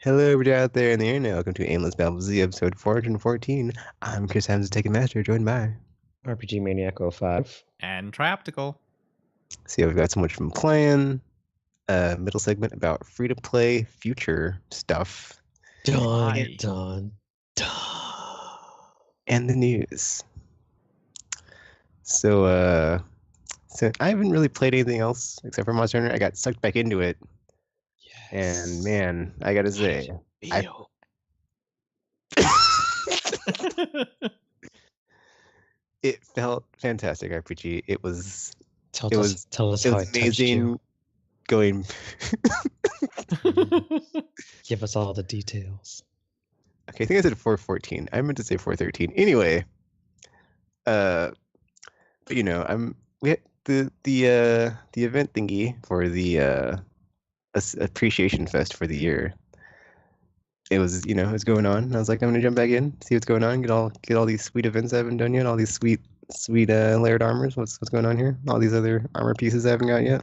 Hello, everybody out there in the internet. Welcome to Aimless Babble Z, episode 414. I'm Chris Ham's Taking Master, joined by. RPG Maniac 05. And Trioptical. See, we've got so much from playing. Middle segment about free-to-play future stuff. Dun. And the news. So I haven't really played anything else except for Monster Hunter. I got sucked back into it. Yes. And man, I gotta say, it felt fantastic RPG. It was Tell us how it amazing going. Give us all the details. Okay, I think I said 414. I meant to say 413. Anyway, but you know, we had the event thingy for the appreciation fest for the year. It was, it was going on. And I was like, I'm gonna jump back in, see what's going on, get all these sweet events I haven't done yet, all these sweet layered armors. What's going on here? All these other armor pieces I haven't got yet.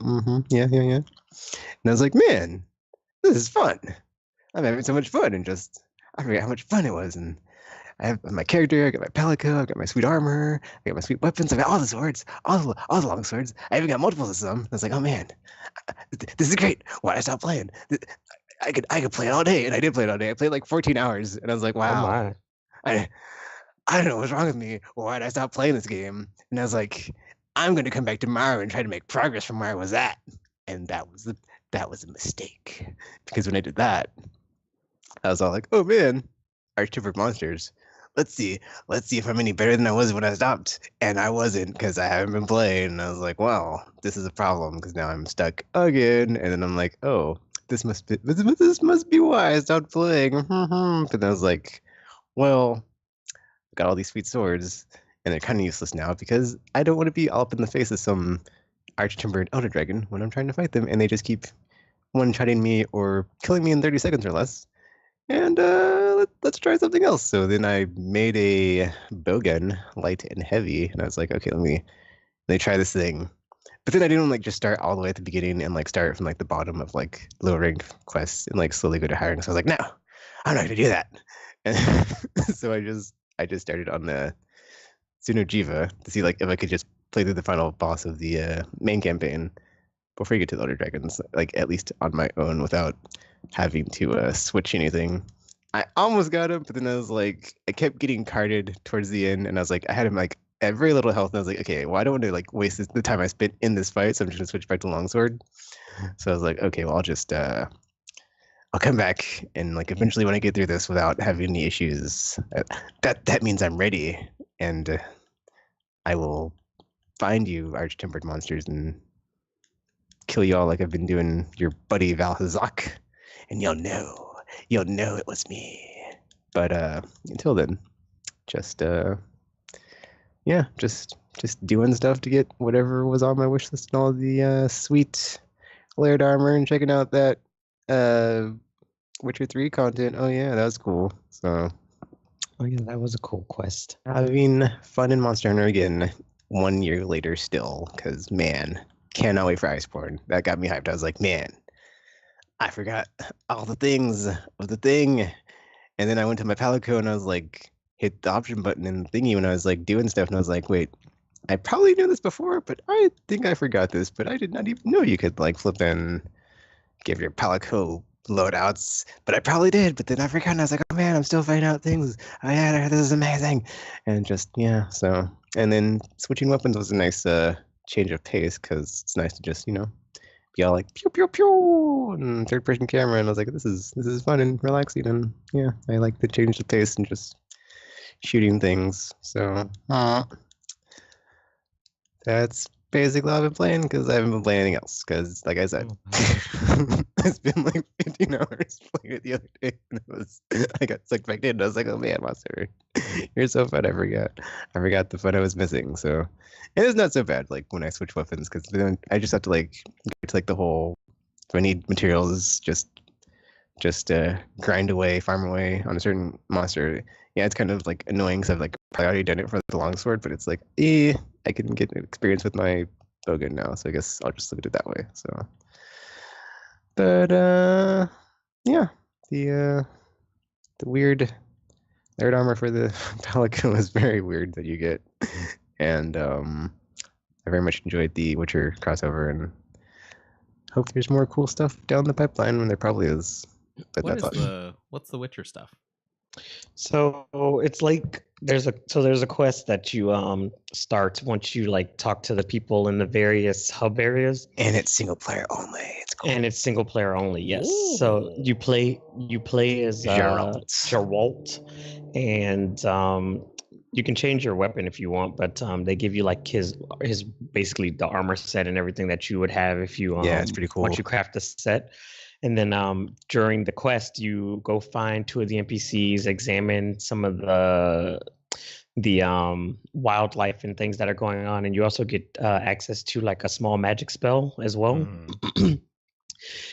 Yeah. And I was like, man, this is fun. I'm having so much fun, and I forget how much fun it was. And I have my character, I got my palico, I've got my sweet armor, I got my sweet weapons, I got all the swords, all the long swords. I even got multiples of them. I was like, oh man, this is great. Why'd I stop playing? I could play it all day, and I did play it all day. I played like 14 hours, and I was like, wow. I don't know what's wrong with me. Why'd I stop playing this game? And I was like, I'm going to come back tomorrow and try to make progress from where I was at. And that was a mistake, because when I did that, I was all like, oh man, Arch-Timbered Monsters. Let's see if I'm any better than I was when I stopped. And I wasn't, because I haven't been playing. And I was like, well, this is a problem, because now I'm stuck again. And then I'm like, oh, this must be why I stopped playing. But then I was like, well, I got all these sweet swords, and they're kind of useless now, because I don't want to be all up in the face of some Arch-Timbered Elder Dragon when I'm trying to fight them, and they just keep one-shotting me or killing me in 30 seconds or less. And let's try something else. So then I made a bowgun, light and heavy, and I was like, okay, let me try this thing. But then I didn't just start all the way at the beginning and start from the bottom of low rank quests and slowly go to higher rank. So I was like, no, I'm not gonna do that. And so I just started on the Sunojiva to see if I could just play through the final boss of the main campaign before you get to the Elder Dragons, at least on my own without having to switch anything. I almost got him, but then I was like, I kept getting carded towards the end, and I was like, I had him at very little health, and I was like, okay, well, I don't want to waste the time I spent in this fight, so I'm just gonna switch back to longsword. So I was like, okay, well, I'll come back, and eventually when I get through this without having any issues, that means I'm ready, and I will find you, Arch-Timbered Monsters, and kill you all like I've been doing your buddy Valhazak, and you'll know it was me. But until then, just doing stuff to get whatever was on my wish list and all the sweet layered armor, and checking out that Witcher 3 content. Oh yeah, that was cool. So oh yeah, that was a cool quest. Having fun in Monster Hunter again 1 year later still, because man, cannot wait for Iceborne. That got me hyped. I was like, man, I forgot all the things of the thing. And then I went to my Palico and I was like, hit the option button in the thingy when I was doing stuff, and I was like, wait, I probably knew this before, but I think I forgot this, but I did not even know you could flip and give your Palico loadouts, but I probably did, but then I forgot, and I was like, oh man, I'm still finding out things. Oh yeah, this is amazing. And so, and then switching weapons was a nice change of pace, because it's nice to just be all pew pew pew and third person camera, and I was like, this is fun and relaxing, and yeah, I like the change of pace and just shooting things. So that's basically all I've been playing, because I haven't been playing anything else, because like I said, it's been 15 hours playing it the other day, and I got sucked back in, and I was like, oh man, Monster, you're so fun. I forgot the fun I was missing. So it is not so bad when I switch weapons, because then I just have to go to the whole, if I need materials, just grind away, farm away on a certain monster. Yeah, it's kind of annoying, because I've probably already done it for the longsword, but it's I can get experience with my bowgun now, so I guess I'll just look at it that way. So, but yeah, the weird third armor for the Pelican was very weird that you get, and I very much enjoyed the Witcher crossover, and hope there's more cool stuff down the pipeline when there probably is. But what's the Witcher stuff? So it's like there's a quest that you start once you like talk to the people in the various hub areas, and it's single player only. It's cool. And it's single player only. Yes. Ooh. So you play as Geralt, and you can change your weapon if you want, but they give you like his basically the armor set and everything that you would have if you it's pretty cool once you craft the set. And then during the quest, you go find 2 of the NPCs, examine some of the wildlife and things that are going on, and you also get access to like a small magic spell as well.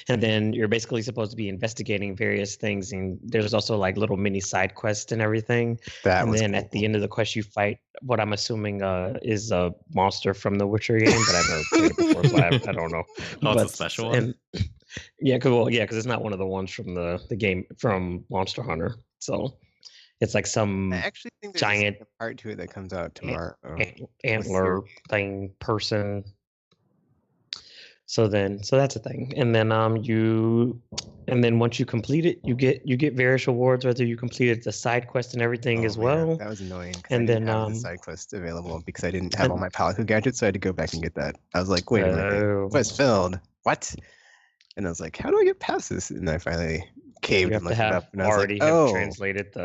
And then you're basically supposed to be investigating various things, and there's also like little mini side quests and everything. And then at the end of the quest, you fight what I'm assuming is a monster from the Witcher game, but I've never played it before, so I don't know. It's a special one. Because it's not one of the ones from the game from Monster Hunter. So it's like some I actually think there's giant a part to it that comes out tomorrow. Antler thing person. So that's a thing, and then once you complete it, you get various rewards whether you completed the side quest and everything as well. That was annoying. And then the side quest available because I didn't have all my Palico gadgets, so I had to go back and get that. I was like, wait a minute, quest filled. What? And I was like, how do I get past this? And I finally caved and looked it up, and I was like, translated the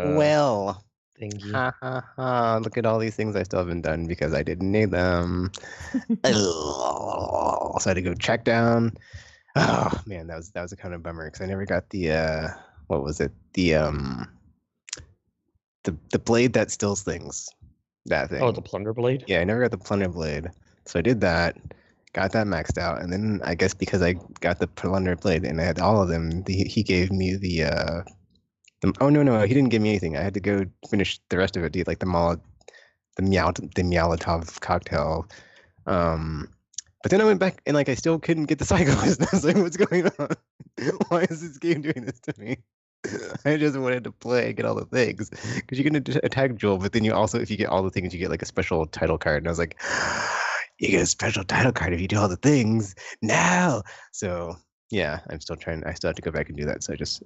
thingy. Ha ha ha! Look at all these things I still haven't done because I didn't need them. So I had to go track down. Oh man, that was a kind of bummer because I never got the what was it? The blade that steals things. That thing. Oh, the plunder blade? Yeah, I never got the plunder blade. So I did that, got that maxed out, and then I guess because I got the plunder blade and I had all of them, he gave me the oh no, he didn't give me anything. I had to go finish the rest of it. Like the Molotov cocktail. But then I went back and like I still couldn't get the side quest. I was like, what's going on? Why is this game doing this to me? I just wanted to play and get all the things because you're gonna attack Joel, but then you also, if you get all the things, you get like a special title card. And I was like, you get a special title card if you do all the things. No, so. Yeah, I'm still trying. I still have to go back and do that. So I just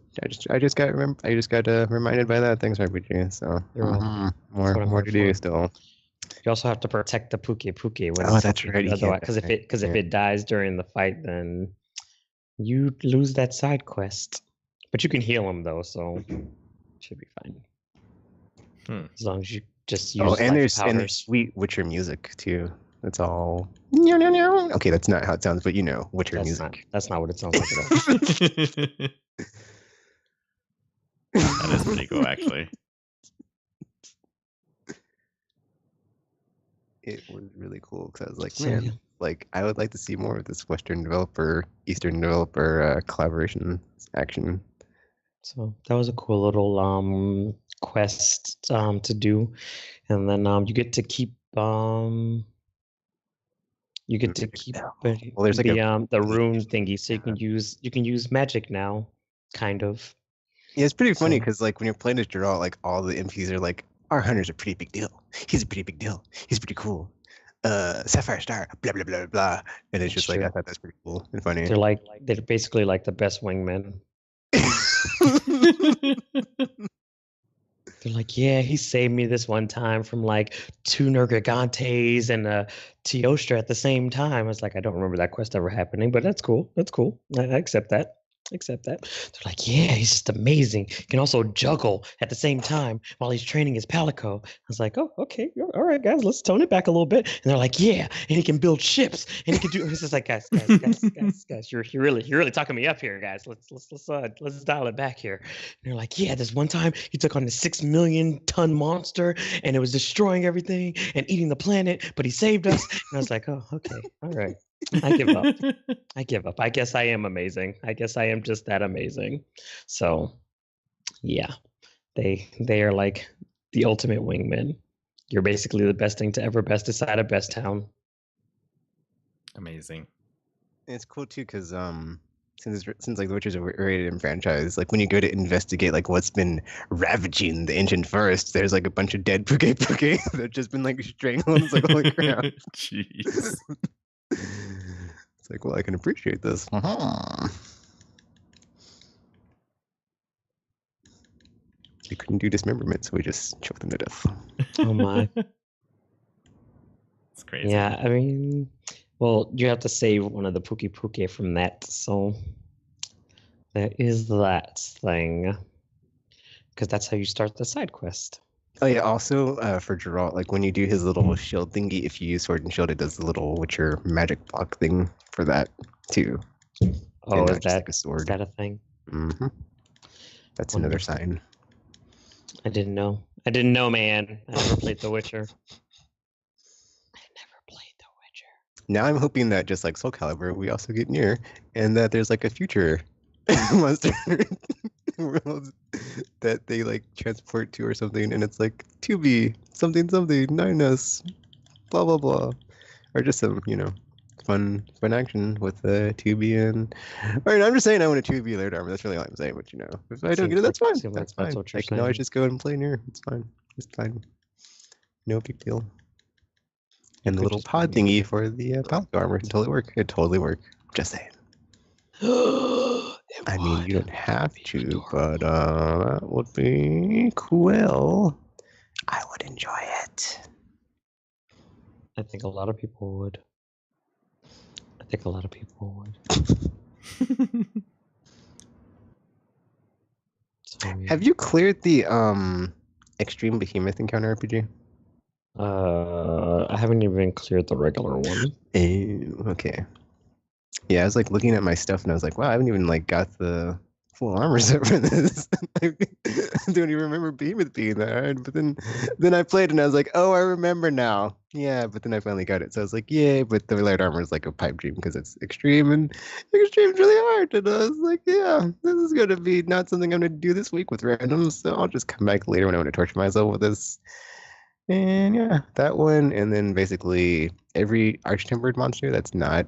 got reminded by that. Thanks, RPG. So more to do still. You also have to protect the Puke. That's right. Otherwise, because if it dies during the fight, then you lose that side quest. But you can heal him though, so should be fine. As long as you just use. And there's sweet Witcher music too. That's all. Okay, that's not how it sounds, but Witcher music. That's not what it sounds like at all. That is pretty cool, actually. It was really cool because I was like, man, like I would like to see more of this Eastern developer collaboration action. So that was a cool little quest to do, and then you get to keep the rune thingy, so you can use magic now, kind of. Yeah, it's pretty funny because like when you're playing as Geralt, like all the NPCs are like, our hunter's a pretty big deal. He's a pretty big deal. He's pretty cool. Sapphire Star, blah blah blah blah. And it's just like, I thought that's pretty cool and funny. They're basically like the best wingmen. They're like, yeah, he saved me this one time from like 2 Nergigantes and a Teostra at the same time. I was like, I don't remember that quest ever happening, but that's cool. That's cool. I accept that. They're like, yeah, he's just amazing. He can also juggle at the same time while he's training his Palico. I was like, oh, okay, all right, guys, let's tone it back a little bit. And they're like, yeah, and he can build ships, and he can do. It's just like, guys, you're really talking me up here, guys. Let's dial it back here. And they're like, yeah, this one time he took on the 6 million ton monster, and it was destroying everything and eating the planet, but he saved us. And I was like, oh, okay, all right. I give up. I guess I am amazing. I guess I am just that amazing. So, yeah, they are like the ultimate wingmen. You're basically the best thing to ever best decide a best town. Amazing. It's cool too because since like the Witcher's a rated franchise, like when you go to investigate like what's been ravaging the ancient forest, there's like a bunch of dead puke that've just been like strangled. It's like holy crap. Jeez. It's like, well, I can appreciate this. We couldn't do dismemberment, so we just choked them to death. Oh my. It's crazy. Yeah, I mean, well, you have to save one of the puke from that, so there is that thing. Because that's how you start the side quest. Oh yeah, also for Geralt, like when you do his little shield thingy, if you use Sword and Shield, it does the little Witcher magic block thing for that too. Oh, And is not just that, like a sword? is that a thing? Mm-hmm. That's another Wonderful. sign. I didn't know. I didn't know, man. I never played The Witcher. Now I'm hoping that just like Soul Calibur, we also get near, and that there's like a future monster world that they like transport to or something, and it's like 2B something 9S, blah blah blah, or just some fun action with 2B and. All right, I'm just saying I want a 2B layered armor. That's really all I'm saying. But if I don't get it, that's fine. That's fine. what you're I can always saying. just go and play near. It's fine. It's fine. No big deal. And the Could little just pod be- thingy for the Palico armor can totally work. It totally work. Just saying. I mean, you don't have to, but that would be cool. I would enjoy it. I think a lot of people would. So, yeah. Have you cleared the Extreme Behemoth Encounter RPG? I haven't even cleared the regular one. Okay. Yeah, I was like looking at my stuff and I was like, wow, I haven't even like got the full armor set for this. I don't even remember Behemoth being that hard. But then I played and I was like, oh, I remember now. Yeah, but then I finally got it. So I was like, yay, but the light armor is like a pipe dream because it's extreme and extreme's really hard. And I was like, yeah, this is going to be not something I'm going to do this week with randoms. So I'll just come back later when I want to torture myself with this. And yeah, that one. And then basically every arch-tempered monster that's not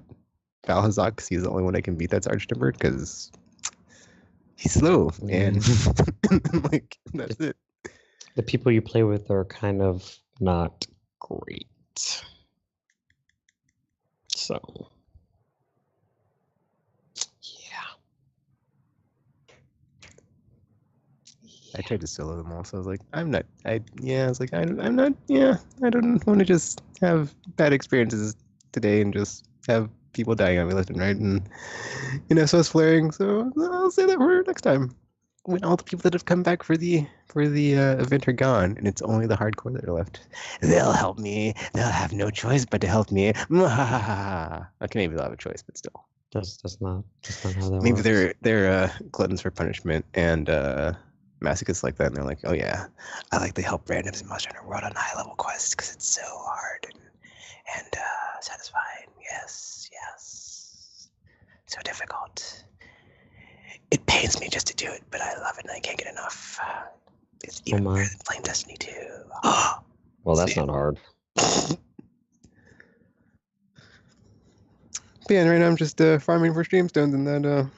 Valhazak, because he's the only one I can beat that's arch-tempered because he's slow. And like, that's it. The people you play with are kind of not great. So, yeah. I tried to solo them all, so I was like, I don't want to just have bad experiences today and just have people dying on me left and right, and so it's flaring. So I'll say that for next time when all the people that have come back for the event are gone, and it's only the hardcore that are left. They'll help me. They'll have no choice but to help me. Okay, maybe they'll have a choice, but still. That's not how that Maybe works. they're gluttons for punishment and masochists like that, and they're like, oh yeah, I like to help randoms in Monster Hunter World on high level quests because it's so hard and satisfying. Yes, so difficult. It pains me just to do it, but I love it and I can't get enough. It's even better than playing Destiny 2. Well, that's not hard. But yeah, right now I'm just farming for streamstones and that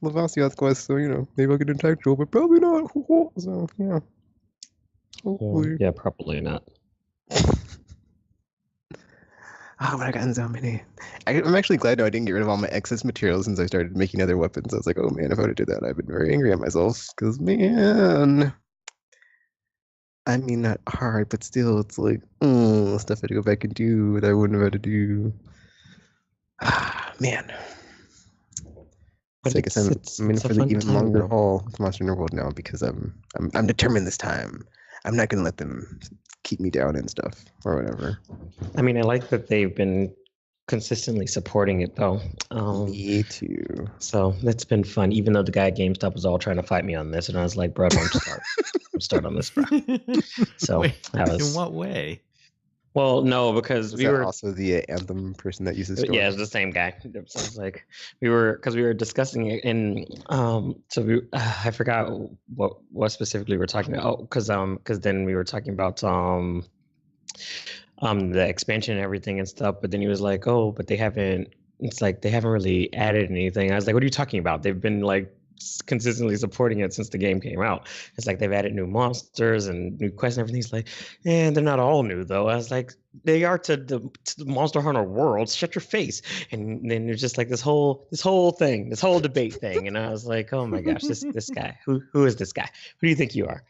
Lavasiath quest, so maybe I'll get a tactical, but probably not. So yeah. Hopefully. Yeah, probably not. Oh, but I gotten so many. I'm actually glad I didn't get rid of all my excess materials since I started making other weapons. I was like, oh man, if I would have did that, I've been very angry at myself. Because man, I mean, not hard, but still, it's like, stuff I had to go back and do that I wouldn't have had to do. Ah, man. But so I guess I'm in for the even longer haul with Monster Hunter World now because I'm determined this time. I'm not gonna let them keep me down and stuff or whatever. I mean, I like that they've been consistently supporting it though. Me too. So that's been fun. Even though the guy at GameStop was all trying to fight me on this, and I was like, "Bro, don't start. Don't start on this, bro." So Wait, that was. In what way? Well, no, because we were also the Anthem person that uses. Yeah, it's the same guy. So it's like we were discussing it, and so I forgot what specifically we're talking about. Oh, because then we were talking about the expansion and everything and stuff. But then he was like, "Oh, but they haven't it's like they haven't really added anything. I was like, what are you talking about? They've been like consistently supporting it since the game came out. It's like they've added new monsters and new quests and everything. It's like, they're not all new though. I was like, they are to the Monster Hunter world. Shut your face. And then there's just like this whole thing, this whole debate thing. And I was like, oh my gosh, this guy. Who is this guy? Who do you think you are?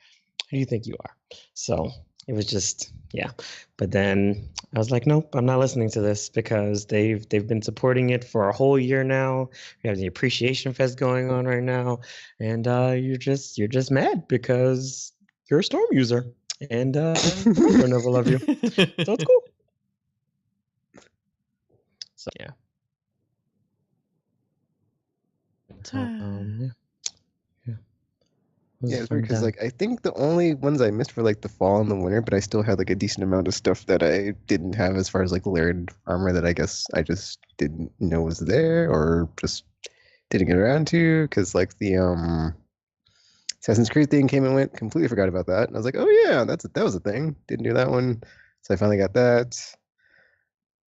Who do you think you are? So it was just, yeah. But then I was like, nope, I'm not listening to this because they've been supporting it for a whole year now. We have the Appreciation Fest going on right now, and you're just mad because you're a Storm user, and you'll never love you. So it's cool. So yeah. So yeah. Yeah, it's weird because like I think the only ones I missed were like the fall and the winter, but I still had like a decent amount of stuff that I didn't have as far as like layered armor that I guess I just didn't know was there or just didn't get around to because like the Assassin's Creed thing came and went, completely forgot about that. And I was like, oh yeah, that was a thing. Didn't do that one. So I finally got that.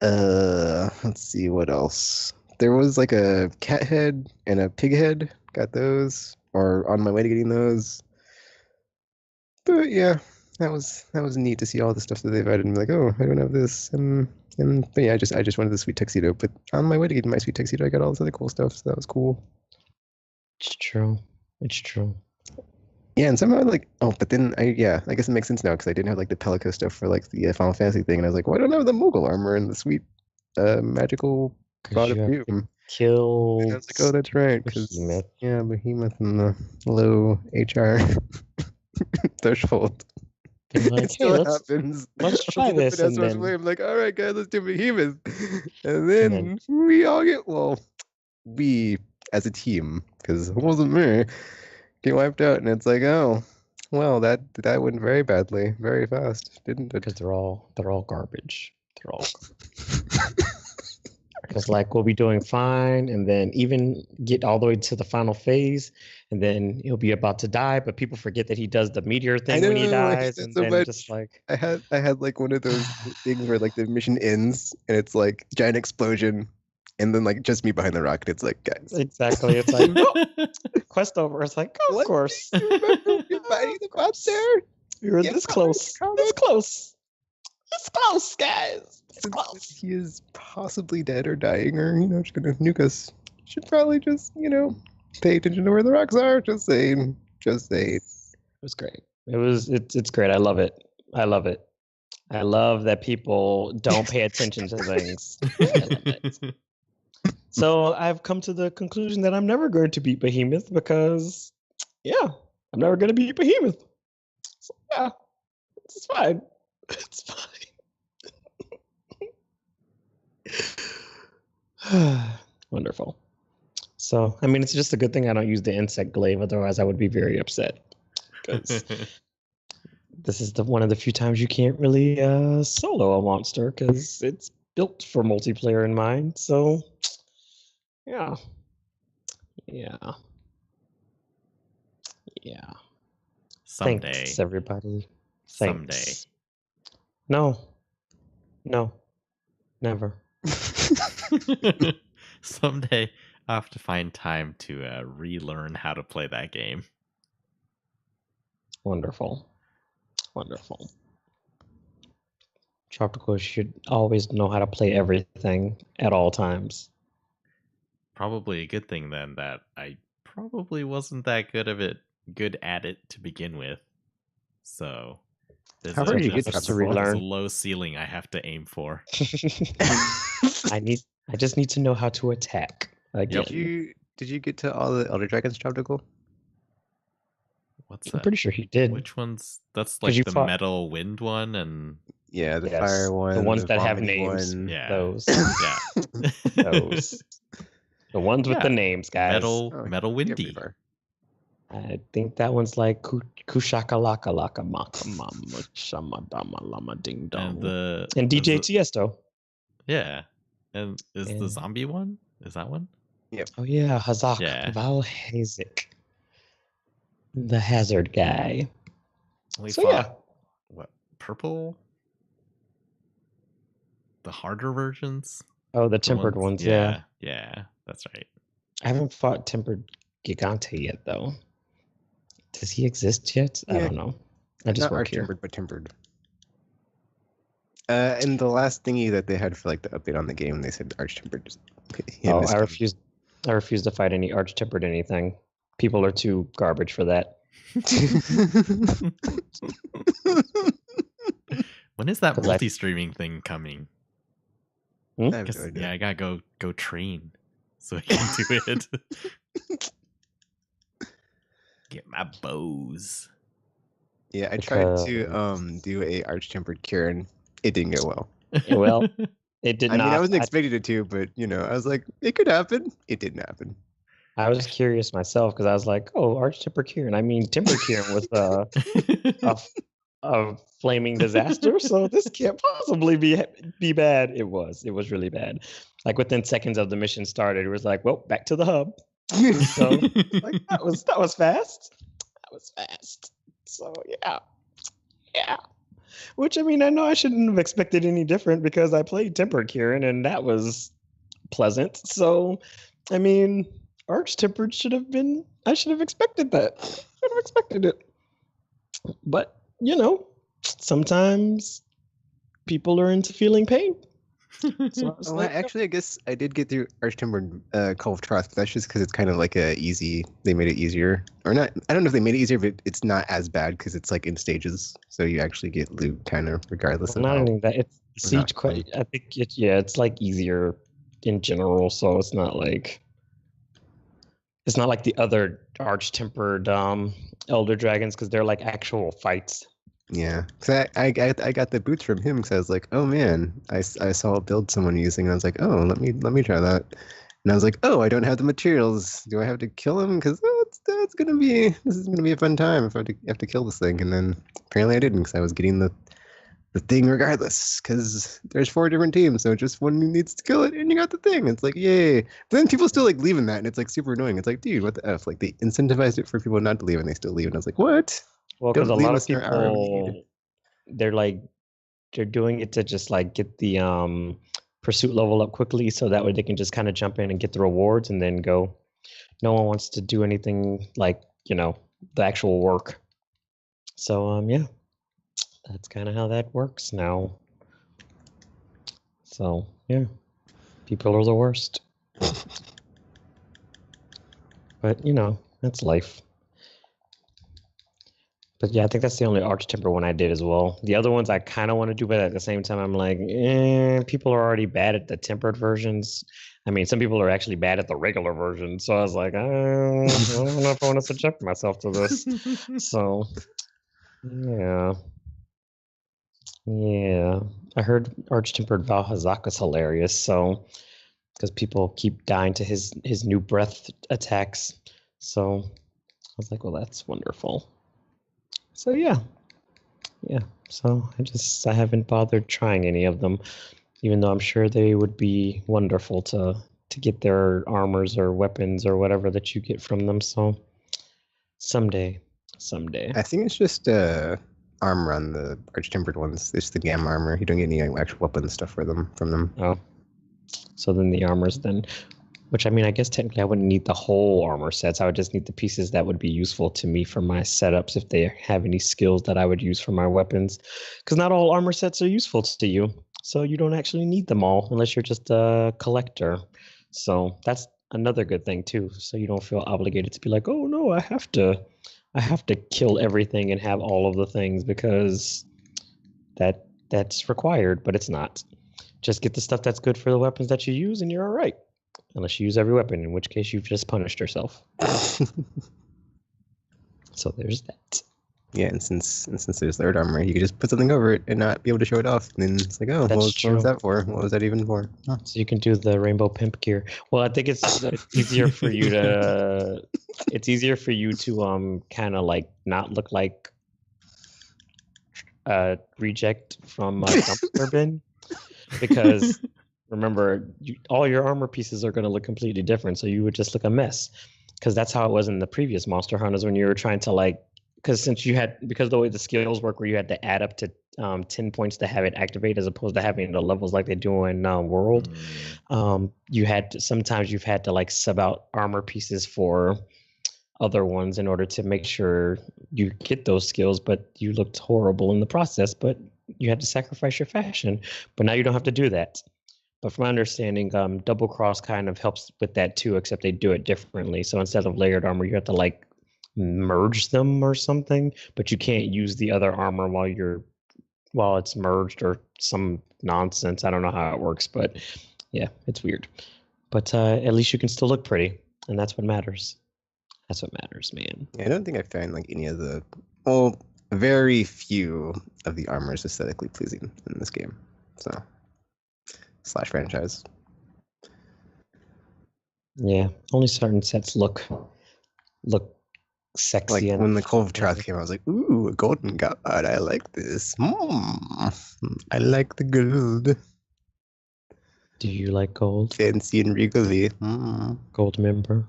Let's see what else. There was like a cat head and a pig head. Got those. Or on my way to getting those. But yeah, that was neat to see all the stuff that they've added and be like, oh, I don't have this. But yeah, I just wanted the sweet tuxedo. But on my way to getting my sweet tuxedo, I got all this other cool stuff, so that was cool. It's true. It's true. Yeah, and somehow like but then I guess it makes sense now because I didn't have like the Pelico stuff for like the Final Fantasy thing, and I was like, well, I don't have the Mogul armor and the sweet magical God of Doom. Kill. And I was like, oh, that's right, because Behemoth and the low HR threshold. Like, hey, let's try this. And then I'm like, all right, guys, let's do Behemoth. And then we all we as a team, because it wasn't me, get wiped out, and it's like, oh, well, that went very badly, very fast, didn't it? Because they're all garbage. They're all. Because like we'll be doing fine, and then even get all the way to the final phase, and then he'll be about to die, but people forget that he does the meteor thing when he dies, and so then just like I had like one of those things where like the mission ends and it's like giant explosion, and then like just me behind the rock, and it's like, guys, exactly, it's like quest over. It's like, of course, you're fighting the monster. You're this close, this close. It's close, guys. It's close. He is possibly dead or dying, or just gonna nuke us. Should probably just pay attention to where the rocks are. Just saying. It was great. It's great. I love it. I love that people don't pay attention to things. I love it. So I've come to the conclusion that I'm never going to beat Behemoth because, I'm never going to beat Behemoth. So yeah, it's fine. It's fine. Wonderful. So, I mean, it's just a good thing I don't use the insect glaive, otherwise I would be very upset. Because this is one of the few times you can't really solo a monster because it's built for multiplayer in mind. So, yeah. Someday. Thanks, everybody. Thanks. Someday. No. Never. Someday I have to find time to relearn how to play that game. Wonderful. Tropical should always know how to play everything at all times. Probably a good thing then that I probably wasn't that good at it to begin with. So there's to relearn? a low ceiling I have to aim for. I just need to know how to attack. Did you get to all the Elder Dragons, Tropical? What's that? I'm pretty sure he did. Which ones? That's like the metal wind one and the fire one. The ones that have names. One. Yeah. Those. Yeah. Those. The ones with the names, guys. Metal windy. I think that one's like Kushakalaka Laka Maka Mama Shamadama Lama Ding Dong. And DJ Tiesto. Yeah. And the zombie one? Is that one? Yep. Oh yeah, Hazak Valhazik. The hazard guy. What? Purple? The harder versions? Oh, the tempered ones, yeah. Yeah, that's right. I haven't fought tempered Gigante yet, though. Does he exist yet? I Yeah. don't know. I just Not work arch here. tempered, but tempered. And the last thingy that they had for like the update on the game, they said arch tempered. Oh, I refuse. I refuse to fight any arch tempered anything. People are too garbage for that. When is that 'Cause multi-streaming thing coming? I have no 'Cause, idea. yeah, I gotta go train so I can do it. Get my bows. Yeah, I tried to Because- do a arch tempered Kieran. It didn't go well. Well, it did I not. mean, I wasn't expecting it to, but I was like, it could happen. It didn't happen. I was curious myself because I was like, "Oh, arch tempered Kieran." I mean, tempered Kieran was a flaming disaster, so this can't possibly be bad. It was really bad. Like within seconds of the mission started, it was like, "Well, back to the hub." So like that was fast. That was fast. So yeah. Which I mean, I know I shouldn't have expected any different because I played tempered Kieran and that was pleasant. So, I mean, arch tempered should have been. I should have expected that. Should have expected it. But sometimes people are into feeling pain. So I was like, Actually, I guess I did get through arch tempered Call of Troth, but that's just because it's kind of like a easy. They made it easier, or not. I don't know if they made it easier, but it's not as bad because it's like in stages, so you actually get loot kind of regardless of not how. only that, it's or not siege quite. I think it's like easier in general. So it's not like the other arch tempered elder dragons because they're like actual fights. Yeah, because I got the boots from him because I was like, oh man, I saw a build someone using, and I was like, oh, let me try that, and I was like, oh, I don't have the materials. Do I have to kill him? Because this is gonna be a fun time if I have to kill this thing, and then apparently I didn't because I was getting the thing regardless because there's 4 different teams, so just one needs to kill it, and you got the thing. It's like yay! But then people still like leaving that, and it's like super annoying. It's like, dude, what the f? Like they incentivized it for people not to leave, and they still leave, and I was like, what? Well, because a Don't leave lot of us in our hour when we need people, they're doing it to just like get the pursuit level up quickly, so that way they can just kind of jump in and get the rewards and then go. No one wants to do anything like the actual work. So yeah, that's kind of how that works now. So yeah, people are the worst. But that's life. But yeah, I think that's the only arch temper one I did as well. The other ones I kind of want to do, but at the same time, I'm like, people are already bad at the tempered versions. I mean, some people are actually bad at the regular version. So I was like, I don't know if I want to subject myself to this. So yeah. I heard arch tempered Valhazaka's hilarious. So because people keep dying to his new breath attacks. So I was like, well, that's wonderful. So yeah. So I haven't bothered trying any of them, even though I'm sure they would be wonderful to get their armors or weapons or whatever that you get from them. So someday. I think it's just armor on the arch tempered ones. It's the gamma armor. You don't get any actual weapon stuff from them. Oh, so then the armors then. Which, I mean, I guess technically I wouldn't need the whole armor sets. I would just need the pieces that would be useful to me for my setups if they have any skills that I would use for my weapons. Because not all armor sets are useful to you. So you don't actually need them all unless you're just a collector. So that's another good thing, too. So you don't feel obligated to be like, oh, no, I have to kill everything and have all of the things because that's required, but it's not. Just get the stuff that's good for the weapons that you use and you're all right. Unless you use every weapon, in which case you've just punished yourself. So there's that. Yeah, and since there's third armor, you could just put something over it and not be able to show it off. And then it's like, oh, what was that for? What was that even for? Huh. So you can do the rainbow pimp gear. Well, I think it's easier for you to. It's easier for you to kind of like not look like a reject from a dumpster bin, because remember, all your armor pieces are going to look completely different, so you would just look a mess. Because that's how it was in the previous Monster Hunters when you were trying to like, because the way the skills work, where you had to add up to 10 points to have it activate, as opposed to having the levels like they do in World. Sometimes you've had to like sub out armor pieces for other ones in order to make sure you get those skills, but you looked horrible in the process, but you had to sacrifice your fashion. But now you don't have to do that. But from my understanding, Double Cross kind of helps with that too, except they do it differently. So instead of layered armor, you have to like merge them or something, but you can't use the other armor while it's merged or some nonsense. I don't know how it works, but yeah, it's weird. But at least you can still look pretty, and that's what matters. That's what matters, man. Yeah, I don't think I found like any of the very few of the armors aesthetically pleasing in this game. So / franchise. Yeah, only certain sets look sexy. Like when the Cove of Troth came, I was like, "Ooh, a golden god! I like this. I like the gold. Do you like gold? Fancy and regally. Gold member."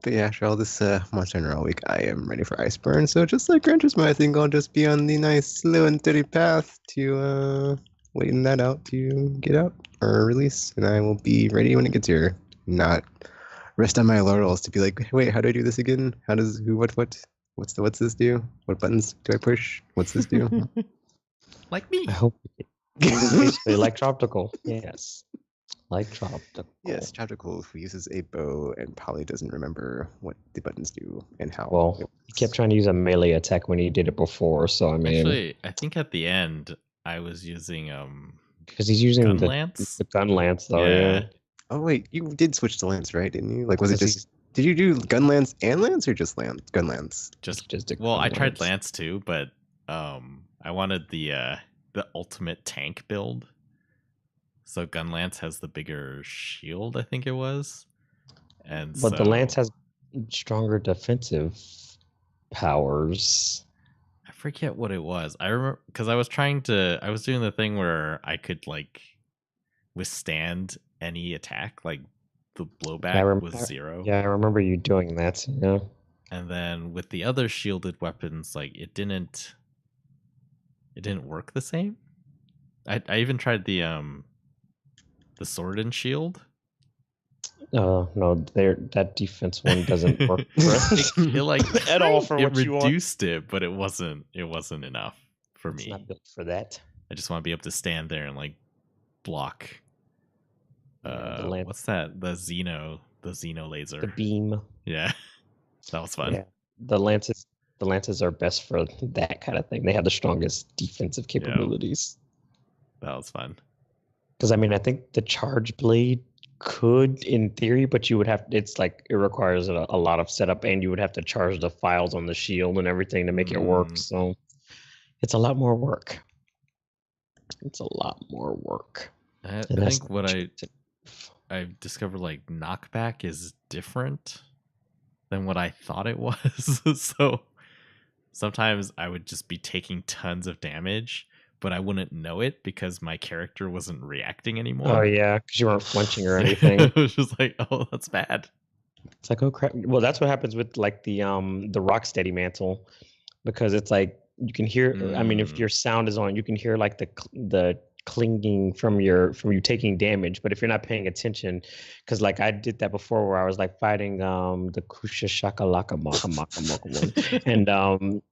But yeah, after all this Monster Hunter all week, I am ready for Iceburn. So just like Gran Turismo, I think I'll just be on the nice, slow and steady path to waiting that out to get out or release, and I will be ready when it gets here. Not rest on my laurels to be like, wait, how do I do this again? How does what's this do? What buttons do I push? What's this do? Like me. I hope basically like Tropical. Yes. Like Tropical. Yes, Tropical, who uses a bow and probably doesn't remember what the buttons do and how. Well, he kept trying to use a melee attack when he did it before, so I mean. Actually, I think at the end I was using because he's using gun the lance. The gun lance, though. Yeah. Oh wait, you did switch to lance, right? Didn't you? Like, was it just? Did you do gun lance and lance, or just gun lance? Just well, I tried lance too, but I wanted the ultimate tank build. So gun lance has the bigger shield, I think it was, but the lance has stronger defensive powers. I forget what it was. I remember because I was doing the thing where I could like withstand any attack, like the blowback was 0. Yeah, I remember you doing that. Yeah. And then with the other shielded weapons, like it didn't work the same. I even tried the sword and shield. No, that defense one doesn't work it like at all for what you want. It reduced it, but it wasn't enough for me. It's not built for that. I just want to be able to stand there and like block. What's that? The Xeno laser. The beam. Yeah, that was fun. Yeah, the lances are best for that kind of thing. They have the strongest defensive capabilities. Yeah. That was fun. Because I mean, I think the charge blade could, in theory, but you would have. It's like it requires a lot of setup, and you would have to charge the files on the shield and everything to make it work. So it's a lot more work. I think what I've discovered, like knockback is different than what I thought it was. So sometimes I would just be taking tons of damage, but I wouldn't know it because my character wasn't reacting anymore. Oh yeah, because you weren't flinching or anything. It was just like, oh, that's bad. It's like, oh crap. Well, that's what happens with like the Rocksteady mantle, because it's like you can hear. I mean, if your sound is on, you can hear like the clinging from you taking damage. But if you're not paying attention, because like I did that before, where I was like fighting the Kusha Shakalaka Maka Maka Maka one,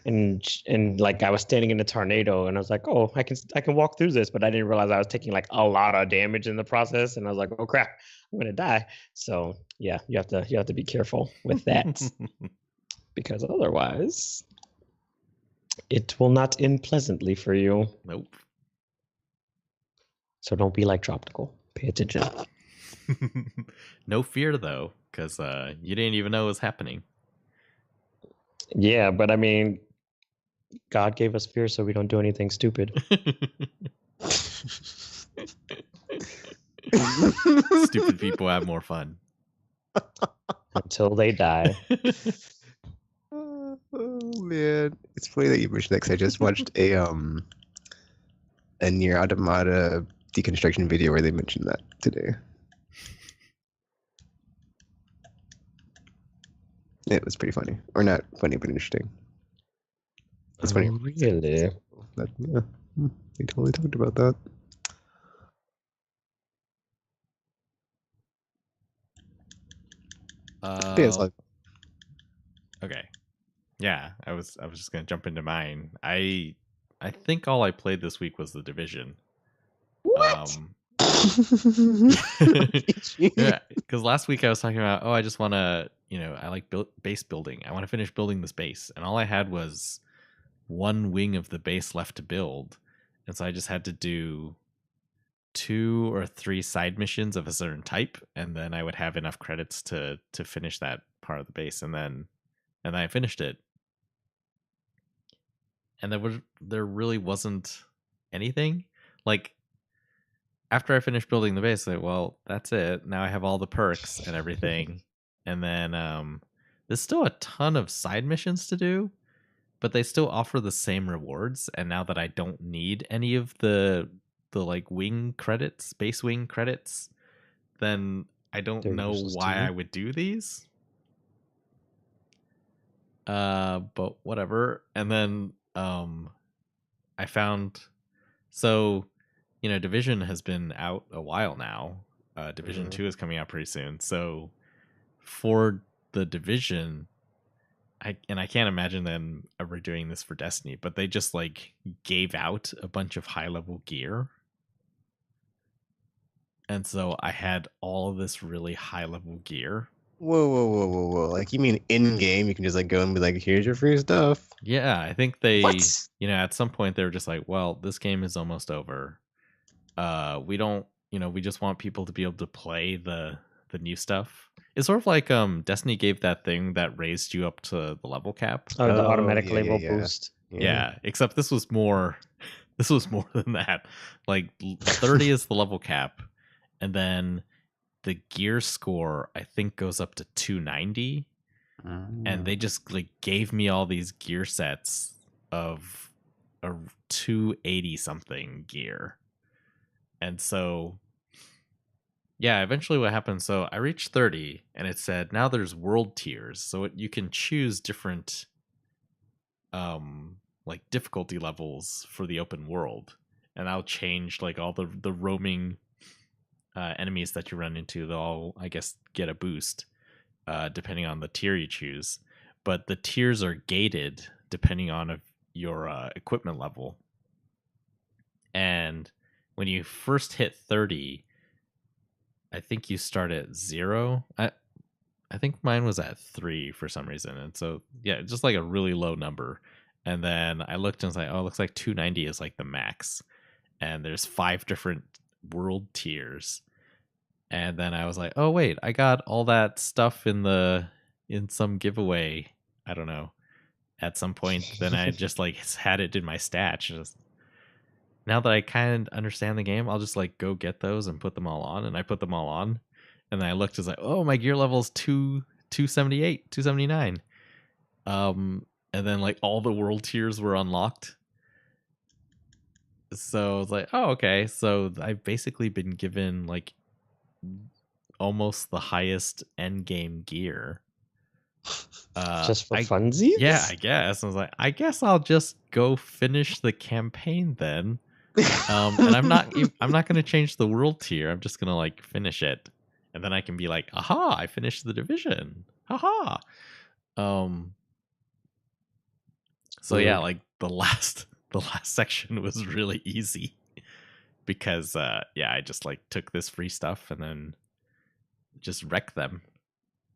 and like I was standing in a tornado, and I was like, oh, I can walk through this, but I didn't realize I was taking like a lot of damage in the process, and I was like, oh crap, I'm gonna die. So yeah, you have to be careful with that because otherwise it will not end pleasantly for you. Nope. So don't be like Tropical. Pay attention. No fear though, because you didn't even know it was happening. Yeah, but I mean, God gave us fear so we don't do anything stupid. Stupid people have more fun. Until they die. Oh man, it's funny that you mentioned that, because I just watched a Nier Automata deconstruction video where they mentioned that today. It was pretty funny, or not funny, but interesting. That's funny. Really? Yeah, we totally talked about that. Okay. Yeah, I was just gonna jump into mine. I think all I played this week was The Division. What? Yeah, because last week I was talking about, I just want to, I like base building. I want to finish building this base, and all I had was one wing of the base left to build, and so I just had to do 2 or 3 side missions of a certain type, and then I would have enough credits to finish that part of the base, and then I finished it. And there really wasn't anything. Like, after I finished building the base, like, well, that's it. Now I have all the perks and everything. And then there's still a ton of side missions to do, but they still offer the same rewards. And now that I don't need any of the like wing credits, base wing credits, then I don't know why I would do these. But whatever. And then I found, so Division has been out a while now. Division 2 is coming out pretty soon. So for the Division, I can't imagine them ever doing this for Destiny, but they just like gave out a bunch of high level gear. And so I had all of this really high level gear. Whoa. Like, you mean in game you can just like go and be like, here's your free stuff? Yeah, I think they at some point they were just like, well, this game is almost over. We don't, we just want people to be able to play the new stuff. It's sort of like Destiny gave that thing that raised you up to the level cap. Oh, the automatic level boost. Yeah, except this was more than that. Like 30 is the level cap, and then the gear score I think goes up to 290. And they just like gave me all these gear sets of a 280 something gear. And so, yeah, eventually what happened, so I reached 30 and it said now there's world tiers. So you can choose different like difficulty levels for the open world. And I'll change like all the roaming enemies that you run into. They'll all, I guess, get a boost depending on the tier you choose. But the tiers are gated depending on your equipment level. And when you first hit 30, I think you start at 0. I think mine was at 3 for some reason. And so, yeah, just like a really low number. And then I looked and was like, oh, it looks like 290 is like the max. And there's 5 different world tiers. And then I was like, oh, wait, I got all that stuff in some giveaway. I don't know. At some point, then I just like had it in my stash. Now that I kind of understand the game, I'll just like go get those and put them all on. And I put them all on. And then I looked, as like, oh, my gear level's 278, 279. And then like all the world tiers were unlocked. So I was like, oh, okay. So I've basically been given like almost the highest end game gear. Just for funsies? Yeah, I guess. I was like, I guess I'll just go finish the campaign then. And I'm not going to change the world tier. I'm just going to like finish it. And then I can be like, aha, I finished the Division. Haha. So yeah, like the last section was really easy because I just like took this free stuff and then just wrecked them.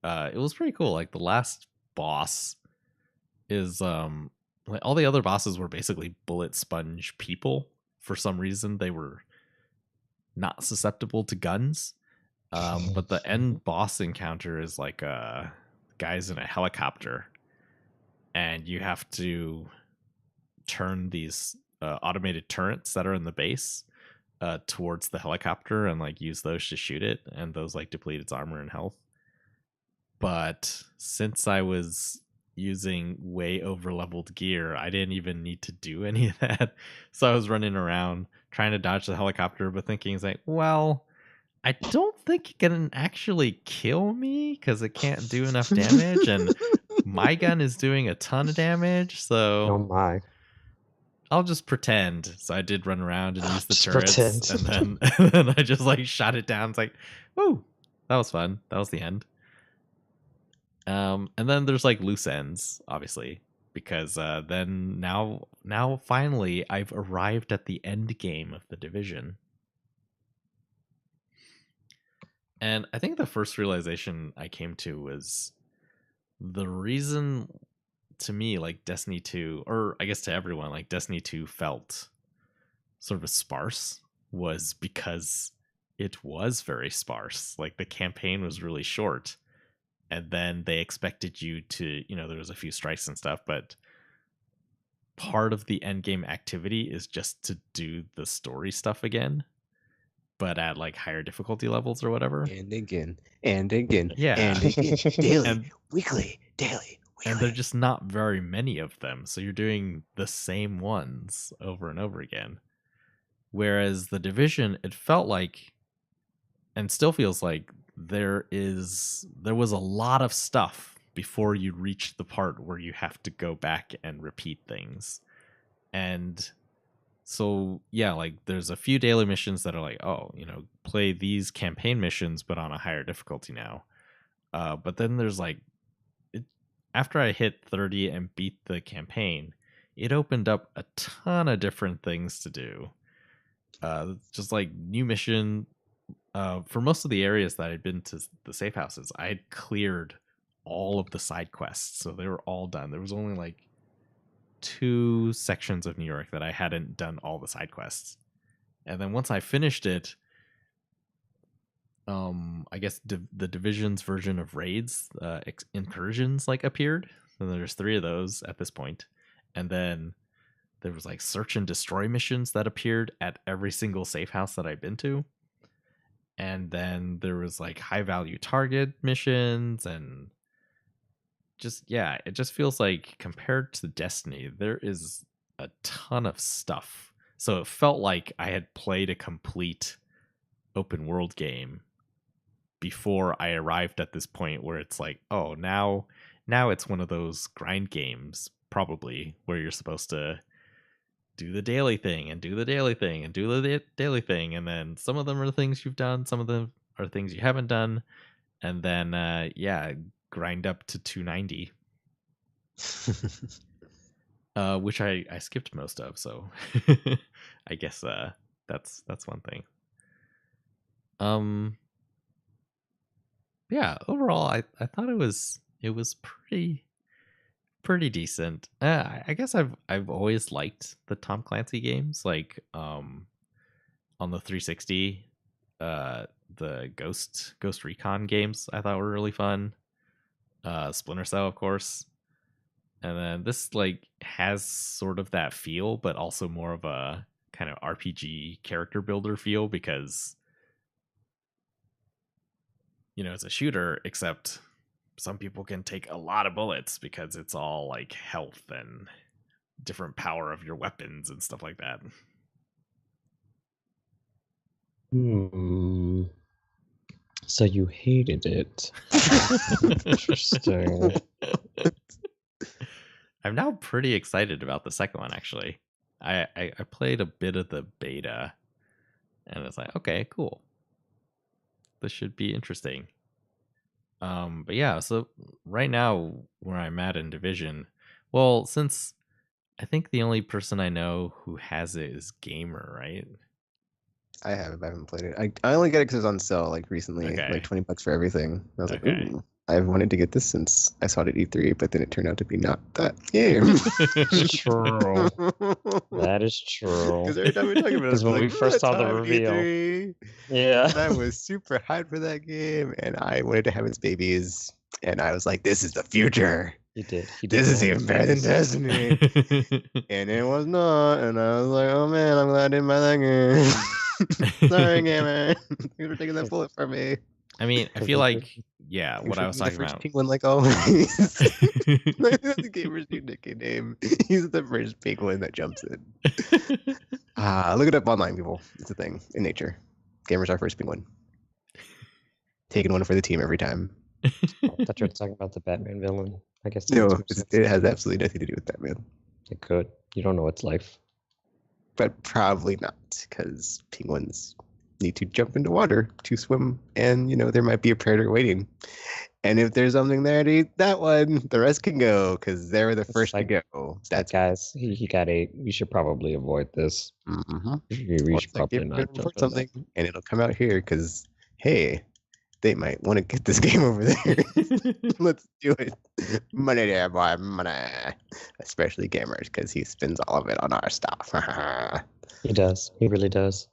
It was pretty cool. Like the last boss is like all the other bosses were basically bullet sponge people. For some reason they were not susceptible to guns. But the end boss encounter is like guys in a helicopter, and you have to turn these automated turrets that are in the base towards the helicopter and like use those to shoot it, and those like deplete its armor and health. But since I was using way over leveled gear, I didn't even need to do any of that. So I was running around trying to dodge the helicopter, but thinking, it's like, well, I don't think it can actually kill me because it can't do enough damage. And my gun is doing a ton of damage, so Oh my. I'll just pretend. So I did run around and use the Just turrets, pretend. and then I just like shot it down. It's like, woo, that was fun. That was the end. And then there's like loose ends, obviously, because then now finally I've arrived at the end game of the Division. And I think the first realization I came to was the reason to me, like Destiny 2, or I guess to everyone, like Destiny 2 felt sort of sparse was because it was very sparse. Like the campaign was really short. And then they expected you to, there was a few strikes and stuff, but part of the end game activity is just to do the story stuff again, but at like higher difficulty levels or whatever. And again, and again, yeah, and again, daily, and, weekly, daily, weekly. And they're just not very many of them, so you're doing the same ones over and over again. Whereas the Division, it felt like, and still feels like, there was a lot of stuff before you reach the part where you have to go back and repeat things. And so, yeah, like there's a few daily missions that are like, oh, play these campaign missions, but on a higher difficulty now. But then there's like, after I hit 30 and beat the campaign, it opened up a ton of different things to do. Just like new mission. For most of the areas that I'd been to the safe houses, I had cleared all of the side quests, so they were all done. There was only like 2 sections of New York that I hadn't done all the side quests. And then once I finished it, I guess the Division's version of raids, incursions, like appeared. And there's 3 of those at this point. And then there was like search and destroy missions that appeared at every single safe house that I've been to. And then there was like high value target missions, and just, yeah, it just feels like compared to Destiny, there is a ton of stuff. So it felt like I had played a complete open world game before I arrived at this point where it's like, oh, now it's one of those grind games, probably, where you're supposed to do the daily thing and do the daily thing and do the daily thing. And then some of them are things you've done. Some of them are things you haven't done. And then, grind up to 290, which I skipped most of. So I guess that's one thing. Yeah, overall, I thought it was pretty decent. I guess I've always liked the Tom Clancy games, like on the 360, the Ghost Recon games I thought were really fun. Splinter Cell, of course, and then this like has sort of that feel, but also more of a kind of RPG character builder feel, because it's a shooter, except some people can take a lot of bullets because it's all like health and different power of your weapons and stuff like that. So you hated it. Interesting. I'm now pretty excited about the second one, actually. I played a bit of the beta, and it's like, okay, cool. This should be interesting. But yeah, so right now where I'm at in Division, well, since I think the only person I know who has it is Gamer, right? I haven't played it. I only got it because it was on sale like recently, Okay. like $20 for everything. I was Okay. like, ooh, I've wanted to get this since I saw it at E3, but then it turned out to be not that game. True. That is true. Because every time we talk about it, Because when we first saw the reveal, E3, yeah, and I was super hyped for that game, and I wanted to have its babies, and I was like, this is the future. he did. This is even better than Destiny. And it was not, and I was like, oh man, I'm glad I didn't buy that game. Sorry, gamer. You were taking that bullet from me. I mean, I feel like, yeah, what I was talking about. Penguin, like always. The gamer's new nickname. He's the first penguin that jumps in. Look it up online, people. It's a thing in nature. Gamer's our first penguin. Taking one for the team every time. I thought you were talking about the Batman villain. I guess No, makes more sense. it has absolutely nothing to do with that, man. It could. You don't know its life. But probably not, because penguins need to jump into water to swim, and there might be a predator waiting. And if there's something there to eat that one, the rest can go because they were the first to go. That's guys. He got 8. We should probably avoid this. Mm-hmm. We should probably not report something, and it'll come out here because hey, they might want to get this game over there. Let's do it. Money there, boy, money. Especially gamers, because he spends all of it on our stuff. He does. He really does.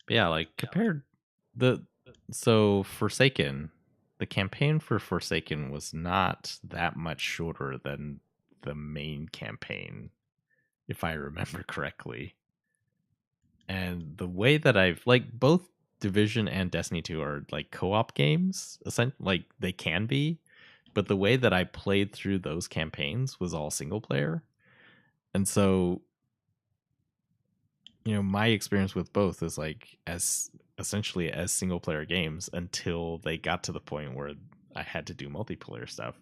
Yeah, like compared Forsaken, the campaign for Forsaken was not that much shorter than the main campaign, if I remember correctly. And the way that I've both Division and Destiny 2 are like co-op games, like they can be, but the way that I played through those campaigns was all single player. And so my experience with both is essentially as single player games until they got to the point where I had to do multiplayer stuff.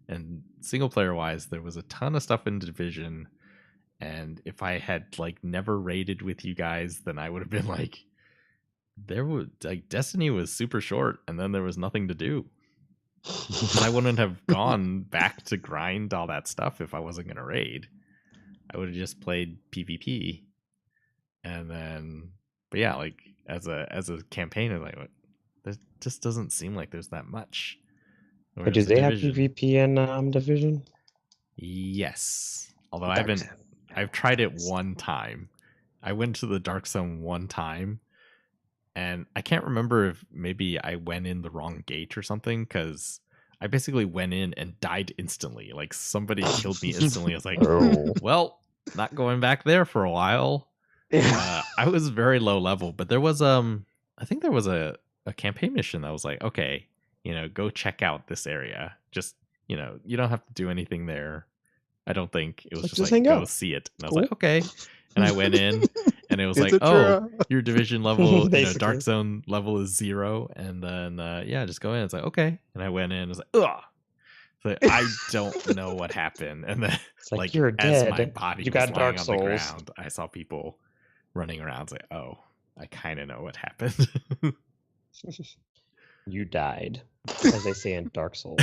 And single player wise, there was a ton of stuff in Division, and if I had never raided with you guys, then I would have been Destiny was super short, and then there was nothing to do. I wouldn't have gone back to grind all that stuff if I wasn't going to raid. I would have just played PvP. And then, but yeah, as a campaign, there just doesn't seem like there's that much. But do they have PvP in Division? Yes, although I've tried it one time. I went to the Dark Zone one time, and I can't remember if maybe I went in the wrong gate or something, because I basically went in and died instantly. Like somebody killed me instantly. I was like, well, not going back there for a while. I was very low level, but there was I think there was a campaign mission that was like, okay, go check out this area. Just you don't have to do anything there. I don't think it was just go see it. And I was like, okay. And I went in, and it was like, oh, your Division level, Dark Zone level is 0, and then just go in. It's like, okay. And I went in, and it was like, ugh. So I don't know what happened, and then it's you're as dead. my body you was got Dark lying Souls. on the ground, I saw people running around. It's like, oh, I kind of know what happened. You died, as they say in Dark Souls.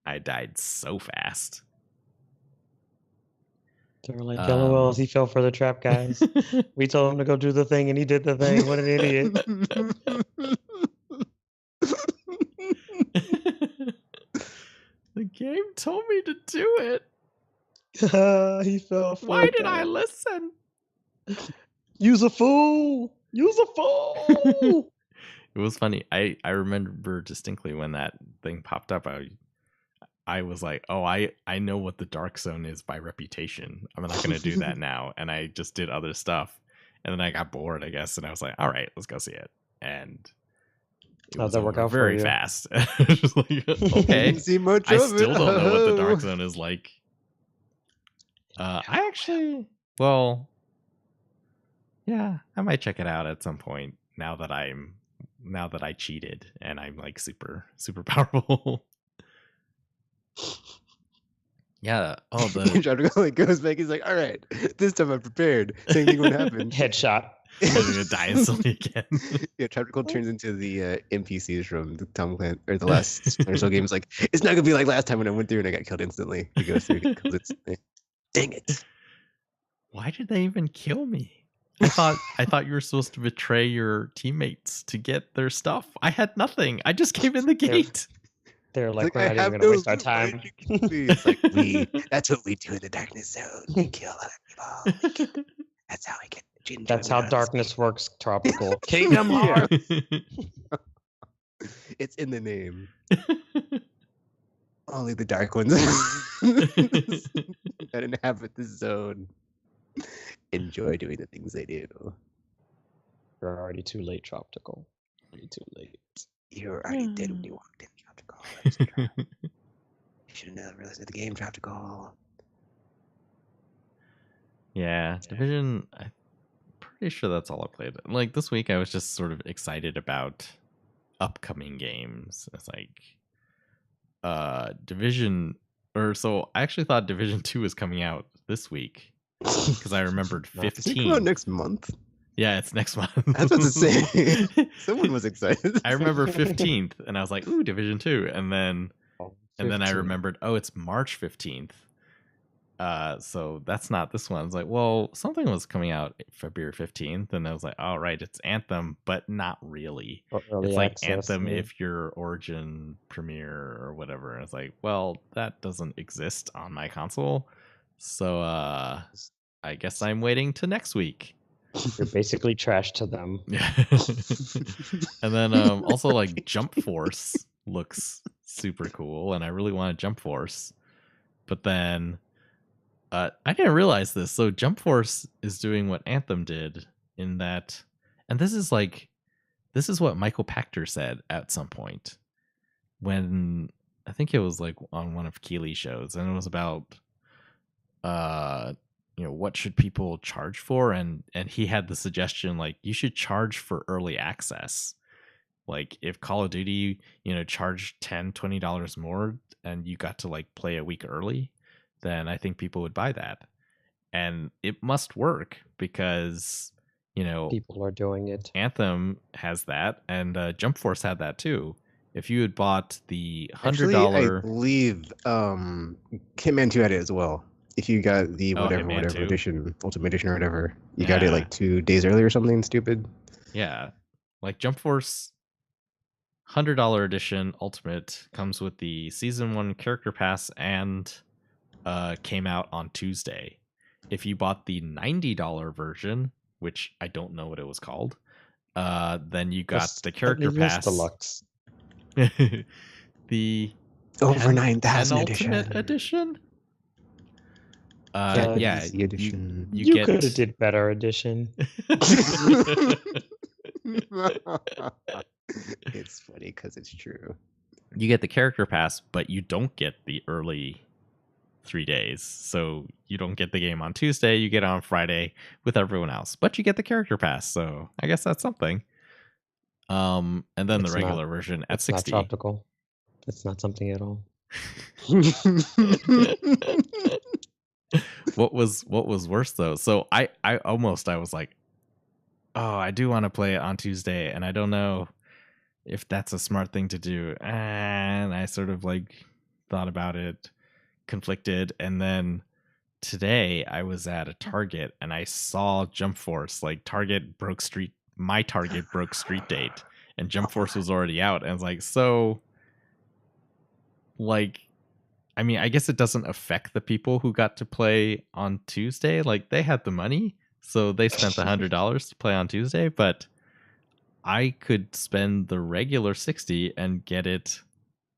I died so fast. They were like, LOL, he fell for the trap, guys. We told him to go do the thing, and he did the thing. What an idiot. The game told me to do it. He fell for Why did I listen? Use a fool. Use a fool. It was funny. I remember distinctly when that thing popped up. I was like, oh, I know what the Dark Zone is by reputation. I'm not going to do that now. And I just did other stuff. And then I got bored, I guess. And I was like, all right, let's go see it. And how'd that work out very for you? fast. Just like, okay. See much I of still it. don't know what the Dark Zone is like. I actually, well, yeah, I might check it out at some point now that I cheated and I'm super, super powerful. Yeah. Oh, the goes back. He's like, all right, this time I'm prepared. Same thing would happen. Headshot. I'm gonna die instantly again. Yeah, Tropical turns into the NPCs from the Tom Clancy or the last Splinter Cell games. Like, it's not gonna be like last time when I went through and I got killed instantly. He goes through, he kills instantly. Dang it! Why did they even kill me? I thought you were supposed to betray your teammates to get their stuff. I had nothing. I just came in the gate. They're like, we're not even gonna waste our time. It's like that's what we do in the Darkness Zone. We kill other people. That's how we get. That's how darkness works, Tropical. Kingdom Hearts. It's in the name. Only the dark ones that inhabit the zone enjoy doing the things they do. You're already too late, Tropical. Already too late. You're already dead when you walked in, Tropical. You should have never listened to the game, Tropical. Yeah, Division. I'm pretty sure that's all I played. Like this week, I was just sort of excited about upcoming games. It's like Division, so I actually thought Division 2 was coming out this week because I remembered Does it 15. come out next month? Yeah, it's next month. I was about to say. Someone was excited. I remember 15th, and I was like, "Ooh, Division 2," and then I 15. remembered, oh, it's March 15th. So that's not this one. I was like, well, something was coming out February 15th, and I was like, all right, it's Anthem, but not really. Early It's like access, Anthem yeah. if you're Origin Premiere or whatever. And it's like, well, that doesn't exist on my console. So I guess I'm waiting to next week. You're basically trash to them. And then also like Jump Force looks super cool, and I really want Jump Force. But then I didn't realize this. So Jump Force is doing what Anthem did in that, and this is what Michael Pachter said at some point when I think it was like on one of Keeley's shows, and it was about what should people charge for, and he had the suggestion like you should charge for early access. Like if Call of Duty charged $10-$20 more and you got to like play a week early, then I think people would buy that. And it must work because people are doing it. Anthem has that, and Jump Force had that too. If you had bought the $100, Actually, I believe Hitman 2 had it as well. If you got the whatever edition, Ultimate Edition or whatever, you got it like 2 days early or something stupid. Yeah, like Jump Force $100 edition Ultimate comes with the Season 1 Character Pass and came out on Tuesday. If you bought the $90 version, which I don't know what it was called, then you got the Character Pass Deluxe. The over 9,000 Ultimate edition. Yeah, edition. You could have did better edition. It's funny because it's true. You get the Character Pass, but you don't get the early 3 days. So you don't get the game on Tuesday. You get it on Friday with everyone else, but you get the Character Pass. So I guess that's something. And then the regular version at 60. It's not tropical. It's not something at all. What was worse though? So I was like, oh, I do want to play it on Tuesday, and I don't know if that's a smart thing to do. And I sort of like thought about it, conflicted, and then today I was at a Target and I saw Jump Force. Like my Target broke street date, and Jump Force was already out, and I was like, so like, I mean, I guess it doesn't affect the people who got to play on Tuesday. Like, they had the money, so they spent the $100 to play on Tuesday, but I could spend the regular $60 and get it,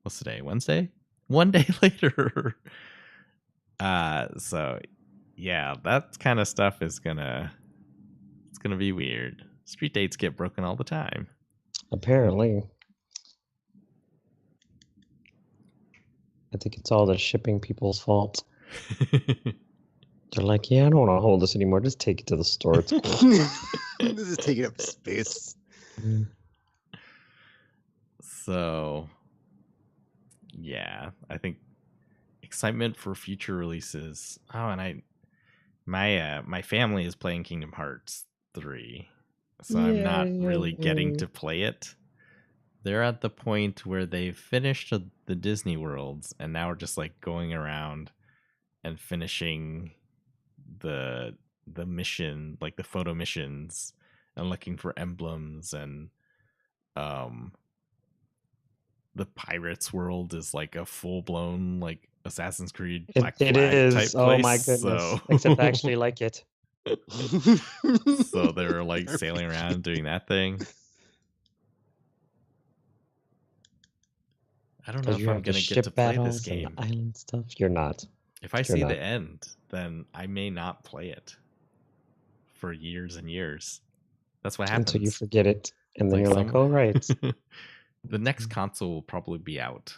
what's today, Wednesday? 1 day later. So yeah, that kind of stuff is gonna be weird. Street dates get broken all the time. Apparently. I think it's all the shipping people's fault. They're like, yeah, I don't want to hold this anymore. Just take it to the store. It's cool. This is taking up space. So, yeah, I think excitement for future releases. Oh, and my family is playing Kingdom Hearts 3, so I'm not really getting to play it. They're at the point where they've finished the Disney worlds, and now we're just like going around and finishing the mission, like the photo missions, and looking for emblems, and the Pirates world is like a full blown like Assassin's Creed Black Flag type place. Oh my goodness! So... Except I actually like it. So they're like sailing around doing that thing. I don't know if I'm going to get to play this game. Island stuff. You're not. If I see the end, then I may not play it for years and years. That's what happens. Until you forget it, and then you're like, "Oh, right." The next console will probably be out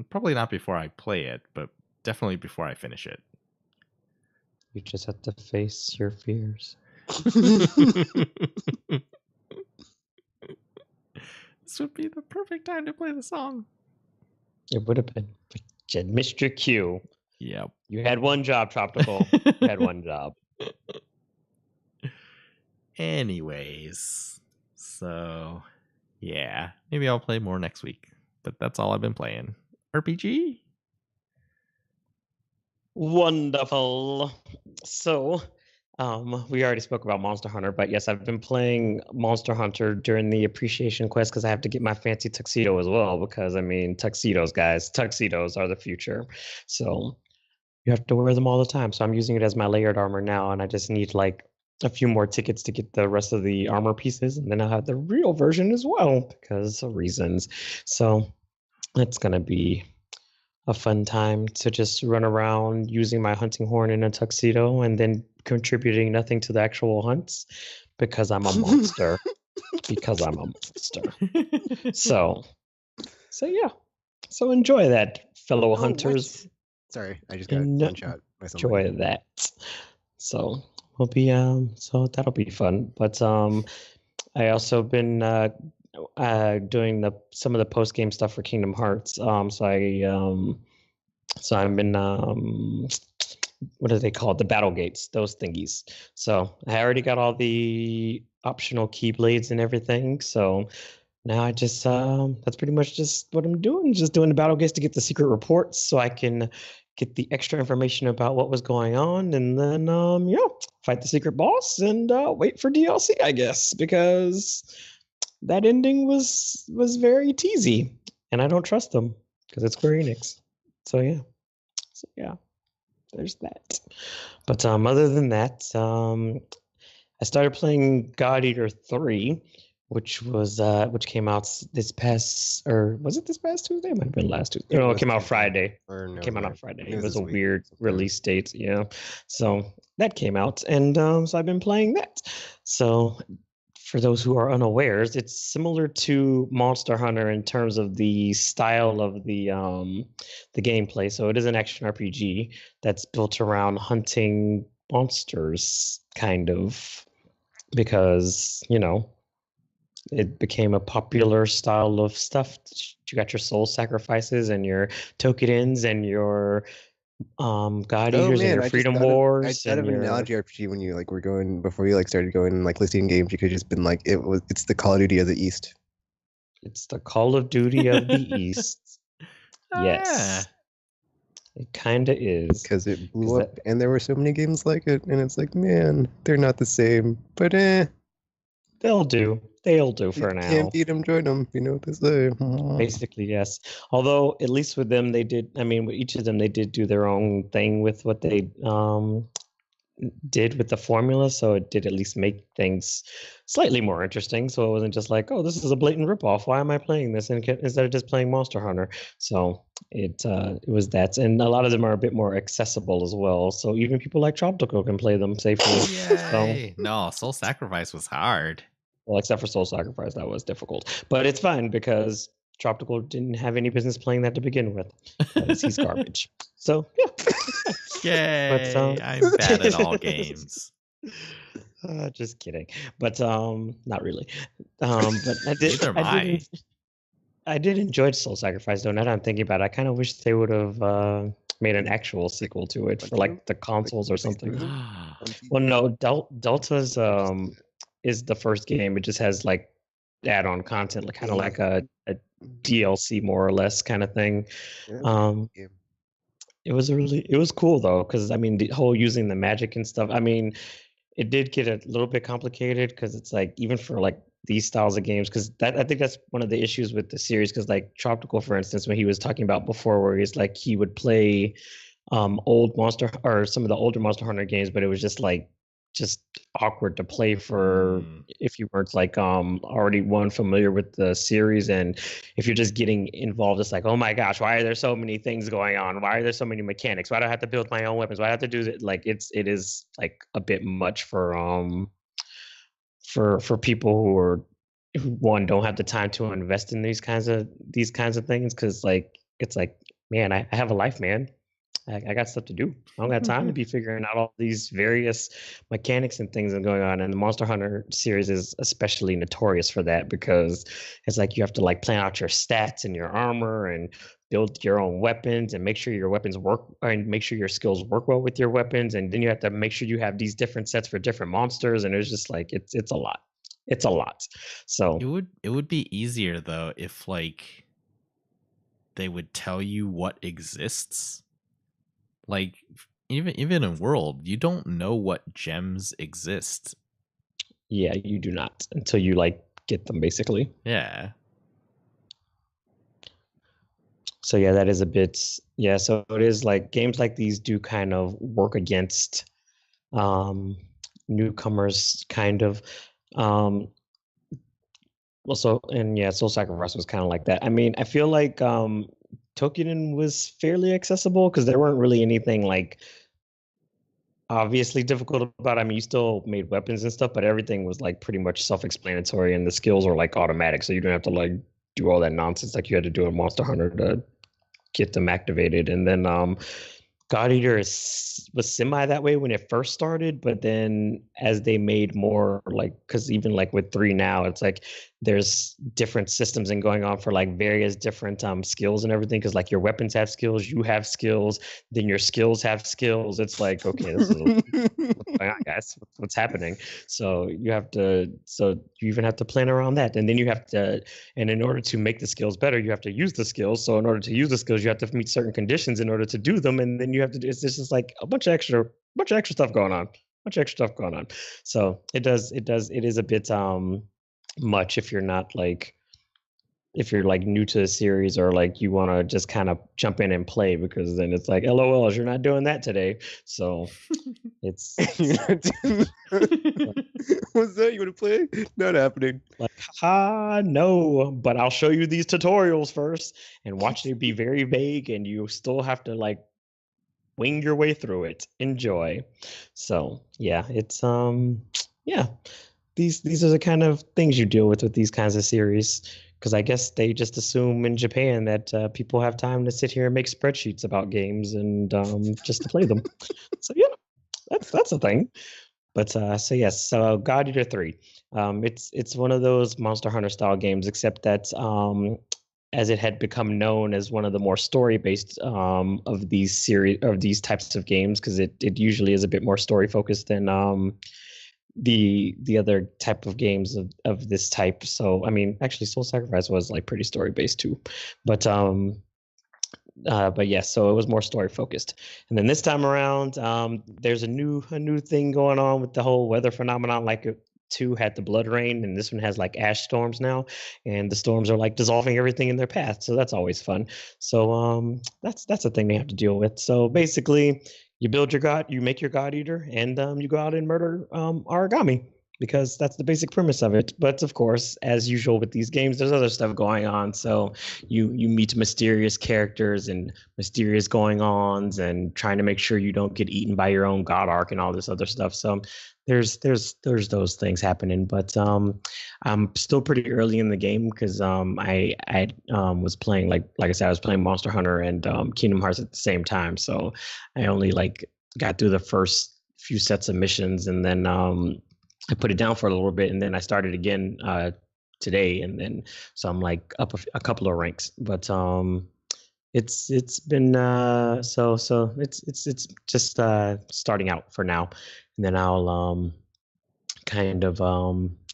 probably not before I play it, but definitely before I finish it. You just have to face your fears. This would be the perfect time to play the song. It would have been. Mr. Q. Yep. You had one job, Tropical. You had one job. Anyways, so yeah, maybe I'll play more next week. But that's all I've been playing. RPG? Wonderful. So, we already spoke about Monster Hunter, but yes, I've been playing Monster Hunter during the appreciation quest because I have to get my fancy tuxedo as well. Because I mean, tuxedos, guys, tuxedos are the future. So you have to wear them all the time. So I'm using it as my layered armor now, and I just need like a few more tickets to get the rest of the armor pieces, and then I'll have the real version as well because of reasons. So it's gonna be a fun time to just run around using my hunting horn in a tuxedo and then contributing nothing to the actual hunts because I'm a monster. Because I'm a monster. So yeah. So enjoy that, fellow hunters. What? Sorry, I just got one shot by somebody. Enjoy that. So we'll be so that'll be fun. But I also been doing some of the post game stuff for Kingdom Hearts. So I've been what do they call it? The battle gates, those thingies. So I already got all the optional keyblades and everything. So now I just that's pretty much just what I'm doing. Just doing the battle gates to get the secret reports so I can get the extra information about what was going on, and then fight the secret boss and wait for DLC, I guess, because that ending was very teasy, and I don't trust them because it's Square Enix. So yeah, there's that. But other than that, I started playing God Eater 3, which came out this past, or was it this past Tuesday? It might have been last Tuesday. No, it came out Friday. It came out on Friday. It was a weird release date, So that came out, and so I've been playing that. So for those who are unawares, it's similar to Monster Hunter in terms of the style of the gameplay. So it is an action RPG that's built around hunting monsters, kind of, because it became a popular style of stuff. You got your soul sacrifices and your Tokens and your God Eaters and your Freedom Wars. I thought of an analogy RPG when you were going before you started going listing games. You could have just been like, it's the Call of Duty of the East. It's the Call of Duty of the East. Yes. It kind of is. Because it blew up and there were so many games like it, and it's like, man, they're not the same, but they'll do. They'll do for now. Can't beat them, join them. You know what they say. Basically, yes. Although, at least with them, they did. I mean, with each of them, they did do their own thing with what they did with the formula. So it did at least make things slightly more interesting. So it wasn't just like, oh, this is a blatant ripoff. Why am I playing this instead of just playing Monster Hunter? So it was that, and a lot of them are a bit more accessible as well. So even people like Tropical can play them safely. Yay. No, Soul Sacrifice was hard. Well, except for Soul Sacrifice, that was difficult. But it's fine because Tropical didn't have any business playing that to begin with. He's garbage. So, yeah. Yay! But, I'm bad at all games. Just kidding. But not really. But I did enjoy Soul Sacrifice, though. Now that I'm thinking about it, I kind of wish they would have made an actual sequel to it for the consoles or something. Well, no, Delta's is the first game. It just has add-on content, kind of like a DLC more or less kind of thing. It was cool though, because I mean the whole using the magic and stuff. I mean, it did get a little bit complicated because it's even for these styles of games, because I think that's one of the issues with the series. Because Tropical, for instance, when he was talking about before, where he's he would play old Monster or some of the older Monster Hunter games, but it was just awkward to play for if you weren't already familiar with the series, and if you're just getting involved, it's oh my gosh, why are there so many things going on? Why are there so many mechanics? Why do I have to build my own weapons? Why do I have to do that? It is a bit much for people who one don't have the time to invest in these kinds of things, because it's man, I have a life, man. I got stuff to do. I don't got time to be figuring out all these various mechanics and things that are going on. And the Monster Hunter series is especially notorious for that because it's like you have to like plan out your stats and your armor and build your own weapons and make sure your weapons work and make sure your skills work well with your weapons. And then you have to make sure you have these different sets for different monsters. And it's just like it's a lot. It's a lot. So it would be easier though if like they would tell you what exists. Like even in World, you don't know what gems exist. Yeah, you do not until you like get them basically. Yeah. So yeah, that is a bit so it is like games like these do kind of work against newcomers kind of also and yeah, Soul Sacrifice was kind of like that. I mean, I feel like Tokiden was fairly accessible because there weren't really anything like obviously difficult about it. I mean, you still made weapons and stuff, but everything was like pretty much self-explanatory and the skills are like automatic, so you don't have to like do all that nonsense like you had to do in Monster Hunter to get them activated. And then God Eater was semi that way when it first started, but then as they made more like, because even like with 3 now, it's like there's different systems and going on for like various different skills and everything. Because like your weapons have skills, you have skills, then your skills have skills. It's like, okay, this is what's going on, guys? What's happening? So you even have to plan around that, and then you have to, and in order to make the skills better, you have to use the skills. So in order to use the skills, you have to meet certain conditions in order to do them, and then you have to do. It's just like a bunch of extra stuff going on. So it is a bit much if you're not like if you're like new to the series or like you want to just kind of jump in and play, because then it's like LOL, you're not doing that today. So it's what's that? You want to play? Not happening. Like, no, but I'll show you these tutorials first and watch it be very vague, and you still have to like wing your way through it. Enjoy. So yeah, it's yeah. These are the kind of things you deal with these kinds of series, because I guess they just assume in Japan that people have time to sit here and make spreadsheets about games and just to play them. So yeah, that's a thing. But so yes, so God Eater 3. It's one of those Monster Hunter style games, except that as it had become known as one of the more story based of these types of games, because it usually is a bit more story focused than the other type of games of this type. So I mean, actually, Soul Sacrifice was like pretty story based too, but yes, so it was more story focused. And then this time around, there's a new thing going on with the whole weather phenomenon. Like 2 had the blood rain, and this one has like ash storms now, and the storms are like dissolving everything in their path. So that's always fun. So that's a thing they have to deal with. So basically, you build your god, you make your God Eater, and you go out and murder origami, because that's the basic premise of it. But of course, as usual with these games, there's other stuff going on. So you meet mysterious characters and mysterious going-ons, and trying to make sure you don't get eaten by your own god arc and all this other stuff. So there's those things happening. But I'm still pretty early in the game, because I was playing like I said, I was playing Monster Hunter and Kingdom Hearts at the same time. So I only like got through the first few sets of missions, and then I put it down for a little bit, and then I started again today, and then so I'm like up a couple of ranks. But it's been so it's just starting out for now, and then I'll kind of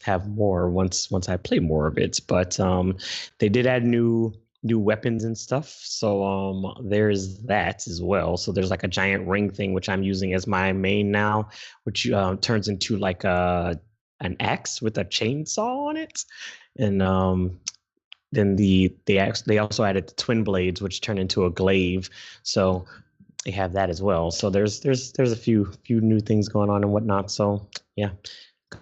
have more once I play more of it. But they did add new weapons and stuff, so there's that as well. So there's like a giant ring thing, which I'm using as my main now, which turns into like an axe with a chainsaw on it. And then they also added the twin blades, which turn into a glaive, so they have that as well. So there's a few new things going on and whatnot. So yeah,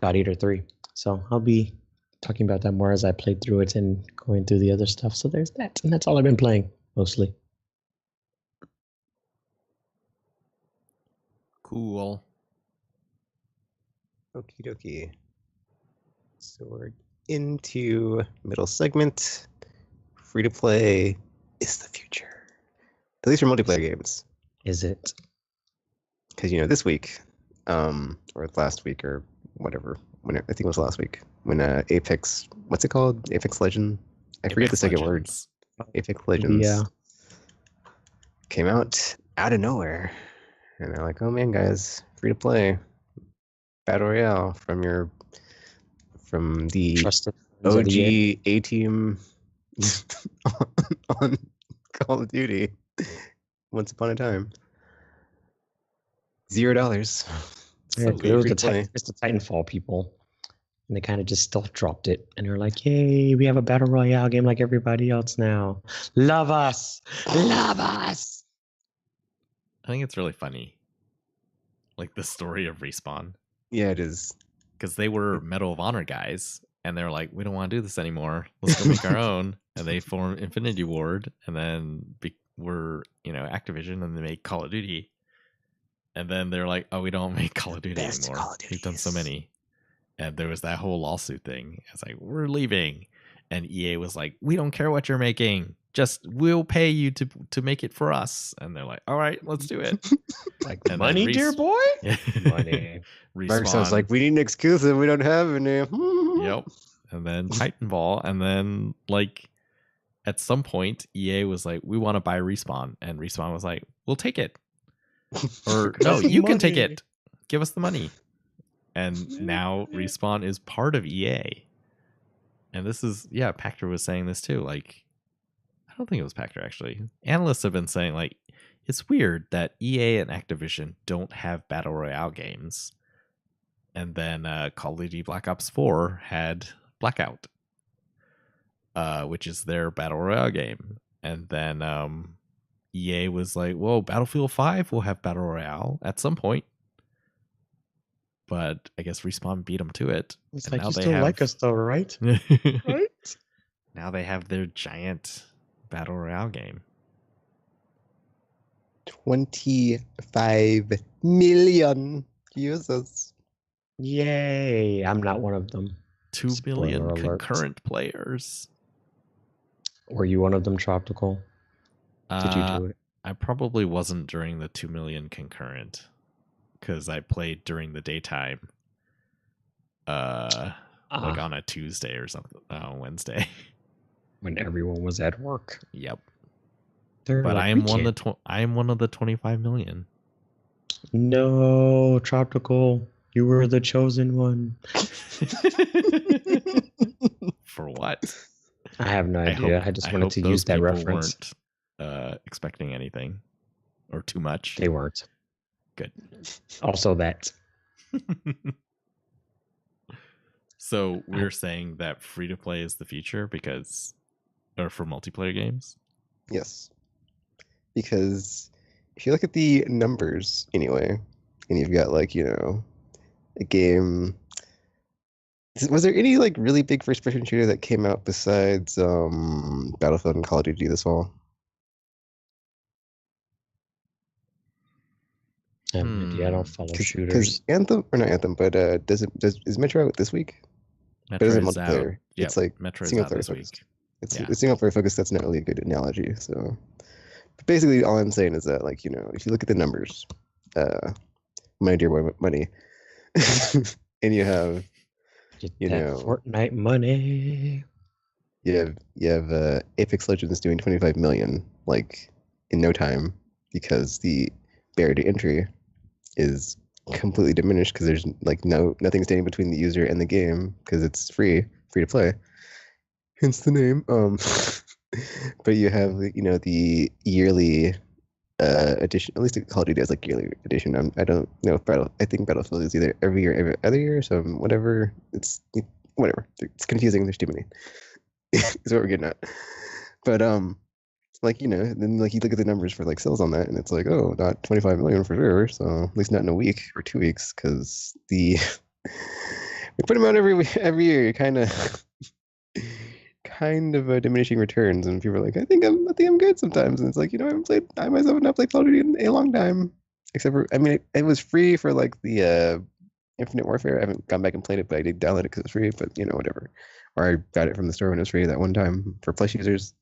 God Eater 3. So I'll be talking about that more as I played through it and going through the other stuff. So there's that, and that's all I've been playing mostly. Cool. Okie dokie. So we're into middle segment. Free to play is the future, at least for multiplayer games. Is it? Because this week, or last week or whatever, I think it was last week when Apex, what's it called? Apex Legend. I forget the second word. Apex Legends. Yeah. Came out of nowhere, and they're like, "Oh man, guys, free to play battle royale from the Trusted OG A team on Call of Duty. Once upon a time, $0. Yeah, it was it's the Titanfall people, and they kind of just stealth dropped it, and they're like, "Yay, we have a battle royale game like everybody else now. Love us, love us." I think it's really funny, like the story of Respawn. Yeah, it is. Because they were Medal of Honor guys, and they're like, we don't want to do this anymore. Let's go make our own. And they form Infinity Ward, and then we're Activision, and they make Call of Duty. And then they're like, oh, we don't make Call of Duty anymore. We've done so many. And there was that whole lawsuit thing. It's like, we're leaving. And EA was like, we don't care what you're making. Just we'll pay you to make it for us. And they're like, all right, let's do it. Like, money, dear boy? Money. Microsoft's like, we need an exclusive. We don't have any. Yep. And then Titanfall. And then, like, at some point, EA was like, we want to buy Respawn. And Respawn was like, we'll take it. Or, no, you can take it. Give us the money. And now Respawn is part of EA. And this is, Pactor was saying this too. Like, I don't think it was Pactor, actually. Analysts have been saying, like, it's weird that EA and Activision don't have Battle Royale games. And then Call of Duty Black Ops 4 had Blackout, which is their Battle Royale game. And then EA was like, whoa, Battlefield 5 will have Battle Royale at some point. But I guess Respawn beat them to it. It's and like, you still like us though, right? Right? Now they have their giant Battle Royale game. 25 million users. Yay. I'm not one of them. 2 billion concurrent players. Were you one of them, Tropical? Did you do it? I probably wasn't during the 2 million concurrent. Because I played during the daytime, like on a Tuesday or something, Wednesday, when everyone was at work. Yep. But like, I am one of the 25 million. No, Tropical, you were the chosen one. For what? I have no idea. I just wanted to use that reference. Weren't expecting anything or too much. They weren't. Good. Also that. So we're saying that free to play is the future or for multiplayer games? Yes. Because if you look at the numbers anyway, and you've got like, a game. Was there any like really big first person shooter that came out besides Battlefield and Call of Duty this fall? I don't follow shooters. Because Anthem, or not Anthem, but is Metro out this week? Metro is multiplayer. Yep, it's like Metro single out player this focused. Week. It's single player focused. That's not really a good analogy. So, but basically, all I'm saying is that, like, if you look at the numbers, money, dear boy, money, and you have, Fortnite money. You have Apex Legends doing 25 million, like, in no time, because the barrier to entry is completely diminished because there's like nothing standing between the user and the game because it's free to play, hence the name. But you have the yearly edition. At least Call of Duty has like yearly edition. I don't know if I think Battlefield is either every year, every other year, so whatever. It's whatever. It's confusing. There's too many. Is what we're getting at. But then like you look at the numbers for like sales on that, and it's like, oh, not 25 million for sure. So at least not in a week or 2 weeks, because we put them out every year, kind of diminishing returns, and people are like, I think I'm good sometimes, and it's like, I myself have not played Call of Duty in a long time, except for it was free for like the Infinite Warfare. I haven't gone back and played it, but I did download it because it's free. But whatever. Or I got it from the store when it was free that one time for Plus users.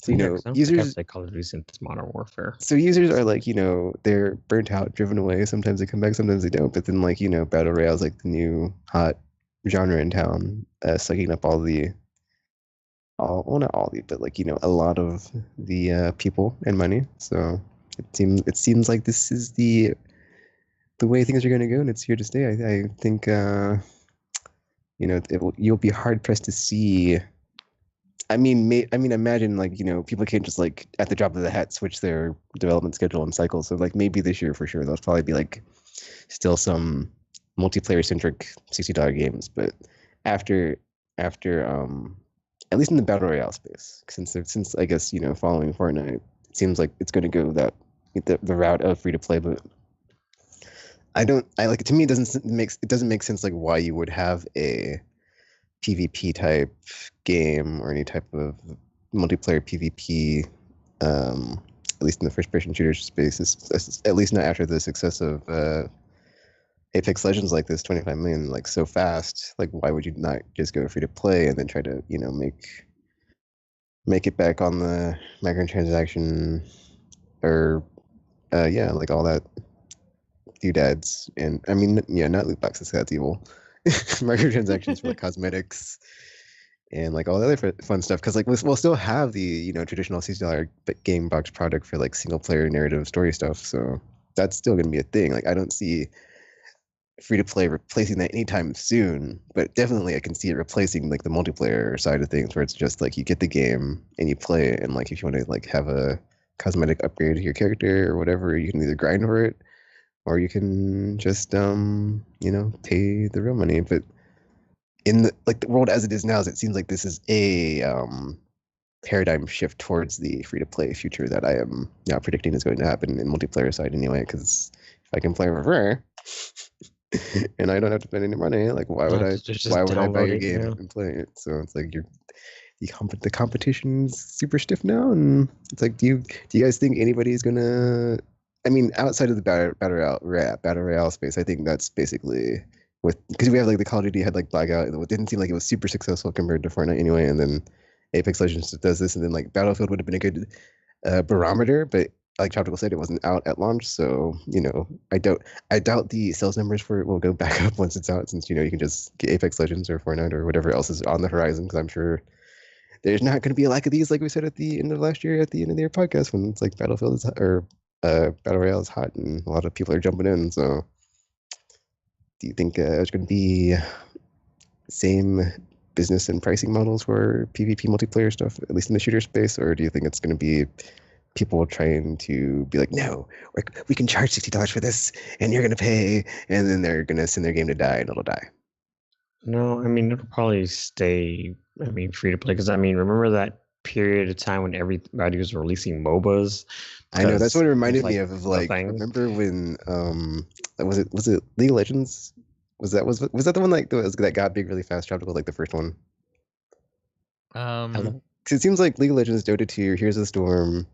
So, you know, I don't think I've users played Call of Duty since Modern Warfare. so users are like, you know, they're burnt out, driven away. Sometimes they come back, sometimes they don't. But then, like, you know, battle royale is like the new hot genre in town, sucking up well, not all the, but like, you know, a lot of the people and money. So it seems like this is the way things are going to go, and it's here to stay. I think you know, you'll be hard pressed to see. I mean, imagine like, you know, people can't just like at the drop of the hat switch their development schedule and cycle. So like maybe this year for sure there'll probably be like still some multiplayer centric $60 games, but after at least in the battle royale space, since I guess, you know, following Fortnite, it seems like it's going to go the route of free to play, but I like, to me it doesn't make sense like why you would have a PvP type game or any type of multiplayer PvP, at least in the first person shooter space, at least not after the success of Apex Legends like this 25 million like so fast. Like why would you not just go free to play and then try to, you know, make it back on the microtransaction or yeah, like all that doodads. And I mean, yeah, not loot boxes, that's evil. Microtransactions for like cosmetics and like all the other fun stuff, because like we'll still have the, you know, traditional $60 game box product for like single player narrative story stuff, so that's still going to be a thing. Like I don't see free to play replacing that anytime soon, but definitely I can see it replacing like the multiplayer side of things, where it's just like you get the game and you play it, and like if you want to like have a cosmetic upgrade to your character or whatever, you can either grind for it or you can just you know, pay the real money. But in the world as it is now, it seems like this is a paradigm shift towards the free to play future that I am now predicting is going to happen in multiplayer side anyway. Because if I can play for free and I don't have to spend any money, like why would I buy your game and play it? So it's like the competition's super stiff now, and it's like, do you guys think anybody's gonna? I mean, outside of the battle royale space, I think that's basically because we have like the Call of Duty had like Blackout. It didn't seem like it was super successful compared to Fortnite anyway, and then Apex Legends does this, and then like Battlefield would have been a good barometer, but like Tropical said, it wasn't out at launch, so you know, I doubt the sales numbers for it will go back up once it's out, since you know you can just get Apex Legends or Fortnite or whatever else is on the horizon. Because I'm sure there's not going to be a lack of these, like we said at the end of last year, at the end of the year podcast, when it's like Battlefield is or Battle Royale is hot and a lot of people are jumping in. So, do you think there's going to be same business and pricing models for PvP multiplayer stuff, at least in the shooter space, or do you think it's going to be people trying to be like, no, we can charge $60 for this, and you're going to pay, and then they're going to send their game to die, and it'll die? No, I mean it'll probably stay. I mean, free to play, because I mean, remember that period of time when everybody was releasing MOBAs? I know, that's what it reminded me of like, remember when was it League of Legends? Was that the one like that got big really fast? Tropical, like the first one. Because it seems like League of Legends, Dota 2, Heroes of the Storm,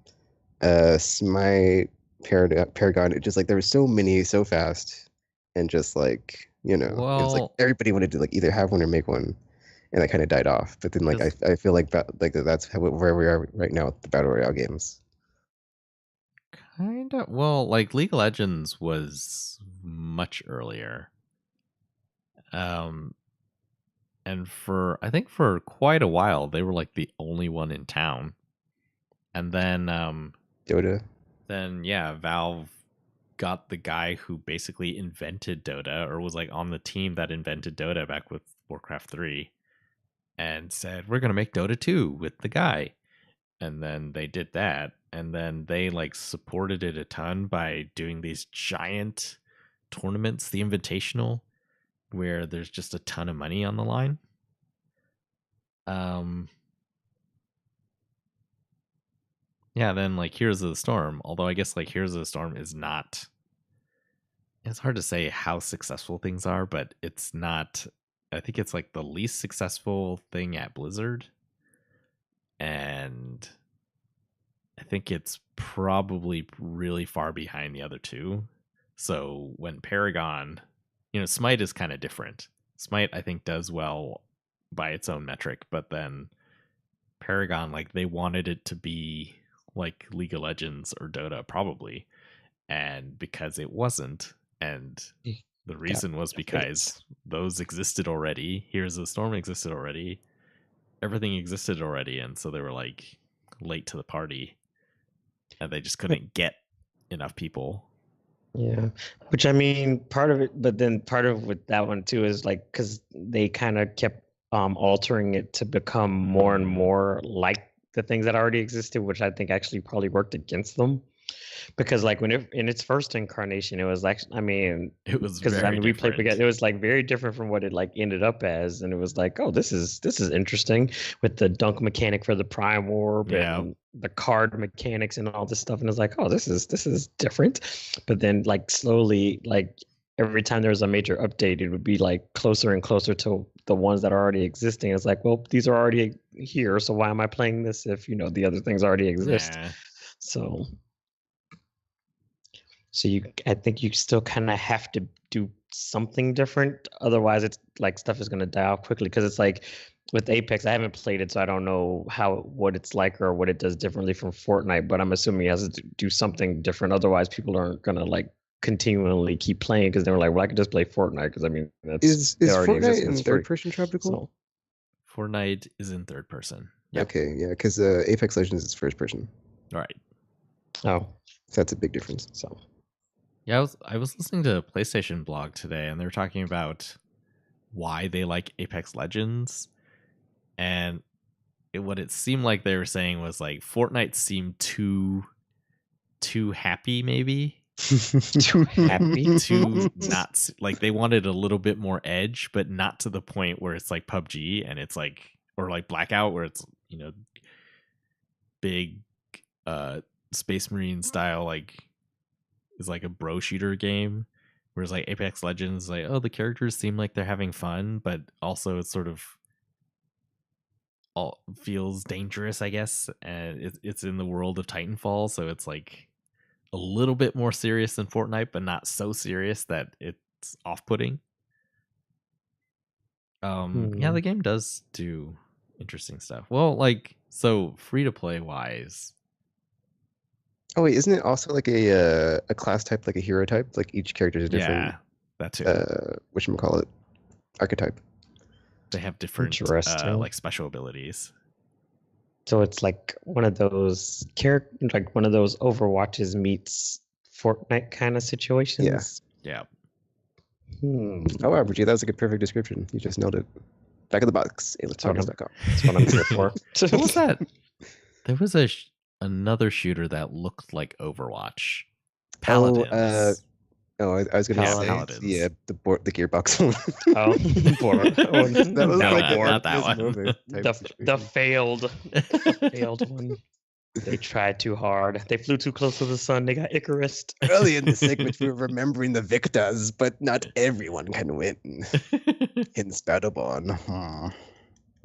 Smite, Paragon. It just like there were so many so fast, and just like, you know, it was like everybody wanted to like either have one or make one, and that kind of died off. But then like I feel like that's where we are right now with the battle royale games. Kind of. Well, like League of Legends was much earlier. And I think for quite a while they were like the only one in town. And then Dota. Then yeah, Valve got the guy who basically invented Dota, or was like on the team that invented Dota back with Warcraft 3, and said, we're going to make Dota 2 with the guy. And then they did that, and then they like supported it a ton by doing these giant tournaments, the Invitational, where there's just a ton of money on the line. Yeah, then like Heroes of the Storm, although I guess like Heroes of the Storm is not, it's hard to say how successful things are, but it's not, I think it's like the least successful thing at Blizzard. And I think it's probably really far behind the other two. So when Paragon, you know, Smite is kind of different. Smite, I think, does well by its own metric, but then Paragon, like they wanted it to be like League of Legends or Dota, probably, and because it wasn't, and the reason was because those existed already. Here's the Storm existed already. Everything existed already, and so they were like late to the party, and they just couldn't get enough people. Yeah, which I mean, part of it, but then part of with that one too is like because they kind of kept altering it to become more and more like the things that already existed, which I think actually probably worked against them. Because like when it in its first incarnation, it was like I mean It was because I mean we played different. together. It was like very different from what it like ended up as, and it was like oh this is interesting with the dunk mechanic for the Prime Orb and the card mechanics and all this stuff, and it's like oh this is different. But then like slowly like every time there was a major update, it would be like closer and closer to the ones that are already existing. It's like well these are already here, so why am I playing this if you know the other things already exist? So I think you still kind of have to do something different. Otherwise, it's like stuff is going to die off quickly. Because it's like with Apex, I haven't played it, so I don't know what it's like or what it does differently from Fortnite. But I'm assuming it has to do something different. Otherwise, people aren't going to like continually keep playing because they were like, well, I could just play Fortnite because I mean that's is Fortnite in third person tropical? So, Fortnite is in third person. Yep. Okay, yeah, because Apex Legends is first person. All right. Oh, so that's a big difference. So. Yeah, I was listening to a PlayStation blog today, and they were talking about why they like Apex Legends, and what it seemed like they were saying was like Fortnite seemed too happy, maybe too happy, too not like they wanted a little bit more edge, but not to the point where it's like PUBG and it's like or like Blackout where it's you know big Space Marine style like. Is like a bro shooter game, whereas like Apex Legends, like oh the characters seem like they're having fun, but also it's sort of all feels dangerous, I guess, and it's in the world of Titanfall, so it's like a little bit more serious than Fortnite, but not so serious that it's off-putting. Yeah, the game does do interesting stuff. Well, like so free to play wise. Oh wait, isn't it also like a class type, like a hero type? Like each character is a different. Yeah, that too. Whatchamacallit, archetype. They have different like special abilities. So it's like one of those like one of those Overwatches meets Fortnite kind of situations. Yeah. Oh wow, Bridget, that was like a perfect description. You just nailed it. Back of the box. Aimless.com. That's what I'm here for. What was that? There was another shooter that looked like Overwatch. Paladins. I was going to say Paladins. the gearbox one. That was not that one. The failed one. They tried too hard. They flew too close to the sun. They got Icarus. Early in the segment, we were remembering the victors, but not everyone can win. Hence Battleborn.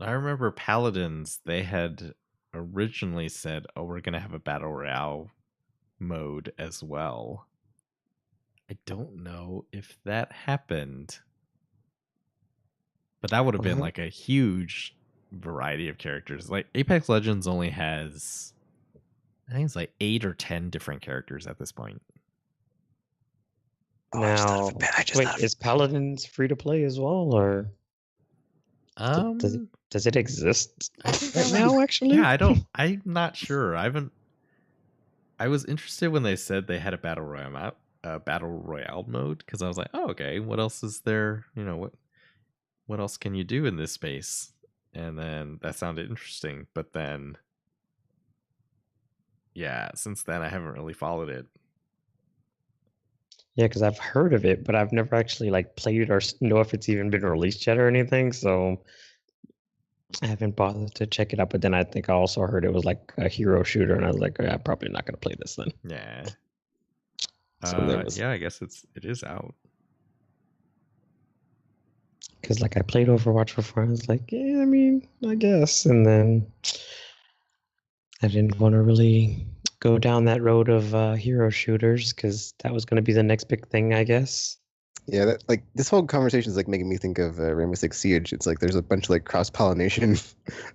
I remember Paladins. They had originally said, "Oh, we're gonna have a battle royale mode as well." I don't know if that happened, but that would have been like a huge variety of characters. Like Apex Legends only has, I think it's like 8 or 10 different characters at this point. Now, wait, is Paladins free to play as well, or does it exist right now? Actually, yeah, I'm not sure. I was interested when they said they had a battle royale mode because I was like, oh, okay, what else is there? You know, what else can you do in this space? And then that sounded interesting, but then yeah, since then I haven't really followed it. Yeah, because I've heard of it, but I've never actually like played it or know if it's even been released yet or anything. So I haven't bothered to check it out. But then I think I also heard it was like a hero shooter, and I was like, I'm probably not going to play this then. Yeah. So yeah, I guess it is out. Because like I played Overwatch before, I was like, yeah, I mean, I guess, and then I didn't want to really go down that road of hero shooters because that was going to be the next big thing, I guess. Yeah, that like this whole conversation is like making me think of Rainbow Six Siege. It's like there's a bunch of like cross pollination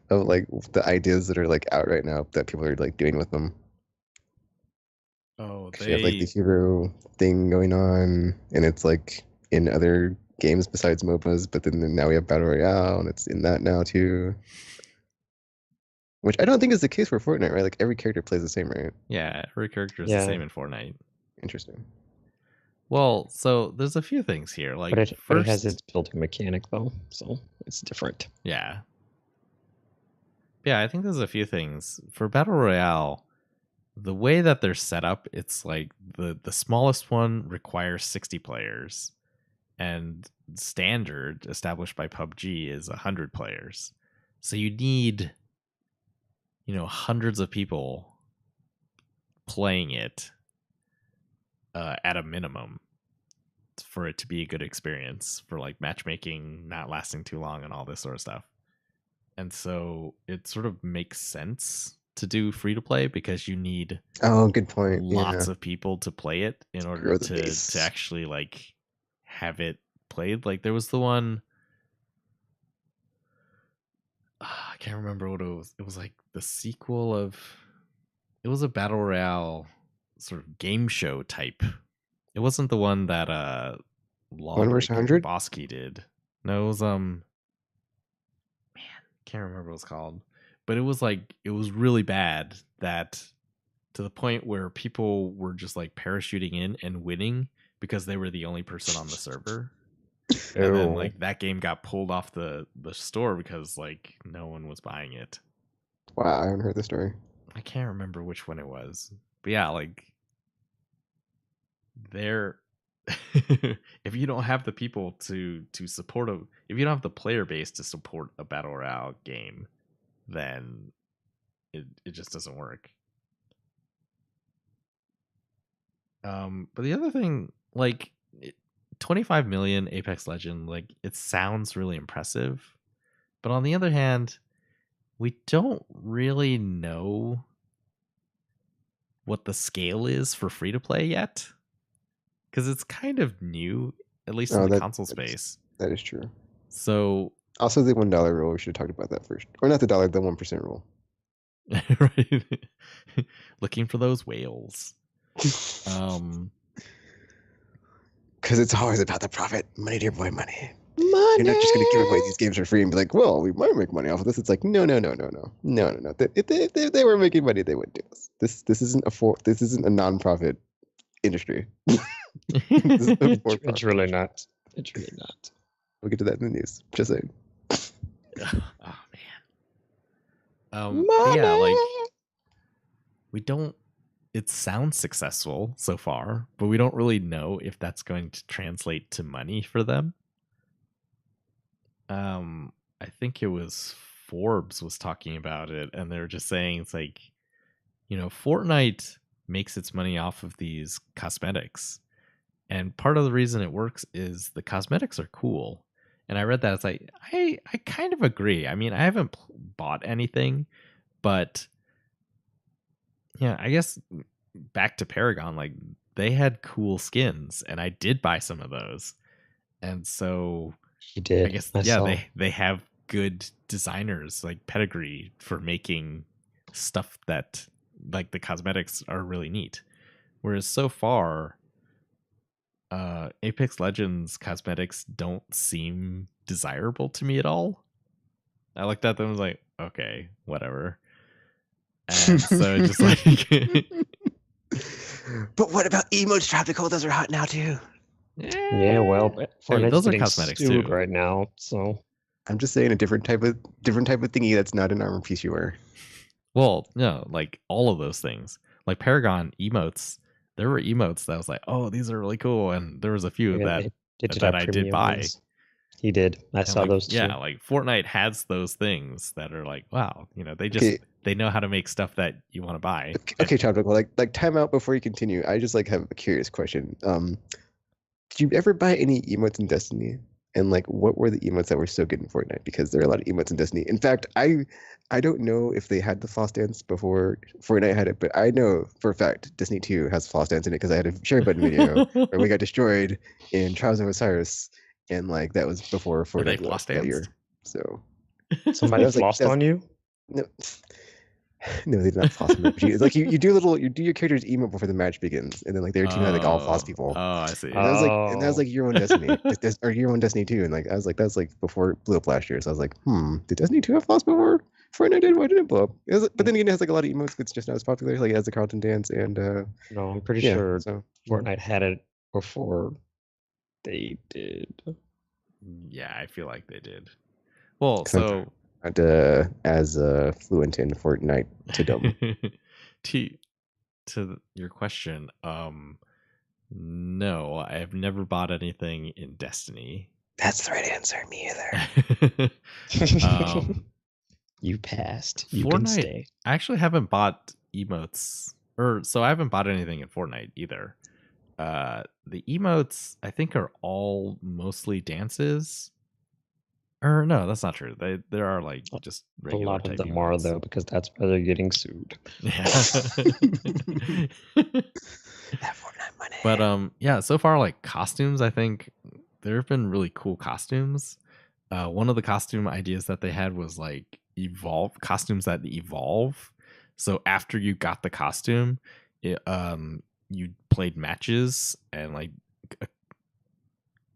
of like the ideas that are like out right now that people are like doing with them. Oh, 'Cause you have like the hero thing going on, and it's like in other games besides MOBAs, but then now we have Battle Royale, and it's in that now too. Which I don't think is the case for Fortnite, right? Like every character plays the same, right? yeah, every character is Yeah. the same in Fortnite. Interesting. Well, so there's a few things here. Like, but it has its building mechanic though, so it's different. yeah, I think there's a few things for Battle Royale. The way that they're set up, it's like the smallest one requires 60 players, and standard established by PUBG is 100 players. So you need, hundreds of people playing it at a minimum for it to be a good experience, for like matchmaking not lasting too long and all this sort of stuff. And so it sort of makes sense to do free to play because you need good point. lots of people to play it in order to actually like have it played. Like there was the one, I can't remember what it was. It was like the sequel of, it was a battle royale sort of game show type. It wasn't the one that 1 vs. 100 Bosky did. No, it was can't remember what it was called, but it was like, it was really bad, that to the point where people were just like parachuting in and winning because they were the only person on the server. And then like that game got pulled off the store because like no one was buying it. Wow, I haven't heard the story. I can't remember which one it was, but yeah, like there if you don't have the people to support if you don't have the player base to support a battle royale game, then it just doesn't work. But the other thing, like 25 million Apex Legend, like it sounds really impressive, but on the other hand, we don't really know what the scale is for free to play yet, because it's kind of new, at least in the console space. That is true. So also the $1 rule, we should have talked about that first, or not the dollar, the 1% rule. Right. Looking for those whales. Because it's always about the profit. Money, dear boy, money. You're not just going to give away these games for free and be like, well, we might make money off of this. It's like, no. If they were making money, they wouldn't do this. This isn't a non-profit industry. It's really not. It's really not. We'll get to that in the news. Just saying. Oh man. Yeah, like we don't. It sounds successful so far, but we don't really know if that's going to translate to money for them. I think it was Forbes was talking about it, and they were just saying it's like, Fortnite makes its money off of these cosmetics, and part of the reason it works is the cosmetics are cool. And I read that, it's like I kind of agree. I mean, I haven't bought anything, but yeah, I guess back to Paragon, like they had cool skins, and I did buy some of those, and so he did. I guess they have good designers, like pedigree for making stuff that like the cosmetics are really neat. Whereas so far, Apex Legends cosmetics don't seem desirable to me at all. I looked at them and was like, okay, whatever. And so just like but what about emotes, Tropical? Those are hot now too. Yeah, well, Fortnite's those are getting cosmetics sued too right now. So I'm just saying a different type of thingy that's not an armor piece you wear. Well, no, like all of those things, like Paragon emotes. There were emotes that I was like, oh, these are really cool, and there was a few that I did buy. Ones. He did. I saw those too. Yeah, like Fortnite has those things that are like, wow, they know how to make stuff that you want to buy. Okay, Tropical, like time out before you continue. I just like have a curious question. Did you ever buy any emotes in Destiny? And like, what were the emotes that were so good in Fortnite? Because there are a lot of emotes in Destiny. In fact, I don't know if they had the floss dance before Fortnite had it, but I know for a fact Destiny 2 has floss dance in it because I had a share button video where we got destroyed in Trials of Osiris, and like that was before Were they Fortnite floss that year. danced? So Somebody that was like- flossed that's- on you? no, no, they did not floss on you. It's like you do your character's emote before the match begins, and then like their team had like all floss people. Oh, I see. And that was like year one Destiny, or year one Destiny 2, and like I was like that's like before it blew up last year. So I was like, did Destiny 2 have floss before Fortnite did? Why didn't it blow up? But then again, it has like a lot of emotes. It's just not as popular. Like it has the Carlton dance and No, I'm pretty yeah. sure So Fortnite had it before they did. Yeah, I feel like they did. Well, Cause I'm so not as fluent in Fortnite to dumb. to your question, no, I have never bought anything in Destiny. That's the right answer. Me either. You passed. You can Fortnite, stay. I actually haven't bought emotes, so I haven't bought anything in Fortnite either. The emotes I think are all mostly dances. Or no, that's not true. There are like just A regular lot of type them are emotes. though, because that's why they're getting sued. Yeah. That Fortnite money. But yeah, so far like costumes, I think there have been really cool costumes. One of the costume ideas that they had was like costumes that evolve. So after you got the costume, you played matches and like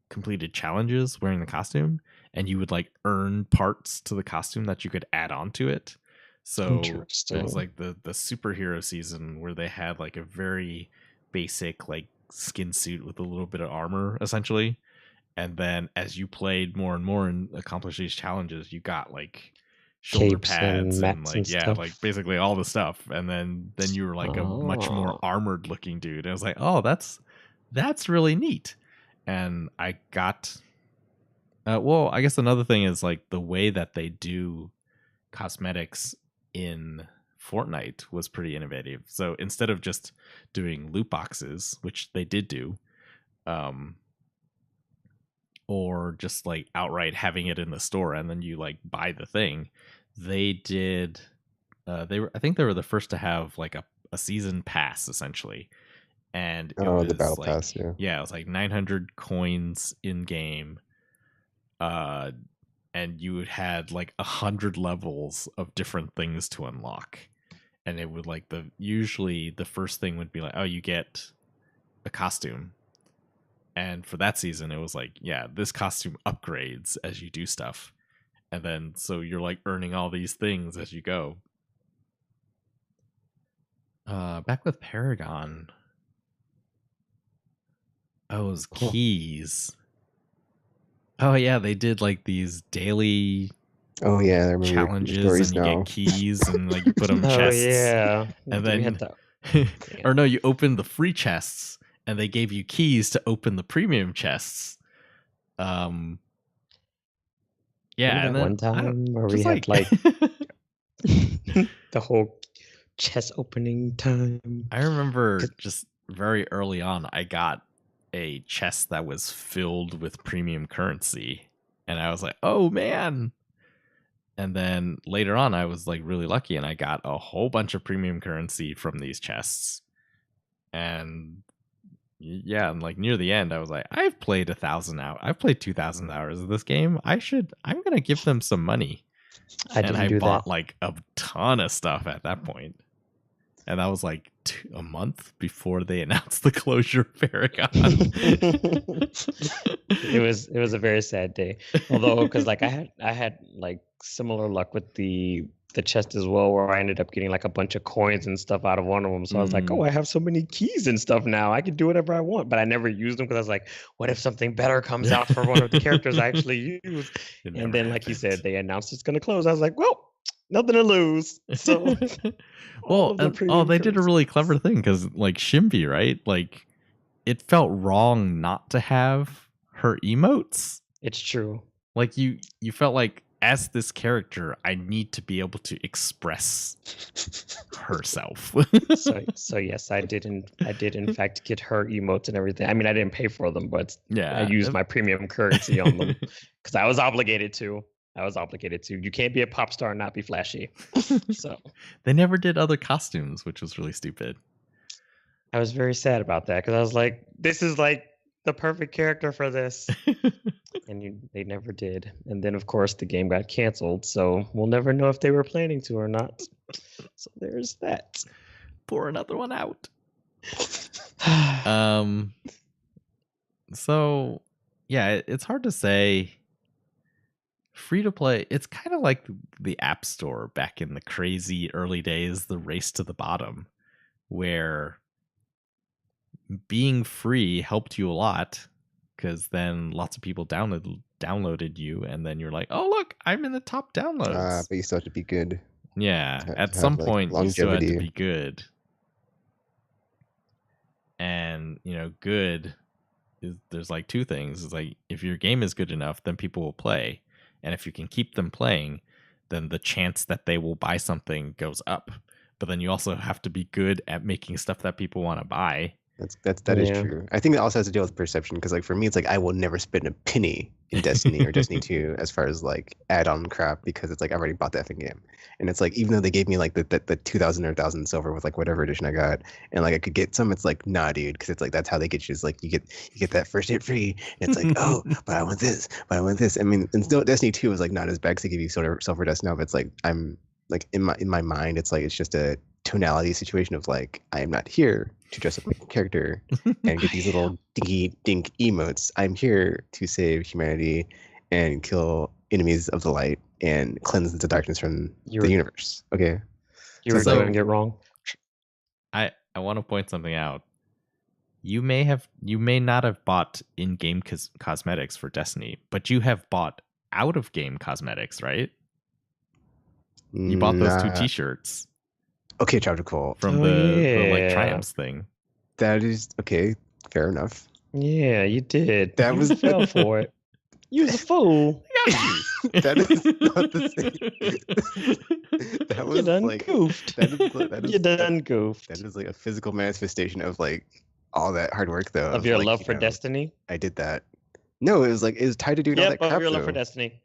completed challenges wearing the costume, and you would like earn parts to the costume that you could add on to it. So it was like the superhero season where they had like a very basic like skin suit with a little bit of armor essentially, and then as you played more and more and accomplished these challenges, you got like shoulder Capes pads and and mats like and stuff. like basically all the stuff, and then you were like a much more armored looking dude. And I was like, oh, that's really neat. And I got well, I guess another thing is like the way that they do cosmetics in Fortnite was pretty innovative. So instead of just doing loot boxes, which they did do, or just like outright having it in the store and then you like buy the thing, they did I think they were the first to have like a season pass essentially. And it was the battle like, pass, yeah. It was like 900 coins in game. And you had like 100 levels of different things to unlock. And it would like usually the first thing would be like, oh, you get a costume. And for that season, it was like, yeah, this costume upgrades as you do stuff. And then so you're like earning all these things as you go. Back with Paragon. Oh, it was keys. Oh yeah, they did like these daily I remember challenges, and you get keys, and like you put them in chests. Oh yeah, and then or no, you open the free chests, and they gave you keys to open the premium chests. Yeah, and then one time where we just had like the whole chest opening time. I remember just very early on, I got a chest that was filled with premium currency, and I was like, oh man. And then later on, I was like really lucky, and I got a whole bunch of premium currency from these chests. And yeah, and like near the end, I was like, I've played 1,000 hours. I've played 2,000 hours of this game. I'm gonna give them some money. I bought like a ton of stuff at that point. And that was like a month before they announced the closure of Paragon. It was a very sad day. Although, because like I had like similar luck with the chest as well, where I ended up getting like a bunch of coins and stuff out of one of them. So I was like, oh, I have so many keys and stuff now. I can do whatever I want. But I never used them because I was like, what if something better comes out for one of the characters I actually use? And then, like you said, they announced it's going to close. I was like, well, nothing to lose. So, well, they did a really clever thing because, like Shimby, right? Like, it felt wrong not to have her emotes. It's true. Like you felt like as this character, I need to be able to express herself. So yes, I did in fact get her emotes and everything. I mean, I didn't pay for them, but Yeah, I used my premium currency on them because I was obligated to. You can't be a pop star and not be flashy. So they never did other costumes, which was really stupid. I was very sad about that because I was like, this is like the perfect character for this. And they never did. And then, of course, the game got canceled. So we'll never know if they were planning to or not. So there's that. Pour another one out. So, yeah, it's hard to say. Free to play, it's kind of like the App Store back in the crazy early days, the race to the bottom, where being free helped you a lot. Because then lots of people downloaded you, and then you're like, "Oh, look, I'm in the top downloads." But you still have to be good. Yeah, at some point you still had to be good. And good is there's like two things. It's like if your game is good enough, then people will play, and if you can keep them playing, then the chance that they will buy something goes up. But then you also have to be good at making stuff that people want to buy. That is true. I think it also has to deal with perception because, like, for me, it's like I will never spend a penny in Destiny or Destiny 2 as far as like add-on crap because it's like I already bought the effing game, and it's like even though they gave me like the 2,000 or 1,000 silver with like whatever edition I got, and like I could get some, it's like nah, dude, because it's like that's how they get you. It's like you get that first hit free, and it's like oh, but I want this. I mean, and still Destiny 2 is like not as bad because they give you silver dust now, but it's like I'm like in my mind, it's like it's just a tonality situation of like I am not here to dress up my character and get these little dinky dink emotes. I'm here to save humanity and kill enemies of the light and cleanse the darkness from the universe. Okay, you were doing it wrong. I want to point something out. You may not have bought in-game cosmetics for Destiny, but you have bought out-of-game cosmetics, right? You bought those 2 T-shirts. Okay, chapter cool. From the like Triumphs thing. That is okay. Fair enough. Yeah, you did. That was fell for it. You was a fool. That is not the same. That was you done like goofed. You done goofed. That is like a physical manifestation of like all that hard work though. Of your like, love for Destiny? I did that. No, it was tied to doing all that crap. Your love for Destiny.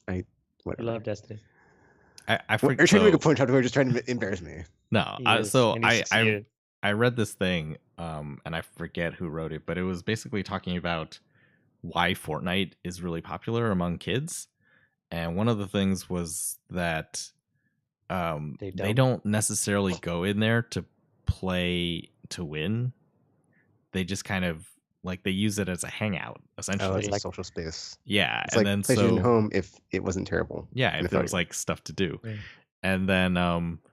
Whatever. You love Destiny. I forget. You're trying to make a point. We're just trying to embarrass me. No, I read this thing, and I forget who wrote it, but it was basically talking about why Fortnite is really popular among kids, and one of the things was that they don't necessarily go in there to play to win. They just kind of like they use it as a hangout, essentially. Oh, it's like social space. Yeah, it's and like then PlayStation Home if it wasn't terrible. Yeah, if there was like stuff to do, and then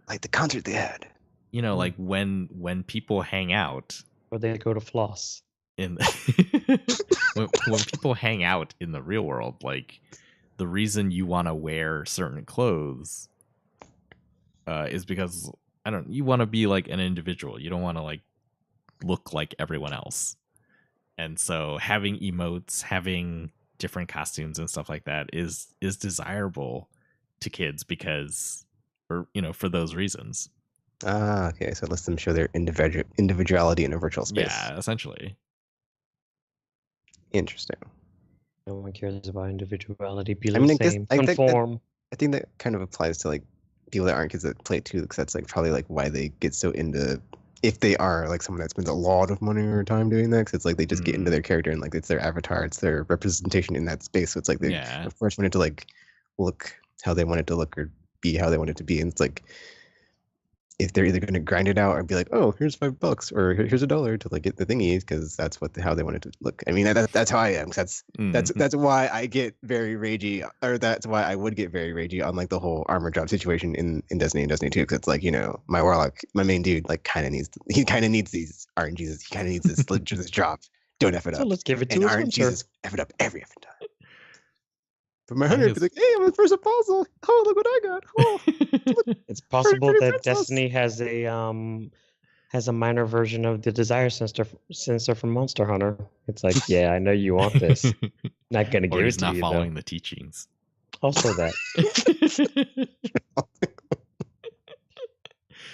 like the concert they had. Like when people hang out, or they go to floss. When people hang out in the real world, like the reason you want to wear certain clothes is because you want to be like an individual. You don't want to like look like everyone else. And so having emotes, having different costumes and stuff like that is desirable to kids because, or for those reasons. Ah, okay. So it lets them show their individuality in a virtual space. Yeah, essentially. Interesting. No one cares about individuality. Be the same. Conform. I think that kind of applies to like people that aren't kids that play it too, because that's like probably like why they get so into. If they are like someone that spends a lot of money or time doing that, because it's like they just get into their character and like it's their avatar, it's their representation in that space. So it's like they of course want it to like look how they want it to look or be how they want it to be. And it's like if they're either going to grind it out or be like, oh, here's $5 or here's $1 to like get the thingies, because that's how they want it to look. I mean, that's how I am. That's why I get very ragey, or that's why I would get very ragey on like the whole armor drop situation in Destiny and Destiny 2, because it's like, my warlock, my main dude, like kind of needs these RNGs. He kind of needs this drop. Don't F it up. So let's give it to him. RNGs F it up every effing time. But my hunter would be like, hey, I'm the first apostle. Oh, look what I got. Oh, it's possible that Destiny has a minor version of the desire sensor from Monster Hunter. It's like, yeah, I know you want this. Not gonna give it to you. He's not following the teachings. Also that.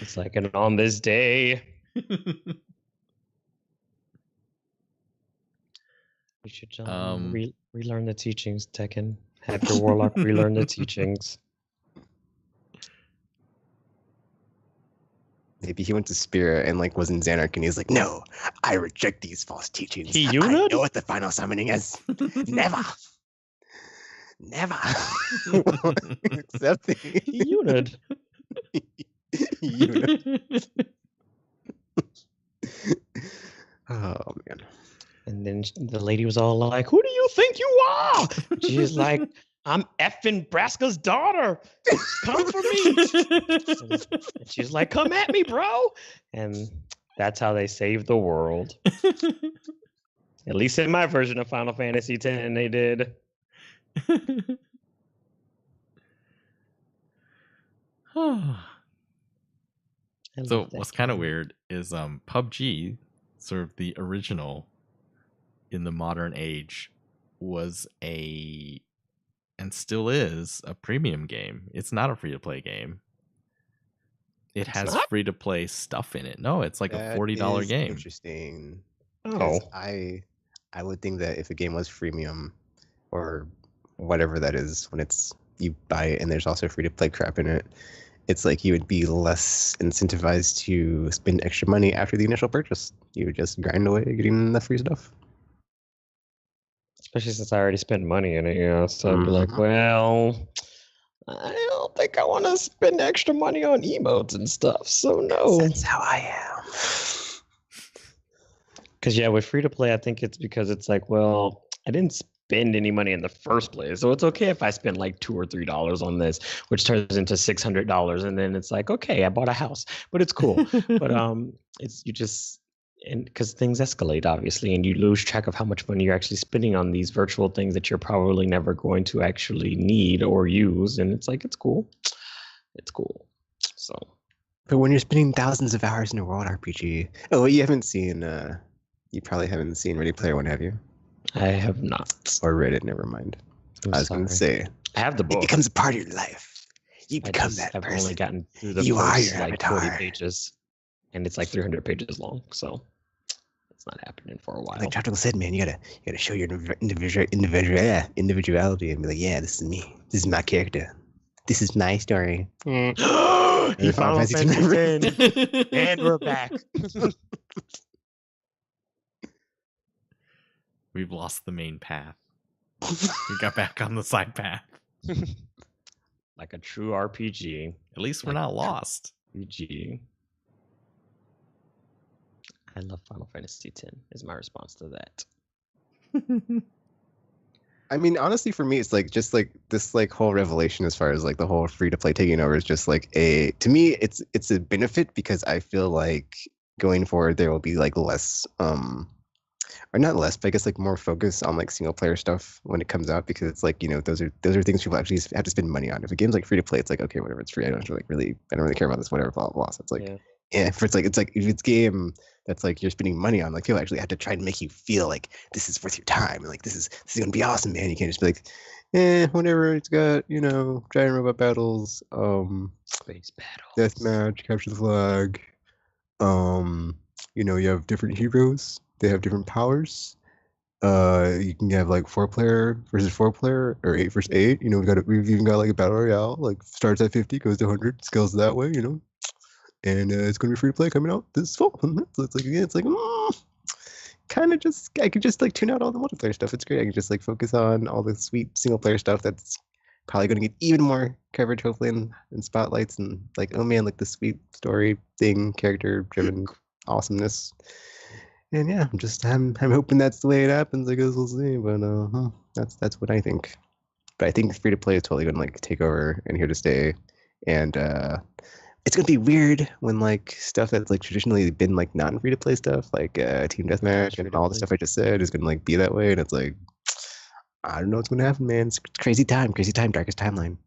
It's like, and on this day, you should relearn the teachings, Tekken. Have your warlock relearn the teachings. Maybe he went to Spirit and like was in Xanark and he's like, no, I reject these false teachings. He I unit? know what the final summoning is. Never. Accepting. He unit. Oh man. And then the lady was all like, who do you think you are? She's like, I'm effing Braska's daughter. Come for me. And she's like, come at me, bro. And that's how they saved the world. At least in my version of Final Fantasy X, they did. So what's kind of weird is PUBG, sort of the original in the modern age, was and still is a premium game. It's not a free-to-play game. It has free-to-play stuff in it. No, it's like a $40 game. Interesting. Oh. I would think that if a game was freemium or whatever that is, when it's you buy it and there's also free-to-play crap in it, it's like you would be less incentivized to spend extra money after the initial purchase. You would just grind away getting the free stuff. Especially since I already spent money in it, so I'd be like, well, I don't think I want to spend extra money on emotes and stuff, so no. That's how I am. Because, with free-to-play, I think it's because it's like, well, I didn't spend any money in the first place, so it's okay if I spend like $2 or $3 on this, which turns into $600, and then it's like, okay, I bought a house, but it's cool. But it's and because things escalate, obviously, and you lose track of how much money you're actually spending on these virtual things that you're probably never going to actually need or use, and it's like, it's cool. So, but when you're spending thousands of hours in a world RPG, you probably haven't seen Ready Player One, have you? I have not. Or read it, never mind. I was going to say, I have the book. It becomes a part of your life. You become that person. I've only gotten through the first 40 pages, and it's like 300 pages long, so it's not happening for a while. Like Tropical said, man, you gotta show your individuality and be like, yeah, this is me. This is my character. This is my story. You Final Fantasy X, and we're back. We've lost the main path. We got back on the side path. Like a true RPG. At least we're not lost. RPG. I love Final Fantasy X is my response to that. I mean, honestly, for me, it's like just like this like whole revelation as far as like the whole free to play taking over is just like to me, it's a benefit because I feel like going forward there will be like less or not less, but I guess like more focus on like single player stuff when it comes out, because it's like, those are things people actually have to spend money on. If a game's like free to play, it's like, okay, whatever, it's free. I don't really care about this, whatever, blah, blah, blah. So it's like, if it's like if it's game that's like you're spending money on, like people actually have to try and make you feel like this is worth your time, and like this is gonna be awesome, man. You can't just be like, whatever. It's got giant robot battles, space battles, deathmatch, capture the flag. You have different heroes. They have different powers. You can have like 4-player versus 4-player or 8 versus 8. We've even got like a battle royale, like starts at 50, goes to 100, scales that way. And it's going to be free to play coming out this fall. So it's like kind of just, I could just like tune out all the multiplayer stuff. It's great. I can just like focus on all the sweet single player stuff that's probably going to get even more coverage, hopefully, in spotlights, and like, oh man, like the sweet story thing, character driven awesomeness. And yeah, I'm hoping that's the way it happens. I guess we'll see. But that's what I think. But I think free to play is totally going to like take over and here to stay. And it's going to be weird when like stuff that's like traditionally been like non free to play stuff, like team deathmatch and all the stuff I just said is going to like be that way. And it's like, I don't know what's going to happen, man. It's crazy time, darkest timeline.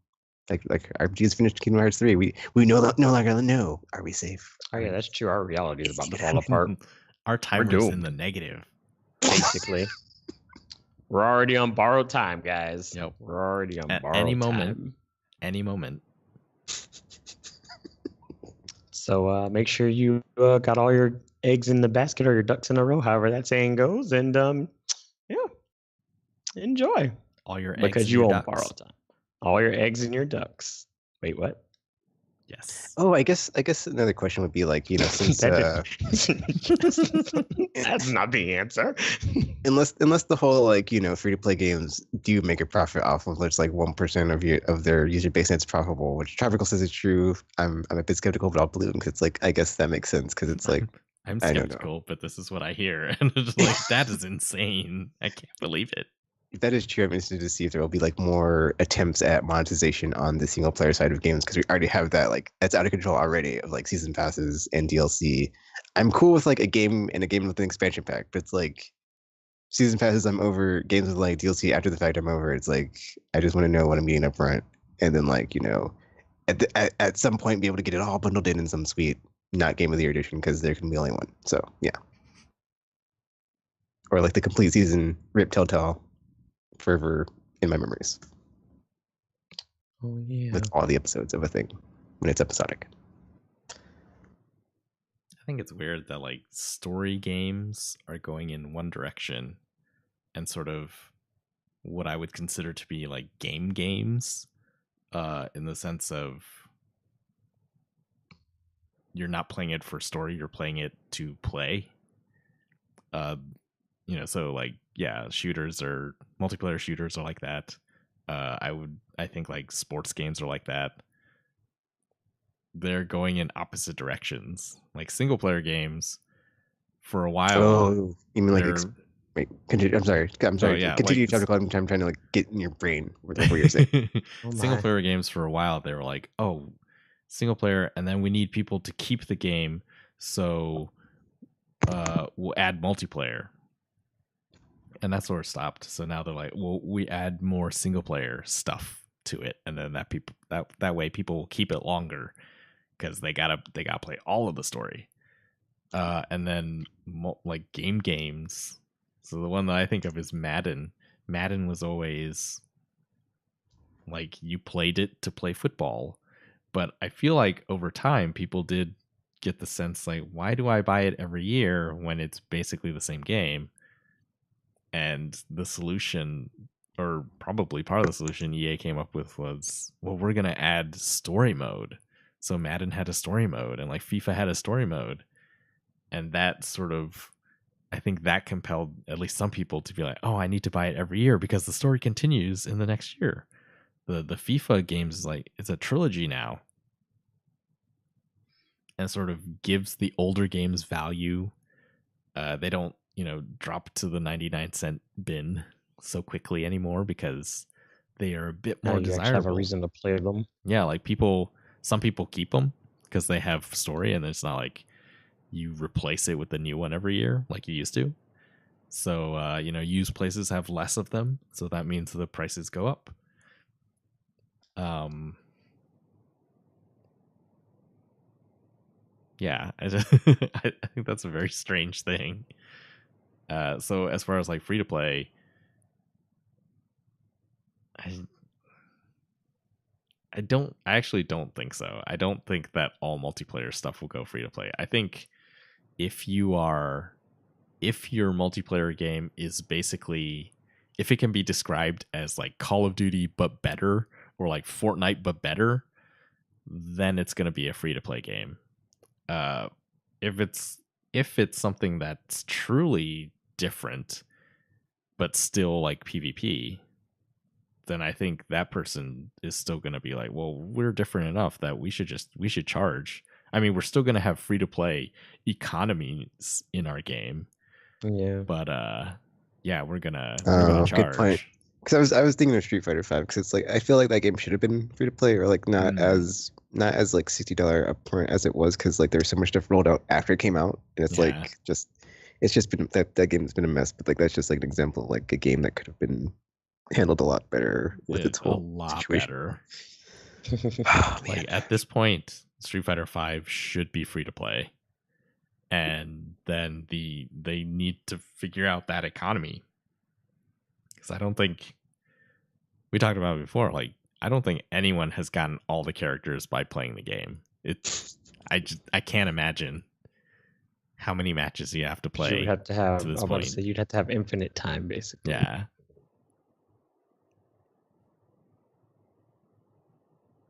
Like RPG is finished. Kingdom Hearts 3. We no longer know. Are we safe? Oh yeah, that's true. Our reality is about to fall apart. Our timer's in the negative. Basically. We're already on borrowed time, guys. Yep. We're already on At borrowed any time. moment. Any moment. So make sure you got all your eggs in the basket or your ducks in a row, however that saying goes, and yeah, enjoy. All your eggs because and you your own ducks. borrowed time. All your eggs and your ducks. Wait, what? Yes. Oh, I guess another question would be like, you know, since That's not the answer. unless the whole like, you know, free to play games do make a profit off of just like 1% of their user base and it's profitable, which Tropical says is true. I'm a bit skeptical, but I'll believe him because it's like I guess that makes sense because it's like I'm I don't know. skeptical, but this is what I hear, and it's like that is insane. I can't believe it. If that is true, I'm interested to see if there will be like more attempts at monetization on the single player side of games because we already have that like that's out of control already of like season passes and DLC. I'm cool with like a game with an expansion pack, but it's like season passes I'm over, games with like DLC after the fact I'm over. It's like I just want to know what I'm getting up front, and then like, you know, at some point be able to get it all bundled in some sweet not game of the year edition because there can be only one. So yeah, or like the complete season rip Telltale forever in my memories. Oh yeah. With all the episodes of a thing when it's episodic. I think it's weird that like story games are going in one direction and sort of what I would consider to be like games in the sense of you're not playing it for story, you're playing it to play. You know, so like yeah, multiplayer shooters are like that. I think like sports games are like that. They're going in opposite directions. Like single player games for a while. Oh, you mean like wait, continue. I'm sorry. Oh, yeah, continue. like, I'm trying to like get in your brain with what you're saying. Single player games for a while, they were like, oh, single player, and then we need people to keep the game, so we'll add multiplayer. And that's where it stopped. So now they're like, well, we add more single player stuff to it, and then that way people will keep it longer because they gotta play all of the story. And then like games. So the one that I think of is Madden. Madden was always like you played it to play football, but I feel like over time people did get the sense like, why do I buy it every year when it's basically the same game? And the solution, or probably part of the solution EA came up with was, well, we're going to add story mode. So Madden had a story mode and like FIFA had a story mode. And that sort of, I think that compelled at least some people to be like, oh, I need to buy it every year because the story continues in the next year. The FIFA games is like, it's a trilogy now. And sort of gives the older games value. They don't, you know, drop to the 99-cent bin so quickly anymore because they are a bit more desirable. You have a reason to play them. Yeah, like some people keep them because they have story, and it's not like you replace it with a new one every year like you used to. So, you know, used places have less of them, so that means the prices go up. Yeah, I think that's a very strange thing. So as far as like free to play, I actually don't think so. I don't think that all multiplayer stuff will go free to play. I think if your multiplayer game is basically, if it can be described as like Call of Duty but better, or like Fortnite but better, then it's going to be a free to play game. If it's something that's truly different but still like PvP, then I think that person is still going to be like, well, we're different enough that we should charge. I mean, we're still going to have free to play economies in our game. Yeah. But yeah, we're gonna charge. Good point. Because I was thinking of Street Fighter 5 because it's like I feel like that game should have been free to play or like not as like $60 upfront as it was because like there was so much stuff rolled out after it came out, and it's like it's just been that game has been a mess. But like that's just like an example of like a game that could have been handled a lot better with its whole situation. Better. Like at this point, Street Fighter 5 should be free to play, and then they need to figure out that economy. Because I don't think we talked about it before. Like, I don't think anyone has gotten all the characters by playing the game. I can't imagine how many matches you have to play. You would have to have. to I this was about to point. say you'd have to have infinite time, basically. Yeah.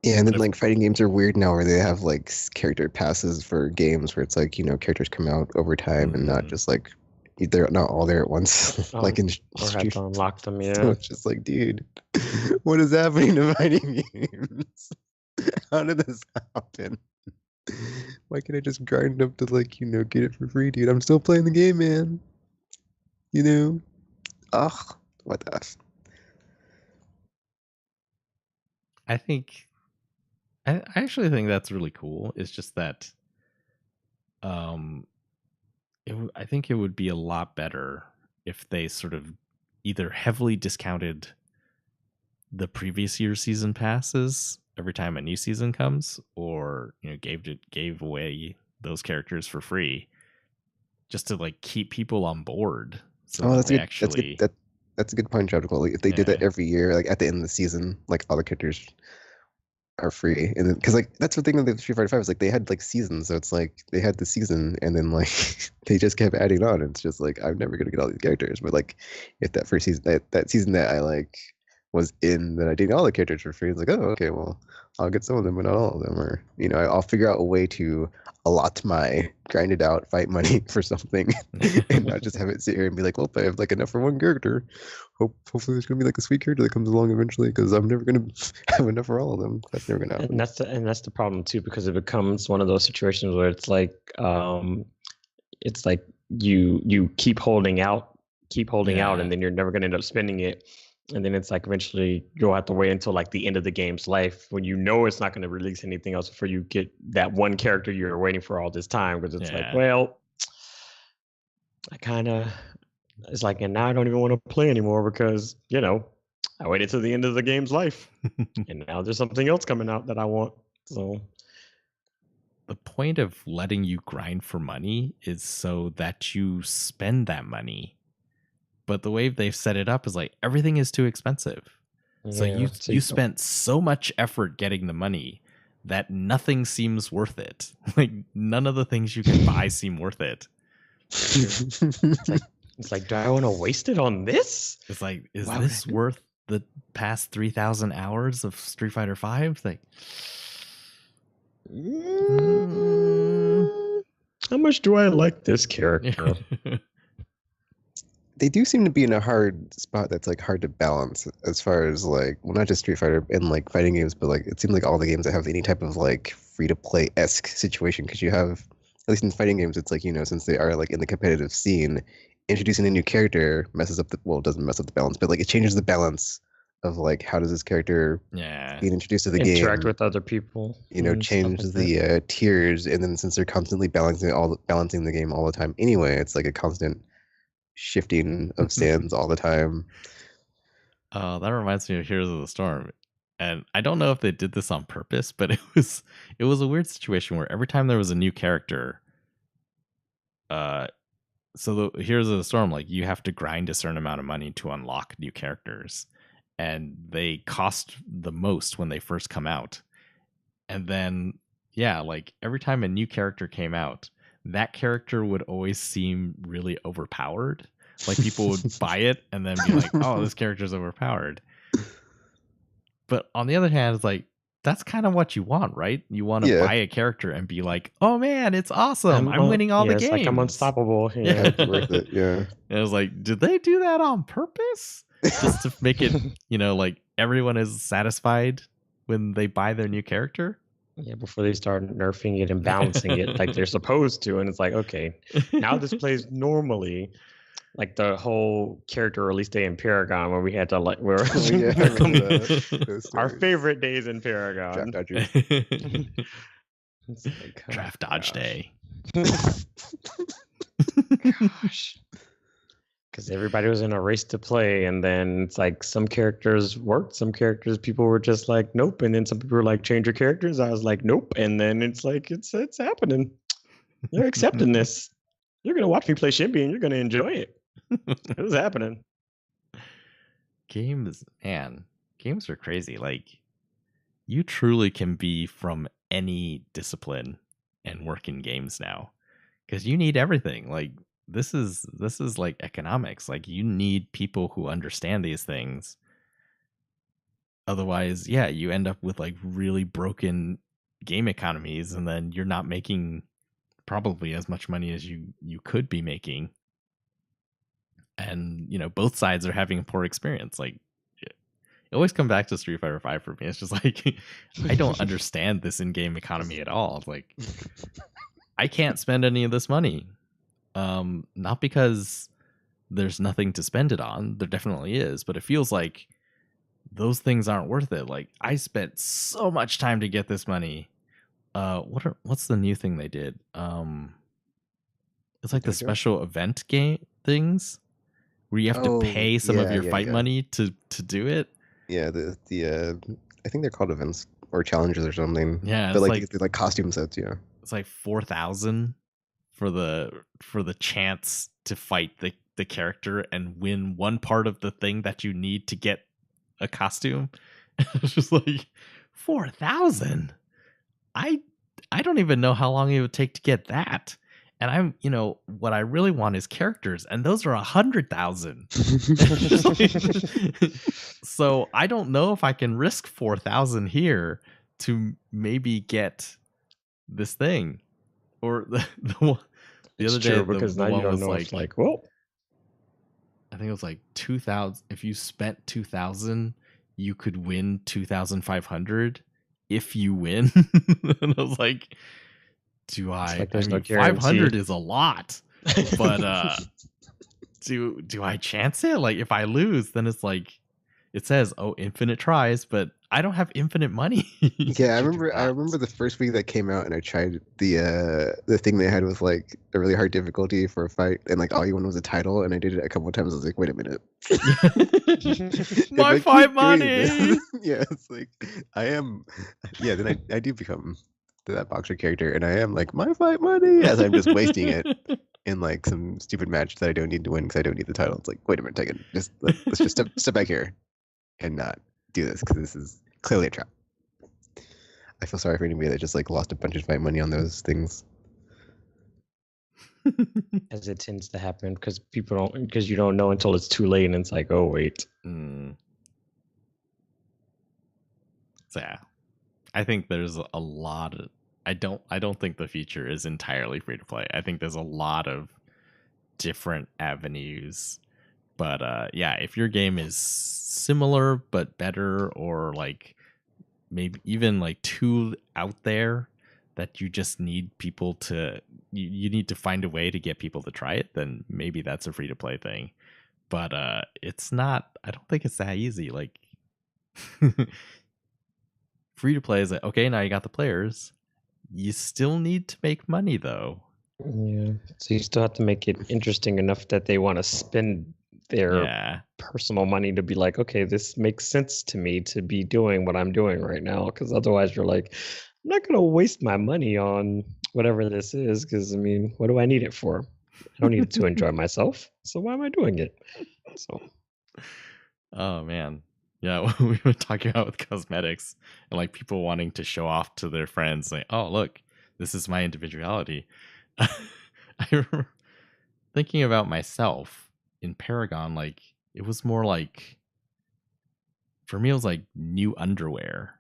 Yeah, and then like fighting games are weird now where they have like character passes for games where it's like, characters come out over time and not just like they're not all there at once. Like in Or have to unlock them, yeah. So it's just like, dude, what is happening to fighting games? How did this happen? Why can't I just grind up to like, get it for free, dude? I'm still playing the game, man. Ugh, what the F? I actually think that's really cool. It's just that I think it would be a lot better if they sort of either heavily discounted the previous year's season passes every time a new season comes, or gave away those characters for free, just to like keep people on board. So that's good. That's a good point, Tropical. Like, if they did that every year, like at the end of the season, like all the characters are free, and then because like that's the thing with the Street Fighter 5 is like they had like seasons, so it's like they had the season and then like they just kept adding on. It's just like I'm never gonna get all these characters, but like if that first season, that season that I like was in, that I did all the characters for free, it's like, oh, okay, well I'll get some of them but not all of them, or I'll figure out a way to allot my grinded out fight money for something and not just have it sit here and be like, well, if I have like enough for one character, hopefully there's gonna be like a sweet character that comes along eventually, because I'm never gonna have enough for all of them. That's never gonna happen. And that's the problem too, because it becomes one of those situations where it's like you keep holding out, and then you're never gonna end up spending it. And then it's like eventually you'll have to wait until like the end of the game's life when it's not going to release anything else before you get that one character you're waiting for all this time. Because it's like, well, it's like, and now I don't even want to play anymore because, I waited till the end of the game's life. And now there's something else coming out that I want. So the point of letting you grind for money is so that you spend that money. But the way they've set it up is like everything is too expensive. So you spent so much effort getting the money that nothing seems worth it. Like none of the things you can buy seem worth it. It's like, do I want to waste it on this? It's like, is this worth the past 3,000 hours of Street Fighter 5? Like, how much do I like this character? They do seem to be in a hard spot that's like hard to balance as far as like, well, not just Street Fighter and like fighting games, but like it seems like all the games that have any type of like free to play esque situation, because you have, at least in fighting games, it's like, since they are like in the competitive scene, introducing a new character messes up it doesn't mess up the balance, but like it changes the balance of like how does this character being introduced to the game interact with other people, change the tiers, and then since they're constantly balancing the game all the time anyway, it's like a constant shifting of sands all the time. That reminds me of Heroes of the Storm, and I don't know if they did this on purpose, but it was a weird situation where every time there was a new character, so the Heroes of the Storm, like you have to grind a certain amount of money to unlock new characters, and they cost the most when they first come out, and then like every time a new character came out, that character would always seem really overpowered. Like people would buy it and then be like, oh, this character's overpowered. But on the other hand, it's like, that's kind of what you want, right? You want to buy a character and be like, oh man, it's awesome. I'm winning all the games. Like I'm unstoppable. Yeah, it's worth it. Yeah. And it was like, did they do that on purpose? Just to make it, like everyone is satisfied when they buy their new character? Yeah, before they start nerfing it and balancing it like they're supposed to. And it's like, okay, now this plays normally. Like the whole character release day in Paragon, where we had to like, our favorite days in Paragon. Draft Dodger. Like, Draft Dodge Day. Gosh. Because everybody was in a race to play, and then it's like some characters worked, some characters people were just like nope, and then some people were like change your characters. I was like nope, and then it's like it's happening. They're accepting this. You're gonna watch me play Shimby, and you're gonna enjoy it. It was happening. games are crazy. Like, you truly can be from any discipline and work in games now, because you need everything. Like, this is like economics. Like, you need people who understand these things. Otherwise, yeah, you end up with like really broken game economies, and then you're not making probably as much money as you could be making. And both sides are having a poor experience. Like, it always come back to Street Fighter 5 for me. It's just like, I don't understand this in-game economy at all. Like, I can't spend any of this money. Not because there's nothing to spend it on. There definitely is, but it feels like those things aren't worth it. Like, I spent so much time to get this money. What's the new thing they did? It's like the special event game things where you have to pay some of your fight money to do it. Yeah, I think they're called events or challenges or something. Yeah, but like costume sets. Yeah, it's like 4,000 for the chance to fight the character and win one part of the thing that you need to get a costume. It's just like 4,000. I don't even know how long it would take to get that. And I'm, what I really want is characters, and those are 100,000. So I don't know if I can risk 4,000 here to maybe get this thing, or the other day. Because now you don't know. It's like, well, I think it was like 2,000. If you spent 2,000, you could win 2,500 if you win. And I was like, I mean, 500 is a lot, but do I chance it? Like, if I lose, then it's like, it says, oh, infinite tries, but I don't have infinite money. Yeah, I remember the first week that came out, and I tried the thing they had with like a really hard difficulty for a fight, and like all you wanted was a title, and I did it a couple of times. I was like, wait a minute. My fight money. Yeah, it's like then I do become that boxer character, and I am like, my fight money, as I'm just wasting it in like some stupid match that I don't need to win because I don't need the title. It's like, wait a minute, let's just step back here and not do this, because this is clearly a trap. I feel sorry for anybody that just like lost a bunch of fight money on those things. As it tends to happen, because you don't know until it's too late, and it's like, oh wait. So yeah, I think there's a lot of, I don't think the future is entirely free to play. I think there's a lot of different avenues. But yeah, if your game is similar but better, or like maybe even like too out there that you just need people to, you need to find a way to get people to try it, then maybe that's a free to play thing. But it's not, I don't think it's that easy. Like, free to play is like, okay, now you got the players. You still need to make money though. Yeah. So you still have to make it interesting enough that they want to spend their personal money to be like, okay, this makes sense to me to be doing what I'm doing right now. Because otherwise you're like, I'm not going to waste my money on whatever this is. Because I mean, what do I need it for? I don't need it to enjoy myself. So why am I doing it? So. Oh man. Yeah, we were talking about with cosmetics and like people wanting to show off to their friends, like, oh, look, this is my individuality. I remember thinking about myself in Paragon, like, it was more like, for me, it was like new underwear.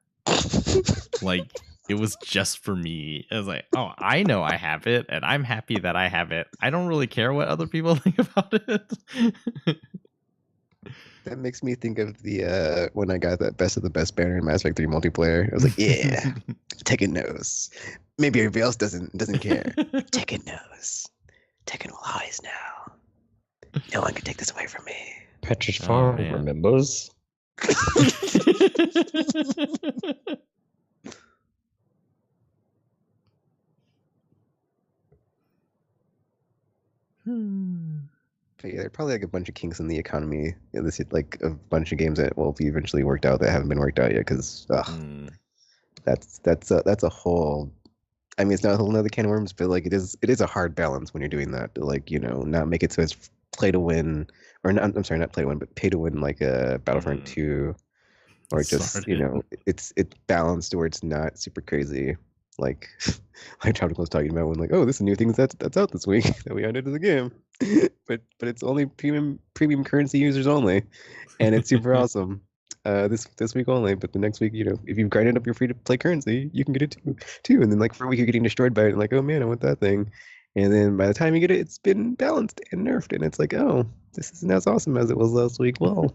Like, it was just for me. It was like, oh, I know I have it, and I'm happy that I have it. I don't really care what other people think about it. That makes me think of the when I got that best of the best banner in Mass Effect 3 multiplayer. I was like, yeah, Tekken knows. Maybe everybody else doesn't care. Tekken knows. Tekken will always know. No one can take this away from me. Petra's Farm remembers. But yeah, there are probably like a bunch of kinks in the economy. Yeah, this is like a bunch of games that will be eventually worked out that haven't been worked out yet. Because that's a whole. I mean, it's not a whole nother can of worms, but like it is a hard balance when you're doing that to, like, not make it so it's play to win, or not, I'm sorry, not play to win, but pay to win like a Battlefront 2, or just Started. it's balanced where it's not super crazy. Like Tropical was talking about when like, oh, this is new things that's out this week that we added to the game, but it's only premium currency users only, and it's super awesome. This week only, but the next week, if you've grinded up your free to play currency, you can get it too. And then like for a week you're getting destroyed by it, and like, oh man, I want that thing. And then by the time you get it, it's been balanced and nerfed, and it's like, oh, this isn't as awesome as it was last week. Well,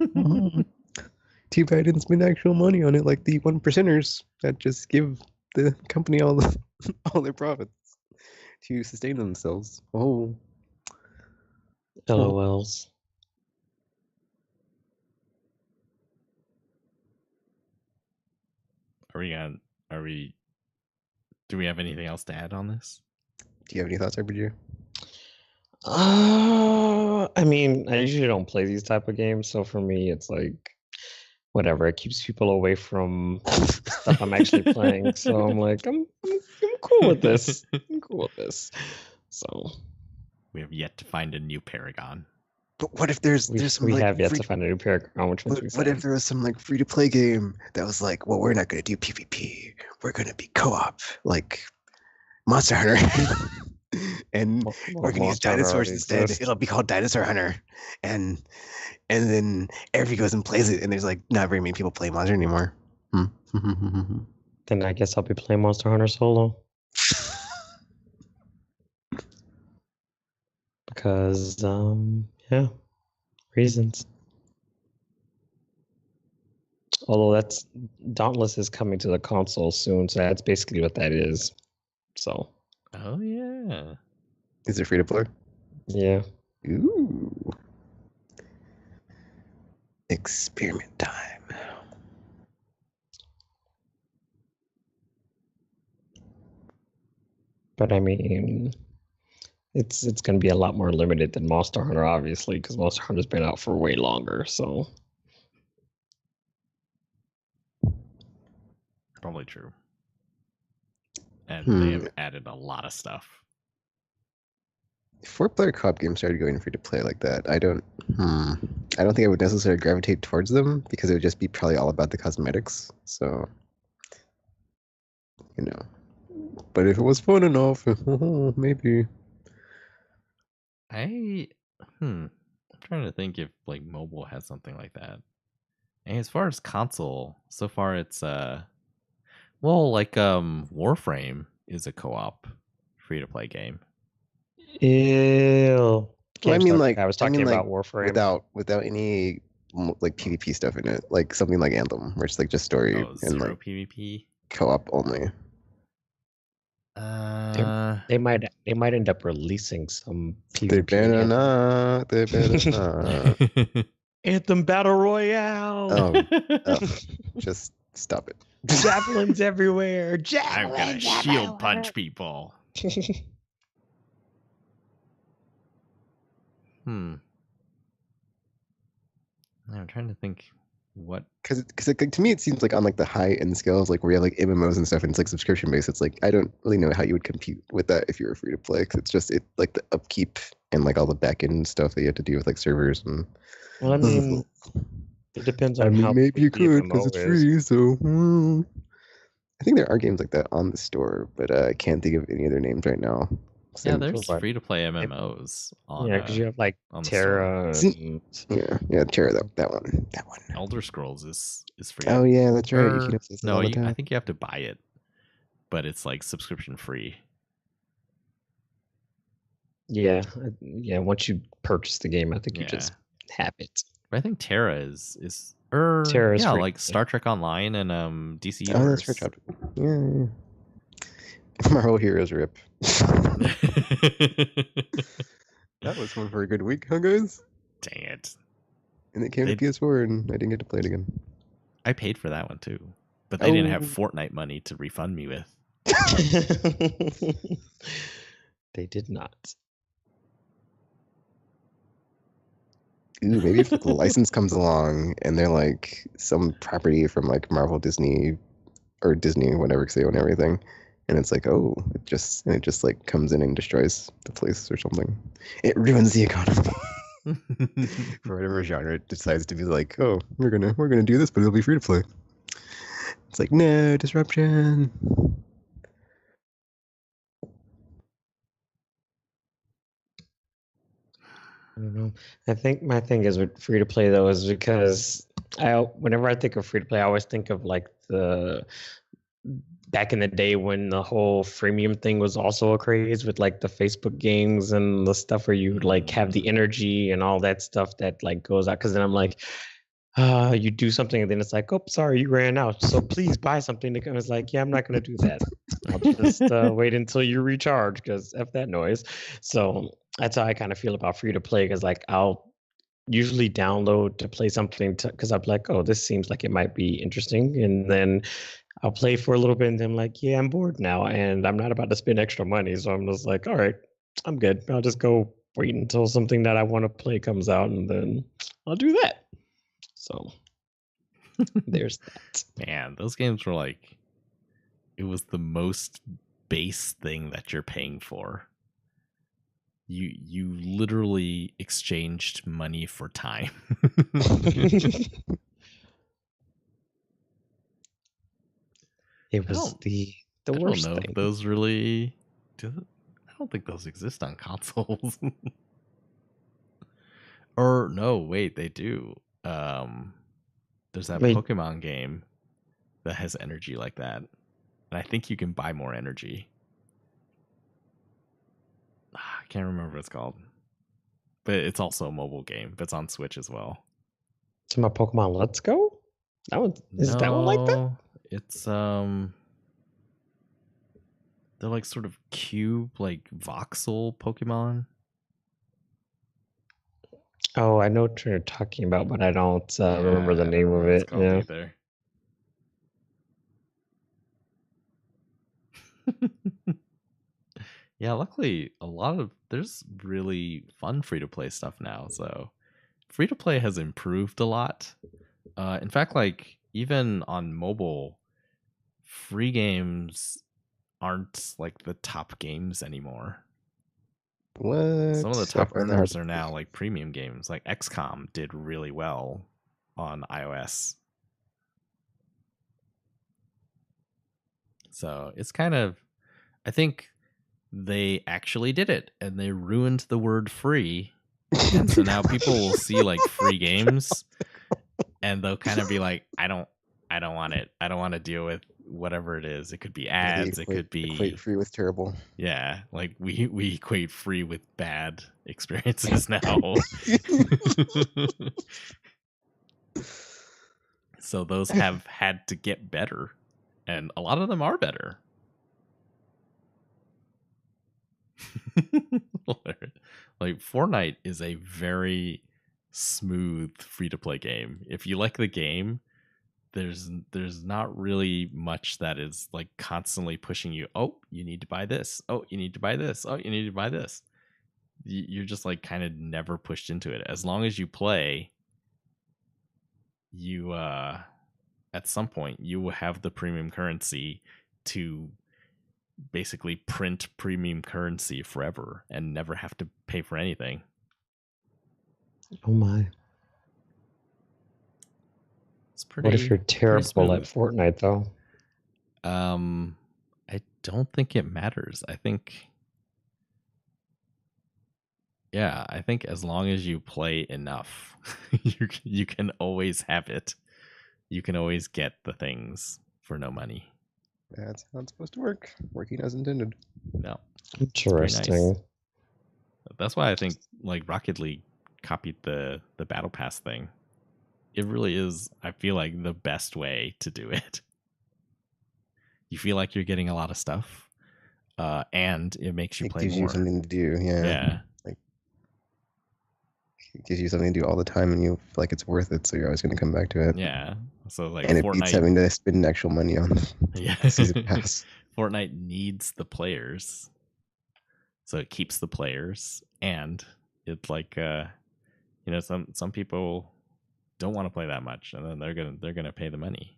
too bad I didn't spend actual money on it like the 1%ers that just give the company all their profits to sustain themselves. Oh, LOLs. Do we have anything else to add on this? Do you have any thoughts, RBG? I mean, I usually don't play these type of games, so for me, it's like whatever. It keeps people away from stuff I'm actually playing. So I'm like, I'm cool with this. I'm cool with this. So we have yet to find a new Paragon. But what if there's some we like have yet to find a new Paragon? Which one's what if there was some like free to play game that was like, well, we're not going to do PvP. We're going to be co-op, like Monster Hunter, and we're going to use dinosaurs instead. It'll be called Dinosaur Hunter, and then everybody goes and plays it, and there's like not very many people play Monster anymore. Then I guess I'll be playing Monster Hunter solo. Because yeah, reasons. Although that's Dauntless is coming to the console soon, so that's basically what that is. So. Oh yeah. Is it free to play? Yeah. Ooh. Experiment time. But I mean, it's going to be a lot more limited than Monster Hunter, obviously, because Monster Hunter's been out for way longer. So probably true. And they have added a lot of stuff. 4-player co-op games started going free to play like that. I don't think I would necessarily gravitate towards them because it would just be probably all about the cosmetics. So, but if it was fun enough, maybe. I'm trying to think if like mobile has something like that. And as far as console, so far it's Warframe is a co-op free to play game. Ew. Well, I mean, like I was talking about Warframe without any like PvP stuff in it, like something like Anthem, where it's like just story and zero like PvP co-op only. They might end up releasing some PvP. They better not. They better not. Anthem Battle Royale. Oh, just stop it. Javelins everywhere. I'm gonna shield punch people. I'm trying to think what, because to me it seems like on like the high end scales, like where you have like MMOs and stuff, and it's like subscription based. It's like I don't really know how you would compete with that if you were free to play, because it's just like the upkeep and like all the back end stuff that you have to do with like servers and. Well, I mean, it depends on how. Maybe you could because it's free. So I think there are games like that on the store, but I can't think of any other names right now. Yeah, there's free to play MMOs. Because you have like Terra. Yeah, Terra. That one. Elder Scrolls is free. Oh yeah, that's right. I think you have to buy it, but it's like subscription free. Yeah. Once you purchase the game, I think you just have it. But I think Terra is Terra is free. like Star Trek Online and DC Universe. Oh, that's right. Yeah. Marvel Heroes rip. That was one for a good week, huh, guys? Dang it! And it came to PS4, and I didn't get to play it again. I paid for that one too, but they didn't have Fortnite money to refund me with. They did not. Ooh, maybe if the license comes along and they're like some property from like Marvel, Disney, or Disney, whatever, because they own everything, and it's like, oh, it just like comes in and destroys the place or something. It ruins the economy. For whatever genre it decides to be like, oh, we're gonna do this, but it'll be free to play. It's like, no, disruption. I don't know. I think my thing is with free to play though is because whenever I think of free to play, I always think of like the back in the day when the whole freemium thing was also a craze with like the Facebook games and the stuff where you like have the energy and all that stuff that like goes out. Because then I'm like, you do something and then it's like, oh, sorry, you ran out. So please buy something. And it's like, yeah, I'm not going to do that. I'll just wait until you recharge because F that noise. So that's how I kind of feel about free to play because like I'll usually download to play something because I'm like, oh, this seems like it might be interesting. And then I'll play for a little bit and then I'm like, yeah, I'm bored now and I'm not about to spend extra money. So I'm just like, all right, I'm good. I'll just go wait until something that I want to play comes out and then I'll do that. So there's that. Man, those games were like, it was the most base thing that you're paying for. You literally exchanged money for time. It was the worst I don't know thing. if those really I don't think those exist on consoles. Or no, wait, they do. There's that Pokemon game that has energy like that. And I think you can buy more energy. I can't remember what it's called. But it's also a mobile game. But it's on Switch as well. To my Pokemon Let's Go? That one that one like that? It's they're like sort of cube, like voxel Pokemon. Oh, I know what you're talking about, but I don't remember the name of it. Yeah. Either. Yeah, luckily there's really fun free to play stuff now. So free to play has improved a lot. In fact, like even on mobile, free games aren't like the top games anymore. What? Some of the top earners are now like premium games. Like XCOM did really well on iOS. So it's kind of, I think they actually did it and they ruined the word free. And so now people will see like free games and they'll kind of be like, I don't want it. I don't want to deal with whatever it is. It could be ads. It could be equate free with terrible. Yeah, like we equate free with bad experiences now. So those have had to get better, and a lot of them are better. Like Fortnite is a very smooth free-to-play game. If you like the game, there's not really much that is like constantly pushing you. Oh, you need to buy this. Oh, you need to buy this. Oh, you need to buy this. You're just like kind of never pushed into it. As long as you play, you at some point you will have the premium currency to basically print premium currency forever and never have to pay for anything. Oh my. It's pretty. What if you're terrible at Fortnite though? I don't think it matters. I think as long as you play enough, you can always have it. You can always get the things for no money. That's how it's supposed to work. Working as intended. No. Interesting. Nice. That's why I think like Rocket League copied the Battle Pass thing. It really is, I feel like, the best way to do it. You feel like you're getting a lot of stuff, and it makes you play more. It gives you something to do, Yeah. Like, it gives you something to do all the time, and you feel like it's worth it, so you're always going to come back to it. Yeah. So like, and it beats having to spend actual money on season pass. Fortnite needs the players, so it keeps the players, and it's like, some people don't want to play that much, and then they're gonna pay the money.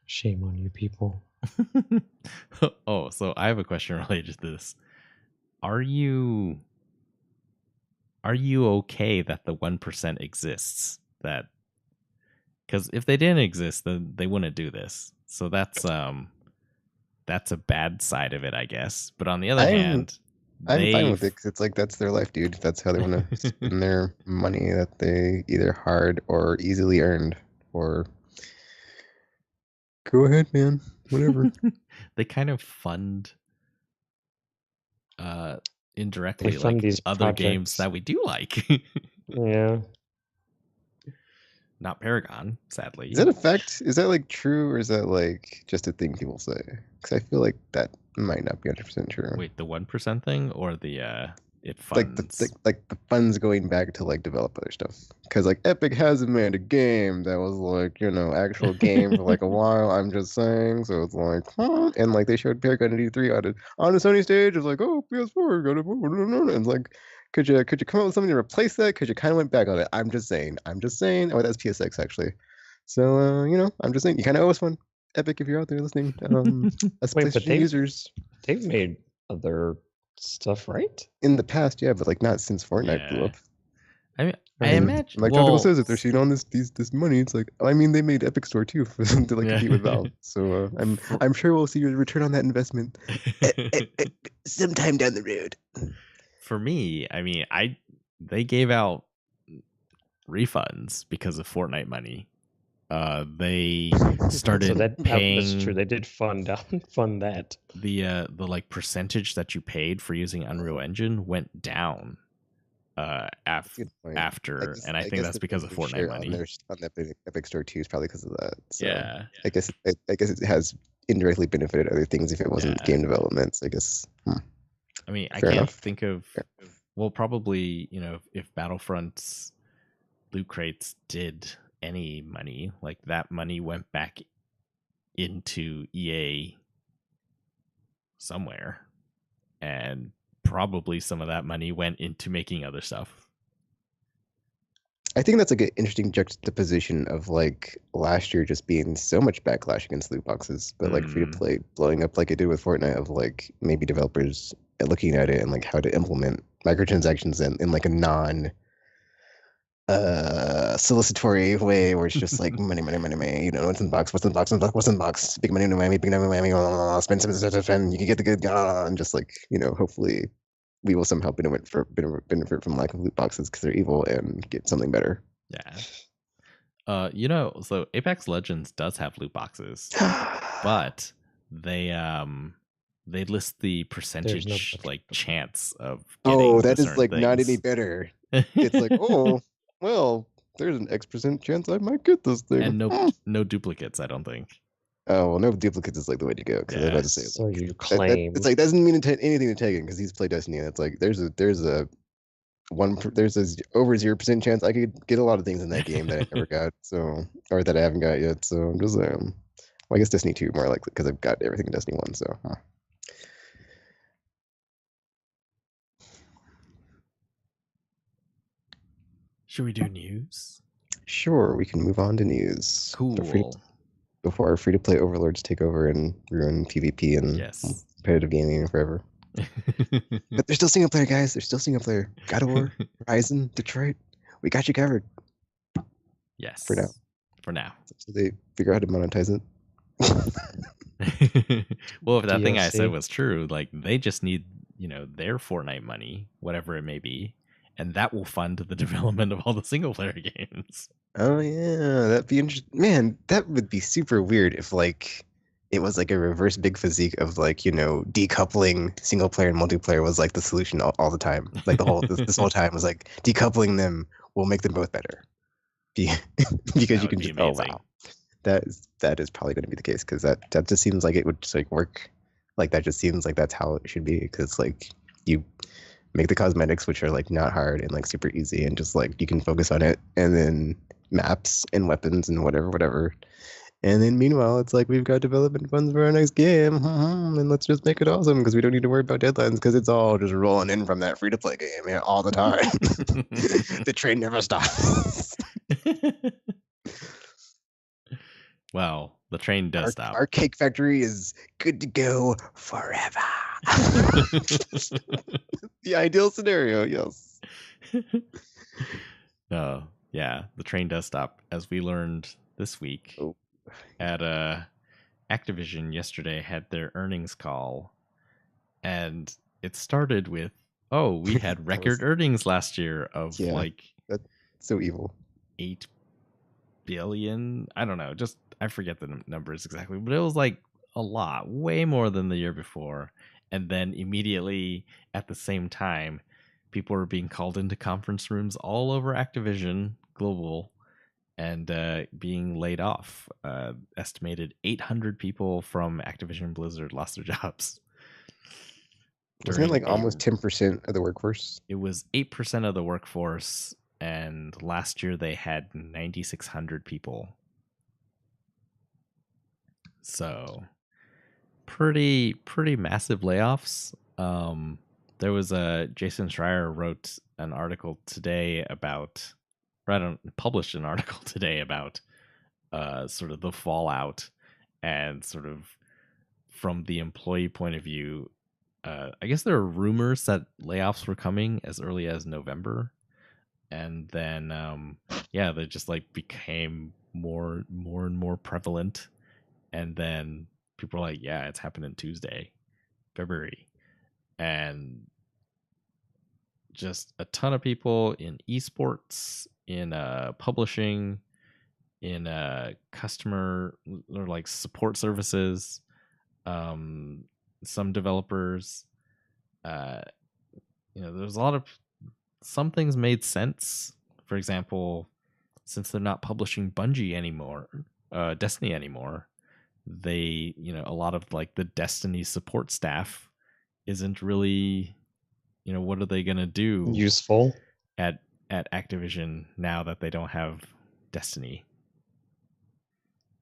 Shame on you people. Oh, so I have a question related to this. Are you okay that the 1% exists? That because if they didn't exist, then they wouldn't do this. So that's a bad side of it, I guess. But on the other hand, I'm fine with it because it's like that's their life, dude. That's how they want to spend their money that they either hard or easily earned. Or go ahead, man. Whatever. They kind of fund indirectly fund like these other projects. games that we do like. Yeah. Not Paragon, sadly. Is that a fact? Is that like true, or is that like just a thing people say? Because I feel like that might not be 100% true. Wait, the 1% thing or the it funds like the funds going back to like develop other stuff? Because like Epic hasn't made a game that was like actual game for like a while. I'm just saying, so it's like, and like they showed Paragon D3 on a Sony stage. It's like, oh, PS4, got it, and it's like. Could you come up with something to replace that? Because you kind of went back on it. I'm just saying. Oh, that's PSX actually. So I'm just saying you kind of owe us one. Epic, if you're out there listening, us Wait, but users. They've made other stuff, right? In the past, yeah, but like not since Fortnite blew up. I mean, I imagine. Like Tactical says, if they're seeing on this money, it's like I mean they made Epic Store too for them to like compete with Valve. So I'm sure we'll see a return on that investment sometime down the road. For me, I mean, they gave out refunds because of Fortnite money. They started paying. That's true. They did fund that. The like percentage that you paid for using Unreal Engine went down after, and I think that's because of Fortnite money. On the Epic Store too is probably because of that. So yeah, I guess it has indirectly benefited other things if it wasn't game development. So I guess. I mean, I can't think of. Well, probably if Battlefront's loot crates did any money, like that money went back into EA somewhere, and probably some of that money went into making other stuff. I think that's like an interesting juxtaposition of like last year just being so much backlash against loot boxes, but like free to play blowing up like it did with Fortnite, of like maybe developers looking at it and like how to implement microtransactions in like a non solicitory way where it's just like money, what's in the box, big money, spend, you can get the good and just like hopefully we will somehow benefit from lack of loot boxes because they're evil and get something better. Yeah. So Apex Legends does have loot boxes, but they list the percentage chance of getting that is like things. not any better. It's like, oh, well, there's an X% chance I might get this thing. And no duplicates, I don't think. Oh, well, no duplicates is like the way to go. Because I was about to say, so you claim it's like doesn't mean anything to Tegan because he's played Destiny, and it's like there's a over 0% chance I could get a lot of things in that game that I never got, or that I haven't got yet. So I'm just well, I guess Destiny 2 more likely because I've got everything in Destiny 1. So. Should we do news? Sure, we can move on to news. Cool. Before our free-to-play overlords take over and ruin PvP and competitive gaming forever. But they're still single player, guys. They're still single player. God of War, Horizon, Detroit. We got you covered. Yes. For now. So they figure out how to monetize it. Well, if that thing I said was true, like they just need, their Fortnite money, whatever it may be, and that will fund the development of all the single player games. Oh yeah, that'd be interesting. Man, that would be super weird if like it was like a reverse Big Physique of like decoupling single player and multiplayer was like the solution all the time. Like the whole this whole time was like decoupling them will make them both better. Because you can just wow. That is probably going to be the case because that just seems like it would just like work. Like that just seems like that's how it should be because like you make the cosmetics which are like not hard and like super easy and just like you can focus on it, and then maps and weapons and whatever. And then meanwhile, it's like we've got development funds for our next game, and let's just make it awesome because we don't need to worry about deadlines because it's all just rolling in from that free-to-play game all the time. The train never stops. Well, the train does stop. Our cake factory is good to go forever. The ideal scenario, yes. No, yeah, the train does stop, as we learned this week. Oh. At Activision yesterday had their earnings call, and it started with, "Oh, we had record earnings last year of that's so evil. 8 billion. I don't know, just I forget the numbers exactly, but it was like a lot, way more than the year before. And then immediately at the same time, people were being called into conference rooms all over Activision Global and being laid off. Estimated 800 people from Activision Blizzard lost their jobs. Wasn't it like almost 10% of the workforce? It was 8% of the workforce, and last year they had 9,600 people. So pretty massive layoffs. There was Jason Schreier wrote an article today about, published an article today about sort of the fallout and sort of from the employee point of view. I guess there are rumors that layoffs were coming as early as November, and then they just like became more and more prevalent, and then people are like, yeah, it's happening Tuesday, February, and just a ton of people in esports, in publishing, in customer or like support services, some developers. There's a lot of, some things made sense. For example, since they're not publishing Bungie anymore, Destiny anymore, they, a lot of like the Destiny support staff isn't really, what are they going to do useful at Activision now that they don't have Destiny?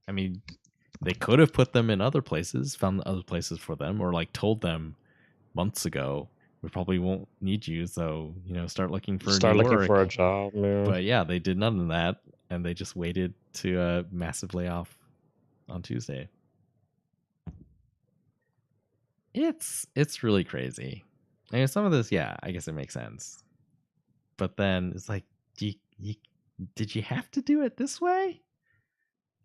I mean, they could have put them in other places, found other places for them, or like told them months ago, we probably won't need you, so start looking for a job. Man. But yeah, they did none of that, and they just waited to a massive layoff on Tuesday. It's really crazy. I mean, some of this, yeah, I guess it makes sense, but then it's like, did you have to do it this way?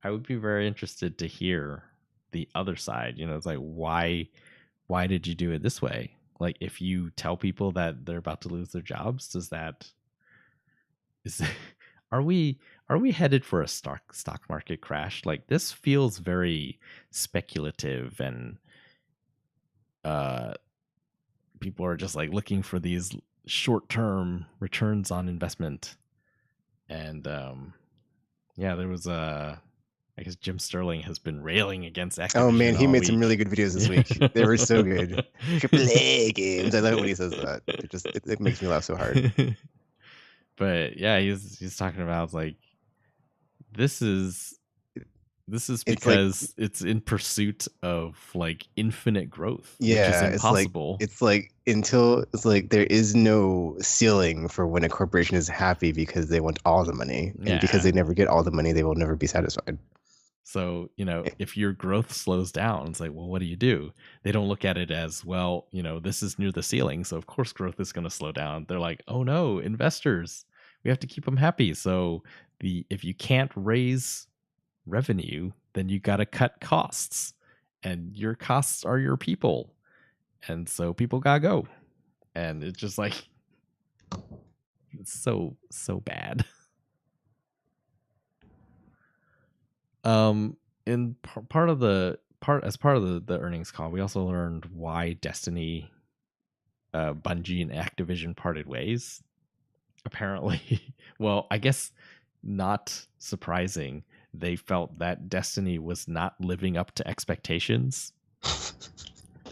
I would be very interested to hear the other side. It's like, why did you do it this way? Like, if you tell people that they're about to lose their jobs, are we headed for a stock market crash? Like, this feels very speculative, and people are just like looking for these short-term returns on investment. And there was I guess Jim Sterling has been railing against Activision. Oh man, he made some really good videos this week. They were so good. AAA games. I love it when he says that. It makes me laugh so hard. But yeah, he's talking about like, this is because it's in pursuit of like infinite growth, which is impossible. It's like there is no ceiling for when a corporation is happy because they want all the money, and because they never get all the money, they will never be satisfied. So, if your growth slows down, it's like, well, what do? They don't look at it as, well, this is near the ceiling, so of course growth is going to slow down. They're like, oh no, investors, we have to keep them happy. So if you can't raise revenue, then you got to cut costs, and your costs are your people. And so people got to go. And it's just like, it's so bad. In part of the earnings call, we also learned why Destiny, Bungie, and Activision parted ways. Apparently, well, I guess not surprising, they felt that Destiny was not living up to expectations.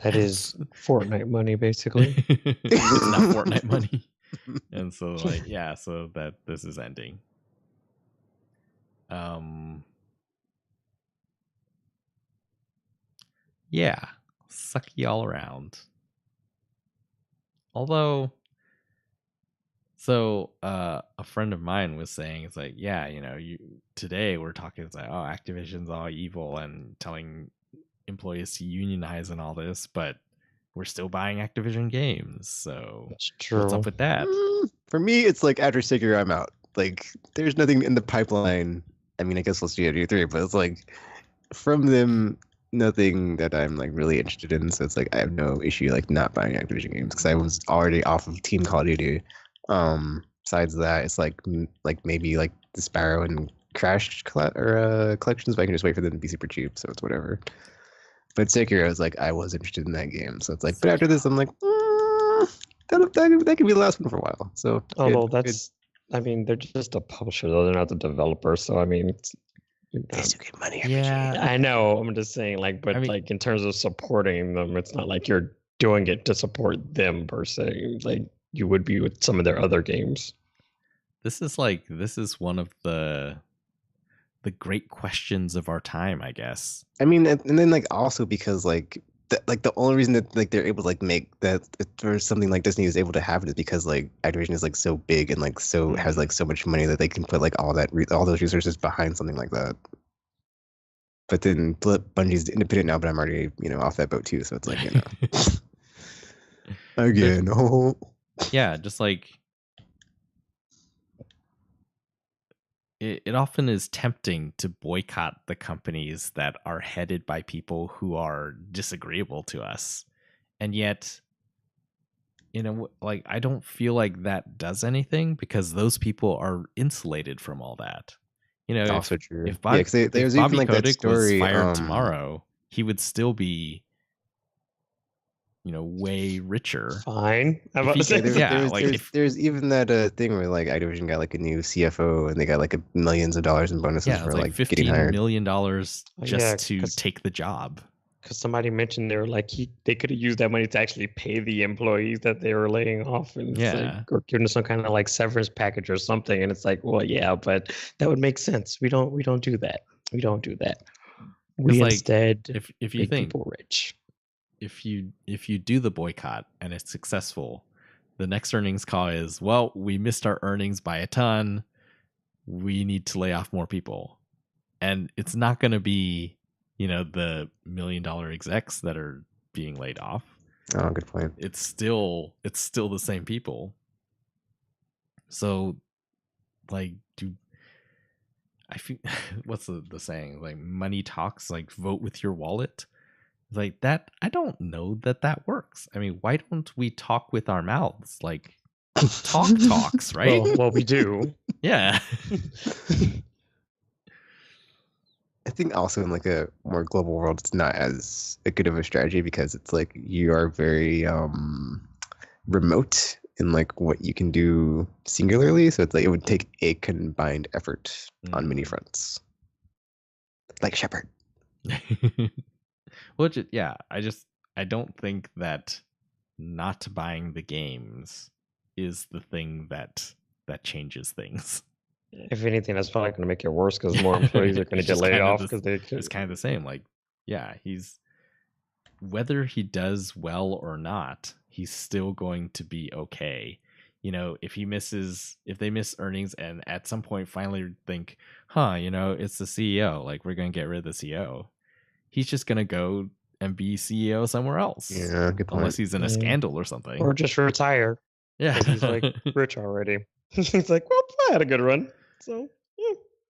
That is Fortnite money, basically. It's not Fortnite money. And so, like, yeah, so that this is ending. Yeah, sucky all around. Although, So a friend of mine was saying, it's like, yeah, today we're talking, it's like, oh, Activision's all evil and telling employees to unionize and all this, but we're still buying Activision games. So It's true. what's up with that? For me, it's like after Sekiro, I'm out. Like, there's nothing in the pipeline. I mean, I guess we'll see at E3, but it's like from them, nothing that I'm like really interested in. So it's like I have no issue like not buying Activision games because I was already off of Team Call of Duty. Besides that, it's like maybe like the Sparrow and Crash collections, but I can just wait for them to be super cheap, so it's whatever. But Sekiro is like I was interested in that game, so it's like. But after this, I'm like, that could be the last one for a while. So although I mean, they're just a publisher, though they're not the developer. So I mean, they still get money. Yeah, I know. I'm just saying, like, but I mean, like in terms of supporting them, it's not like you're doing it to support them per se. Like you would be with some of their other games. This is one of the great questions of our time, I guess. I mean, and then like also because like the only reason that like they're able to like make that or something like Disney is able to have it is because like Activision is like so big and like so has like so much money that they can put like all those resources behind something like that. But then Bungie's independent now, but I'm already off that boat too, so it's like again. Yeah, just like it often is tempting to boycott the companies that are headed by people who are disagreeable to us. And yet, like I don't feel like that does anything because those people are insulated from all that. Also true. If Bobby like Kotick was fired tomorrow, he would still be way richer. Fine. I'm about to say, there's even that thing where like Activision got like a new CFO and they got like millions of dollars in bonuses for like $15 million just to take the job. Because somebody mentioned they were like they could have used that money to actually pay the employees that they were laying off, and or giving them some kind of like severance package or something. And it's like, well, yeah, but that would make sense. We don't do that. We don't do that. We instead if you think people rich. If you do the boycott and it's successful, the next earnings call is, well, we missed our earnings by a ton. We need to lay off more people. And it's not going to be, the $1 million execs that are being laid off. Oh, good point. It's still the same people. So like I feel what's the saying? Like money talks, like vote with your wallet. Like that, I don't know that works. I mean, why don't we talk with our mouths? Like talks, right? Well, we do. Yeah. I think also in like a more global world, it's not as good of a strategy because it's like you are very remote in like what you can do singularly. So it's like it would take a combined effort on many fronts. Like Shepard. Which, yeah, I don't think that not buying the games is the thing that changes things. If anything, that's probably going to make it worse because more employees are going to get laid off because it's kind of the same. Like, yeah, whether he does well or not, he's still going to be okay. If they miss earnings and at some point finally think, it's the CEO, like we're going to get rid of the CEO. He's just going to go and be CEO somewhere else. Yeah, good point. Unless he's in a scandal or something. Or just retire. Yeah. He's like rich already. He's like, well, I had a good run. So, yeah.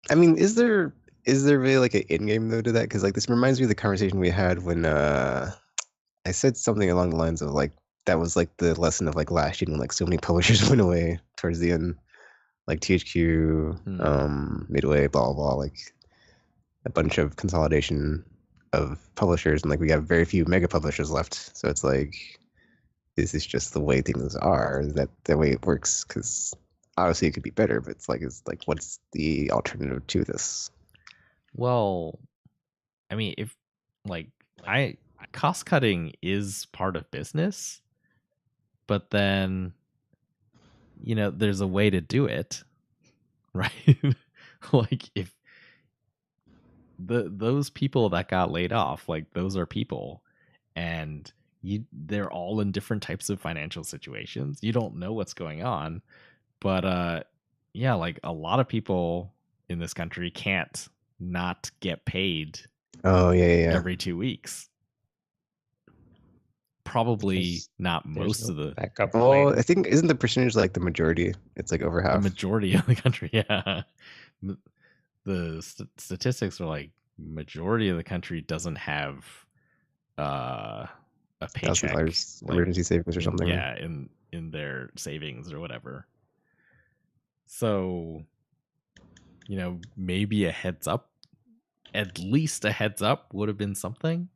I mean, is there really like an end game though to that? Because like this reminds me of the conversation we had when I said something along the lines of like that was like the lesson of like last year when like so many publishers went away towards the end, like THQ, Midway, blah blah blah, like a bunch of consolidation of publishers, and like we have very few mega publishers left. So it's like, this is just the way things are. That the way it works? Because obviously it could be better, but it's like what's the alternative to this? Well, I mean, if like cost cutting is part of business, but then there's a way to do it, right? Like if those people that got laid off, like those are people, and they're all in different types of financial situations. You don't know what's going on, But yeah, like a lot of people in this country can't not get paid Oh yeah. every 2 weeks. Probably not most of the backup Well, plan. I think isn't the percentage like the majority? It's like over half. majority of the country. Yeah, the statistics are like majority of the country doesn't have a paycheck, $1,000 like, emergency savings or something. Yeah, in their savings or whatever. So, maybe a heads up, at least a heads up would have been something.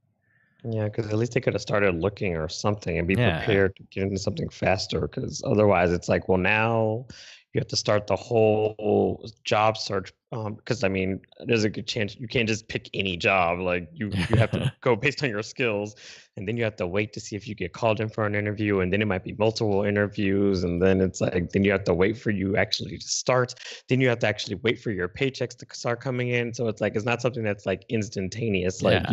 Yeah, because at least they could have started looking or something and be Yeah. prepared to get into something faster. Because otherwise, it's like, well, now you have to start the whole job search. Because I mean, there's a good chance you can't just pick any job. Like you have to go based on your skills, and then you have to wait to see if you get called in for an interview, and then it might be multiple interviews, and then it's like then you have to wait for you actually to start. Then you have to actually wait for your paychecks to start coming in. So it's like it's not something that's like instantaneous. Like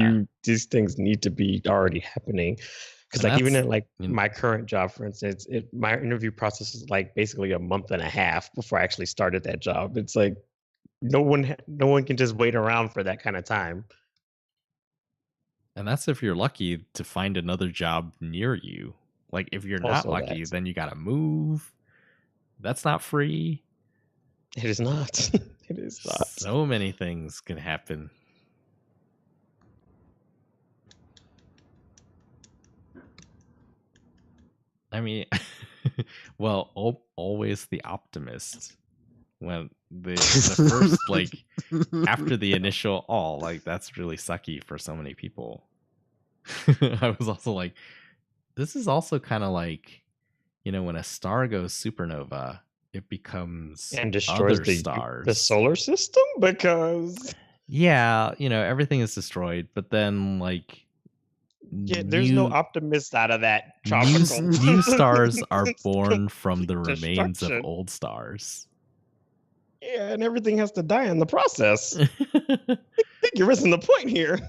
these things need to be already happening. Because like even in like my current job, for instance, my interview process is like basically a month and a half before I actually started that job. It's like no one can just wait around for that kind of time. And that's if you're lucky to find another job near you. Like if you're not lucky, then you got to move. That's not free. It is not. It is not. So many things can happen. I mean, well, always the optimist. When the first, like, after the initial, like, that's really sucky for so many people. I was also like, this is also kind of like, when a star goes supernova, it becomes and destroys the solar system because... Yeah, everything is destroyed, but then, like... Yeah, there's no optimists out of that tropical. New stars are born from the remains of old stars. Yeah, and everything has to die in the process. I think you're missing the point here.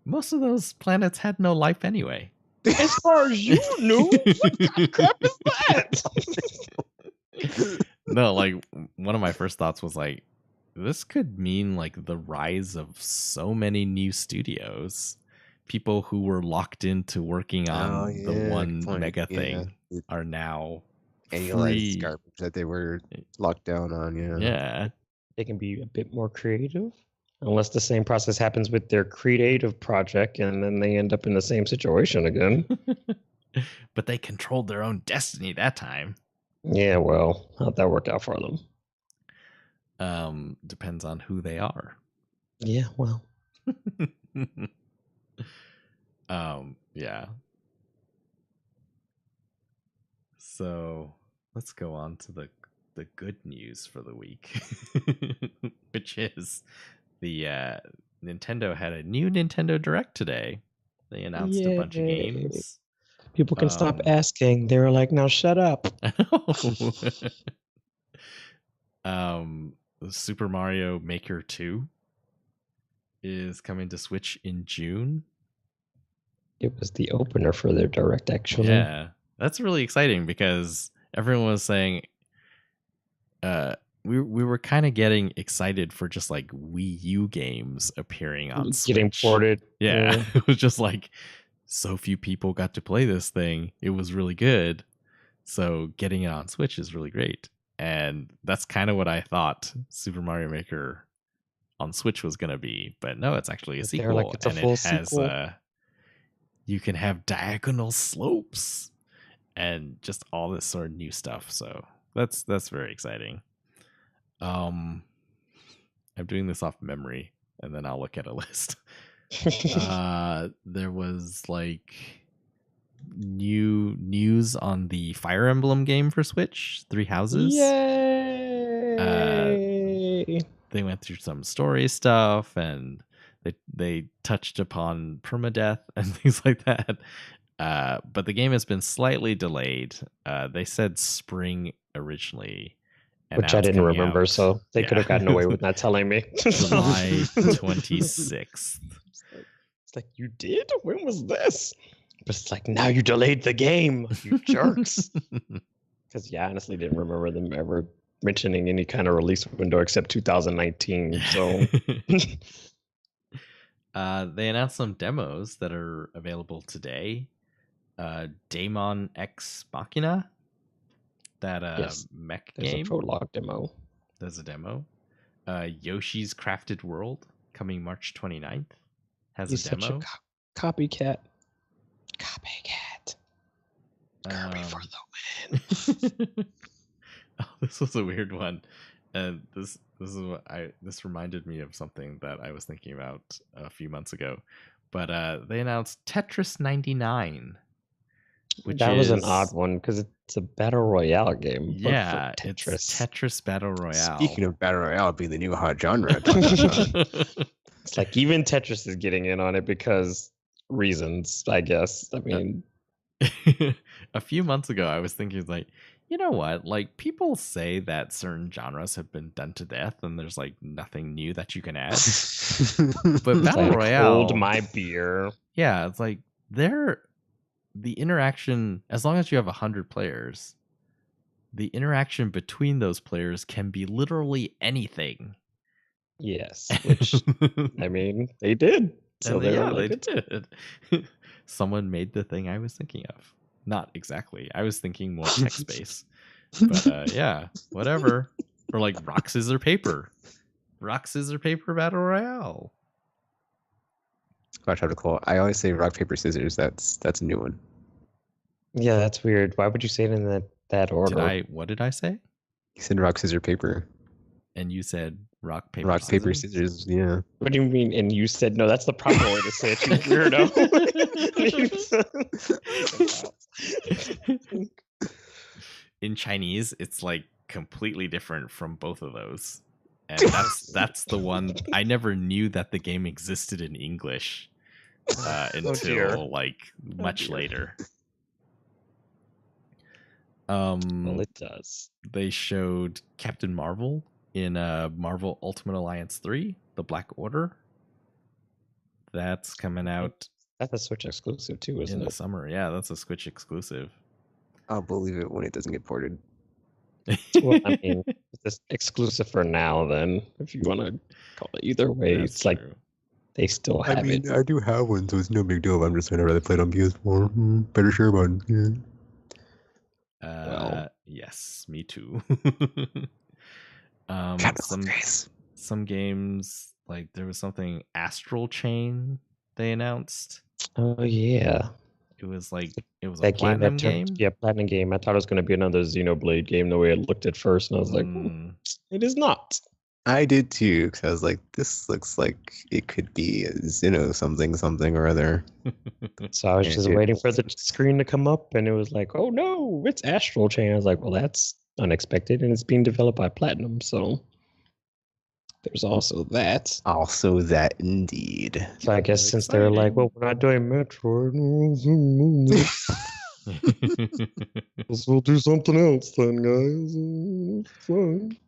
Most of those planets had no life anyway. As far as you knew, what kind of crap is that? No, like, one of my first thoughts was like, this could mean like the rise of so many new studios. People who were locked into working on the one mega thing are now annualized garbage that they were locked down on. Yeah. They can be a bit more creative, unless the same process happens with their creative project and then they end up in the same situation again. But they controlled their own destiny that time. Yeah, well, how'd that work out for them? Depends on who they are. Yeah, well. Yeah. So let's go on to the good news for the week, which is the Nintendo had a new Nintendo Direct today. They announced a bunch of games. People can stop asking. They were like, "Now shut up." Super Mario Maker 2 is coming to Switch in June. It was the opener for their Direct, actually. Yeah, that's really exciting because everyone was saying we were kind of getting excited for just like Wii U games appearing on Switch. Getting ported. Yeah. It was just like so few people got to play this thing. It was really good. So getting it on Switch is really great. And that's kind of what I thought Super Mario Maker on Switch was going to be. But no, it's actually a sequel. Like it's a full sequel. You can have diagonal slopes and just all this sort of new stuff. So that's very exciting. I'm doing this off memory, and then I'll look at a list. There was like new news on the Fire Emblem game for Switch, Three Houses. Yay! They went through some story stuff, and they touched upon permadeath and things like that. But the game has been slightly delayed. They said spring oriringly. Which I didn't remember, so they could have gotten away with not telling me. July 26th. It's like, you did? When was this? But it's like, now you delayed the game, you jerks. Because I honestly didn't remember them ever mentioning any kind of release window except 2019. So they announced some demos that are available today. Daemon X Machina, that yes, mech there's game. a prologue demo. There's a demo. Yoshi's Crafted World coming March 29th has He's a demo. such a copycat. Copycat. Kirby for the win. Oh, this was a weird one, and this is what this reminded me of something that I was thinking about a few months ago. But they announced Tetris 99, which that was an odd one because it's a battle royale game. Yeah, but for Tetris. it's Tetris Battle Royale. Speaking of battle royale being the new hot genre, It's like even Tetris is getting in on it because reasons, I guess. I mean, a few months ago, I was thinking like, you know what? Like people say that certain genres have been done to death, and there's like nothing new that you can add. But battle like, royale, hold my beer. Yeah, it's like the interaction. As long as you have 100 players, the interaction between those players can be literally anything. Yes, which I mean, they did. So they did. Someone made the thing I was thinking of. Not exactly. I was thinking more text space. But yeah, whatever. Or like rock, scissor, paper. Rock, scissor, paper battle royale. Watch out to call. I always say rock, paper, scissors. That's a new one. Yeah, that's weird. Why would you say it in that order? What did I say? You said rock, scissor, paper. And you said rock, paper, rock, scissors? paper, scissors. Yeah. What do you mean? And you said no. That's the proper way to say it. You weirdo. In Chinese, it's like completely different from both of those, and that's the one I never knew that the game existed in English until like much later. Well, it does. They showed Captain Marvel in Marvel Ultimate Alliance 3, The Black Order. That's coming out. That's a Switch exclusive too, isn't it? In the summer. Yeah, that's a Switch exclusive. I'll believe it when it doesn't get ported. Well, I mean, it's exclusive for now. Then, if you want to call it either way, That's it's true. like they still have it. I do have one, so it's no big deal. But I'm just saying I'd rather play it on PS4. Better share button. Yeah. Well. Yes, me too. Some games, like there was something Astral Chain they announced. Oh yeah. It was like a that platinum game. Yeah, platinum game. I thought it was going to be another Xenoblade game the way it looked at first, and I was like, it is not. I did too, because I was like, this looks like it could be a Xeno something or other. So I was just waiting for the screen to come up, and it was like, oh no, it's Astral Chain. I was like, well, that's unexpected, and it's being developed by Platinum, so there's also that. Also that, indeed. So I guess since they're like, well, we're not doing Metroid, we'll do something else then, guys. Fine.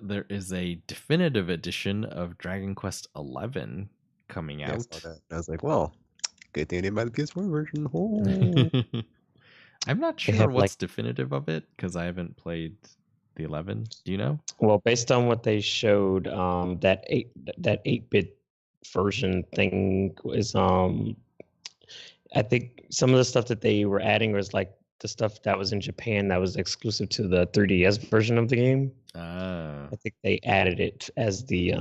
There is a definitive edition of Dragon Quest XI coming out. I saw that. I was like, well, good thing I didn't buy the PS4 version. Oh. I'm not sure what's definitive of it because I haven't played the 11. Do you know? Well, based on what they showed, that 8-bit version thing was I think some of the stuff that they were adding was like the stuff that was in Japan that was exclusive to the 3DS version of the game. I think they added it as the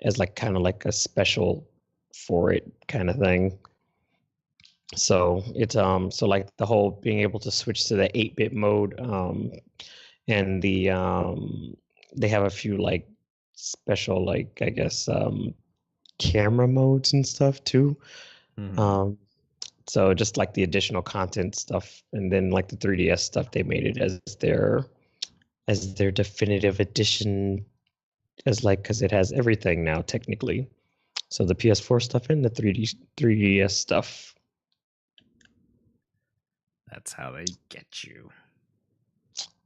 as like kind of like a special for it kind of thing. So it's so like the whole being able to switch to the 8-bit mode, and the they have a few like special like I guess camera modes and stuff too. Mm-hmm. So just like the additional content stuff, and then like the 3DS stuff, they made it as their definitive edition, as like because it has everything now technically. So the PS4 stuff and the 3DS stuff. That's how they get you.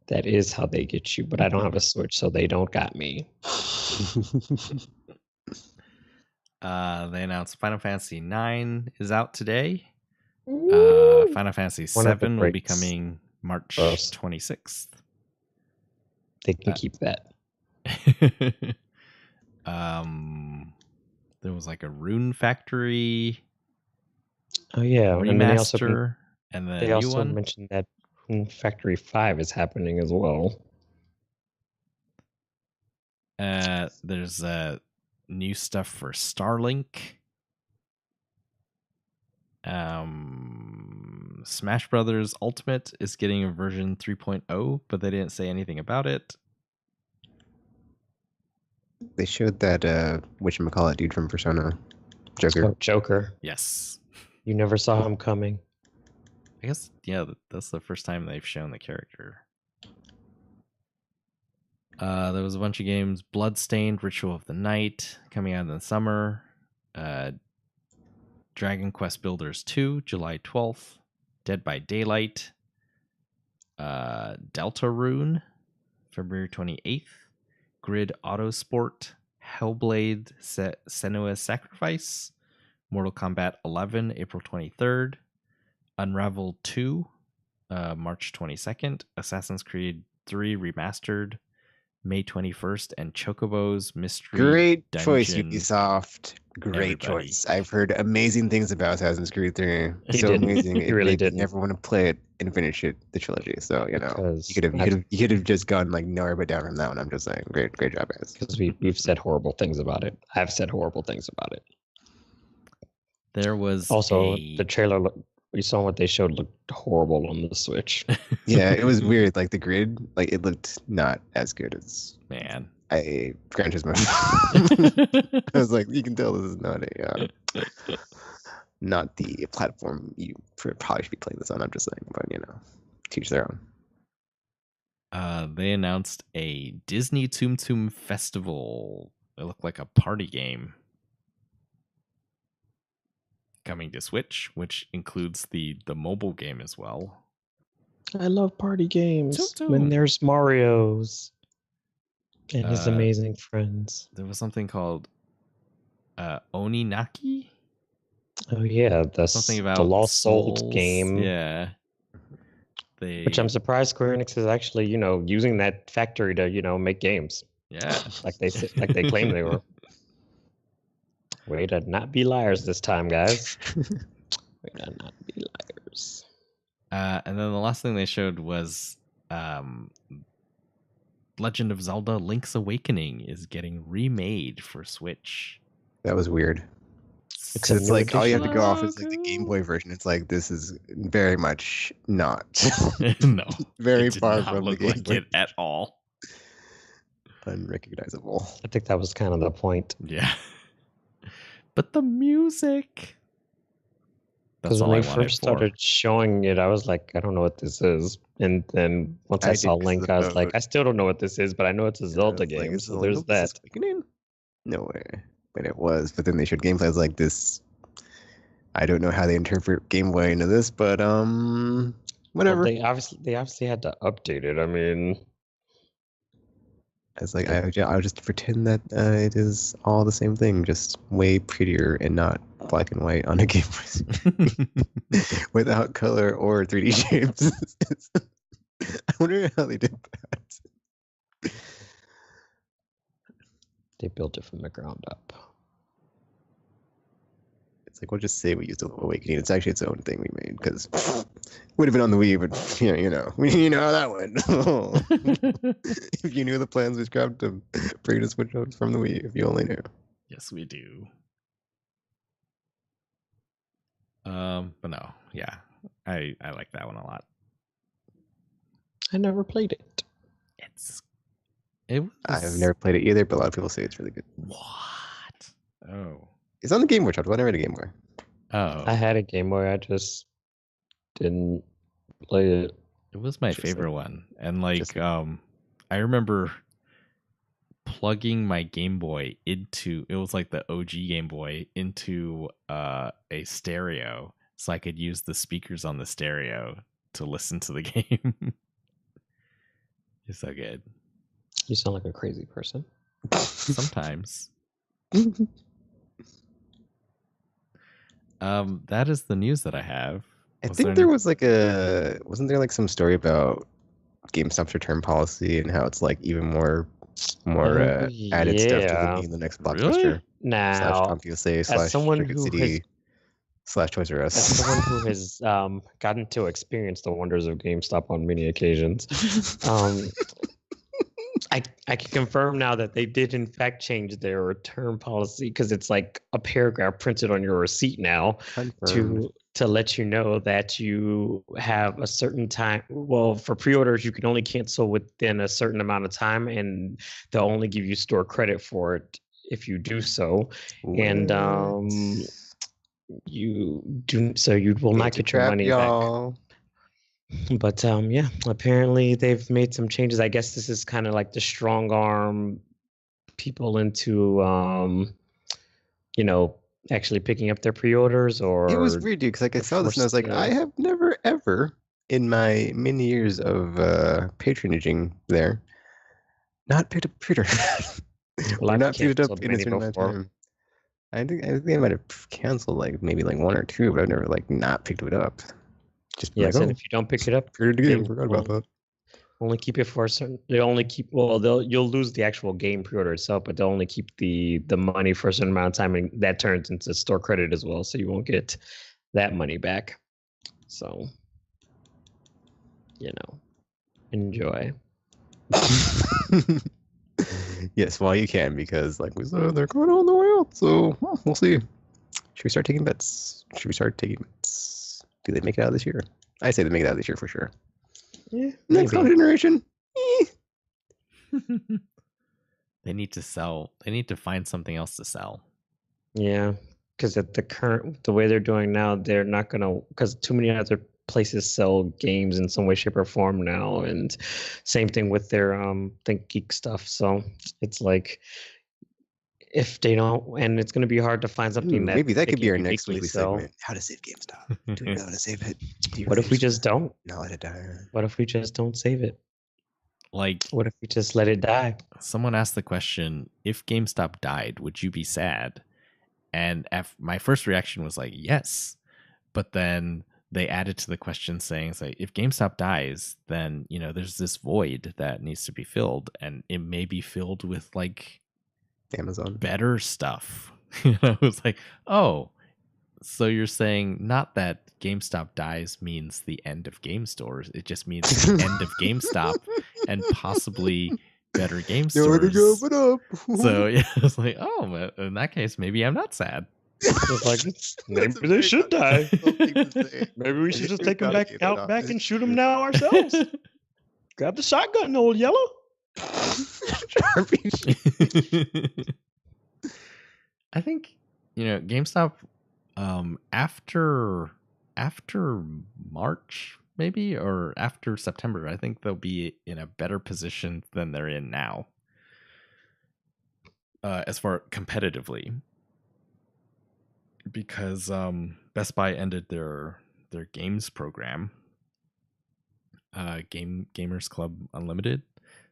That is how they get you, but I don't have a Switch, so they don't got me. They announced Final Fantasy IX is out today. Final Fantasy VII will be coming March Gross. 26th. They can keep that. There was like a Rune Factory Oh yeah, remaster, and then they a new also one. mentioned that Factory 5 is happening as well. There's new stuff for Starlink. Smash Brothers Ultimate is getting a version 3.0, but they didn't say anything about it. They showed that whatchamacallit dude from Persona, Joker. Oh, Joker. Yes. You never saw him coming. I guess, yeah, that's the first time they've shown the character. There was a bunch of games. Bloodstained, Ritual of the Night, coming out in the summer. Dragon Quest Builders 2, July 12th. Dead by Daylight. Deltarune, February 28th. Grid Autosport. Hellblade Senua's Sacrifice. Mortal Kombat 11, April 23rd. Unravel 2, March 22nd. Assassin's Creed 3 Remastered, May 21st. And Chocobo's Mystery Great Dungeon. choice, Ubisoft. Great Everybody. choice. I've heard amazing things about Assassin's Creed 3. He So didn't. amazing. He really made me didn't. never want to play it and finish it, the trilogy. So, you know, Because you could have just gone like nowhere but down from that one. I'm just saying, great job, guys. Because we've said horrible things about it. I've said horrible things about it. There was Also, the trailer, we saw what they showed looked horrible on the Switch. Yeah, it was weird. Like the grid, like it looked not as good as Man. Gran Turismo. I was like, you can tell this is not the platform you probably should be playing this on. I'm just saying, but you know, teach their own. They announced a Disney Tsum Tsum Festival. It looked like a party game coming to Switch, which includes the mobile game as well. I love party games Tsum Tsum. when there's Mario's and his amazing friends. There was something called Oninaki? Oh yeah, Something about the Lost Souls souls. game. Yeah. Which I'm surprised Square Enix is actually, using that factory to, make games. Yeah. like they claim they were. Way to not be liars this time, guys. Way to not be liars. And then the last thing they showed was Legend of Zelda Link's Awakening is getting remade for Switch. That was weird. It's like all you have to go off is like the Game Boy version. It's like this is very much not. No. Very it did far not from look the Game like Boy. it at all. Unrecognizable. I think that was kind of the point. Yeah. But the music. Because when they first started showing it, I was like, I don't know what this is. And then once I saw Link, I was like, I still don't know what this is, but I know it's a Zelda game. Like, so there's that. No way. But it was. But then they showed gameplay. I was like, this. I don't know how they interpret Game Boy into this, but whatever. Well, they obviously had to update it. I mean, it's like I'll just pretend that it is all the same thing, just way prettier and not black and white on a Game Boy without color or 3D shapes. I wonder how they did that. They built it from the ground up. It's like, we'll just say we used Awakening. It's actually its own thing we made, because it would have been on the Wii, but you know how that went. If you knew the plans we scrapped to bring to Switch from the Wii, if you only knew. Yes, we do. But no, yeah, I like that one a lot. I never played it. I have never played it either, but a lot of people say it's really good. What? Oh. It's on the Game Boy. I never had a Game Boy. Oh. I had a Game Boy. I just didn't play it. It was my favorite one. And I remember plugging my Game Boy into, it was like the OG Game Boy, into a stereo so I could use the speakers on the stereo to listen to the game. It's so good. You sound like a crazy person. Sometimes. That is the news that I have. I think there was like wasn't there like some story about GameStop's return policy and how it's like even more added stuff to them being the next Blockbuster slash Now, CompUSA as slash someone Circuit who City slash Toys R Us. as someone who has gotten to experience the wonders of GameStop on many occasions, I can confirm now that they did in fact change their return policy, because it's like a paragraph printed on your receipt now to let you know that you have a certain time. Well, for pre-orders, you can only cancel within a certain amount of time, and they'll only give you store credit for it if you do so. What? And you will not get your money y'all. back. But yeah, apparently they've made some changes. I guess this is kind of like the strong arm people into actually picking up their pre-orders. Or it was weird, dude, because like I saw this and I was like, I have never ever in my many years of patronaging there not picked up a pre-order. Well, not picked it up in a certain amount of time. I think I might have canceled like maybe like one or two, but I've never like not picked it up. Just yes, and if you don't pick it up, forgot about that. Only keep it for a certain. They only keep. Well, you'll lose the actual game pre-order itself, but they'll only keep the money for a certain amount of time, and that turns into store credit as well. So you won't get that money back. So, enjoy. Yes, while you can, because like we said, they're going on the way out. So we'll see. Should we start taking bets? Do they make it out this year? I say they make it out this year for sure. Yeah. Next generation. They need to sell. They need to find something else to sell. Yeah, because at the way they're doing now, they're not gonna. Because too many other places sell games in some way, shape, or form now, and same thing with their Think Geek stuff. So it's like, if they don't, and it's going to be hard to find something that maybe that could be our next weekly sell. segment. How to save GameStop? Do we know how to save it? What if we just don't? Not let it die. What if we just don't save it? Like, what if we just let it die? Someone asked the question: if GameStop died, would you be sad? And my first reaction was like, yes. But then they added to the question saying, it's like, if GameStop dies, then there's this void that needs to be filled, and it may be filled with like Amazon better stuff. I was like, oh, so you're saying not that GameStop dies means the end of game stores, it just means the end of GameStop and possibly better game stores. So yeah, I was like, oh, in that case, maybe I'm not sad. It's like, maybe they should die. Maybe we should just take them back and shoot them now ourselves. Grab the shotgun, old yellow. I think GameStop after March maybe, or after September, I think they'll be in a better position than they're in now, as far competitively, because Best Buy ended their games program, Gamers Club Unlimited.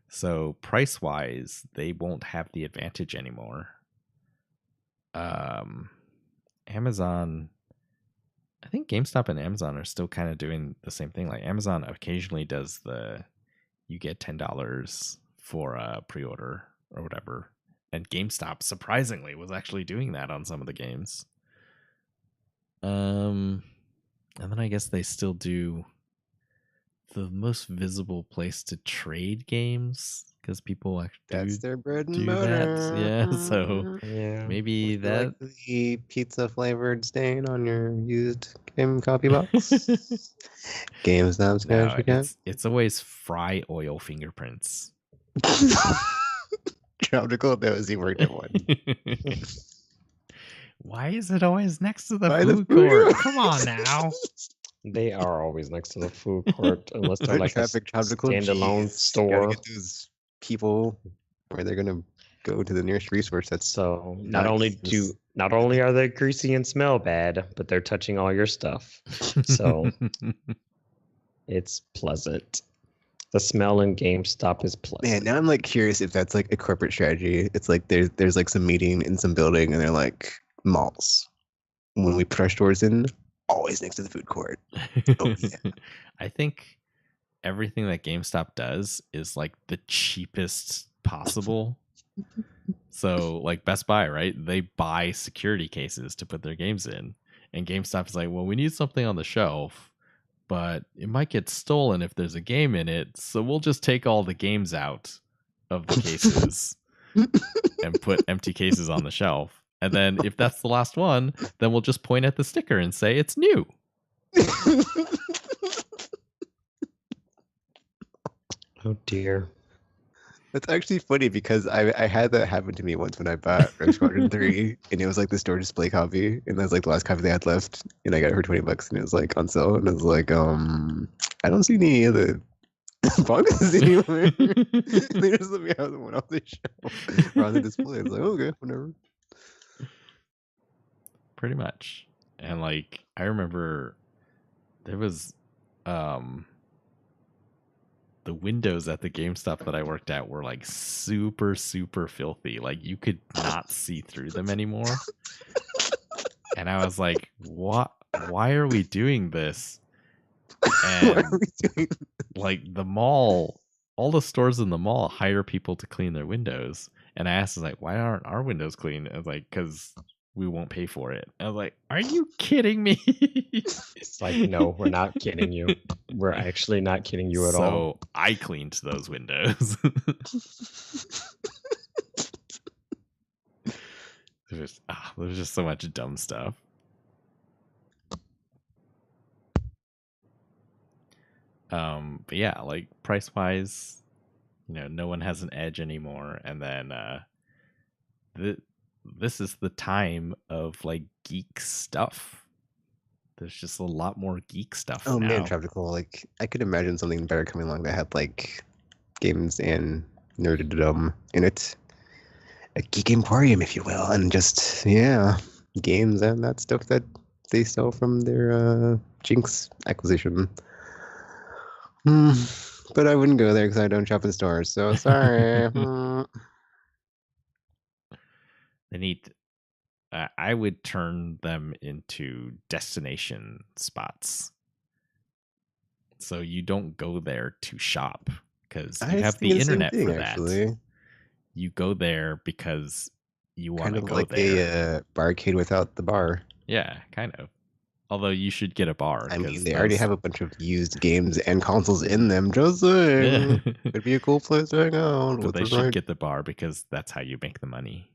So price-wise, they won't have the advantage anymore. Amazon, I think GameStop and Amazon are still kind of doing the same thing. Like Amazon occasionally does you get $10 for a pre-order or whatever. And GameStop, surprisingly, was actually doing that on some of the games. And then I guess they still do the most visible place to trade games, because people actually that's their bread and do butter. That. Yeah, so maybe that like the pizza flavored stain on your used game copy box. GameStop's it's always fry oil fingerprints. Tropical knows he worked at one. Why is it always next to the food court? Come on now. They are always next to the food court, unless they're like a standalone store. Get those people where they're gonna go to the nearest resource. That's so not only are they greasy and smell bad, but they're touching all your stuff. So it's pleasant. The smell in GameStop is pleasant. Man, now I'm like curious if that's like a corporate strategy. It's like there's like some meeting in some building, and they're like, malls, when we put our stores in, always next to the food court. Oh yeah. I think everything that GameStop does is like the cheapest possible. So like Best Buy, right? They buy security cases to put their games in. And GameStop is like, well, we need something on the shelf, but it might get stolen if there's a game in it. So we'll just take all the games out of the cases and put empty cases on the shelf. And then if that's the last one, then we'll just point at the sticker and say it's new. Oh dear. That's actually funny because I had that happen to me once when I bought Rogue Squadron 3, and it was like the store display copy, and that was like the last copy they had left, and I got it for $20, and it was like on sale, and I was like, I don't see any of the boxes anywhere. And they just let me have the one off the shelf or on the display. I was like, okay, whatever. Pretty much. And like I remember there was the windows at the GameStop that I worked at were like super, super filthy. Like you could not see through them anymore. And I was like, what? Why are we doing this? And What are we doing? like the mall, all the stores in the mall hire people to clean their windows. And I asked, like, why aren't our windows clean? I was like, because we won't pay for it. I was like, are you kidding me? It's like, no, we're not kidding you. We're actually not kidding you at all. So I cleaned those windows. There's just so much dumb stuff. But yeah, like price wise, no one has an edge anymore. And then this is the time of like geek stuff. There's just a lot more geek stuff Oh now. man, Tropical, like I could imagine something better coming along that had like games and nerddom in it. A geek emporium, if you will, and just games and that stuff that they sell from their Jinx acquisition. But I wouldn't go there because I don't shop in stores, so sorry. They need. I would turn them into destination spots, so you don't go there to shop because you have the internet for that. Actually. You go there because you want to go like there. A barcade without the bar. Yeah, kind of. Although you should get a bar. I mean, they already have a bunch of used games and consoles in them. Just saying, it'd be a cool place to hang out. But they should get the bar because that's how you make the money.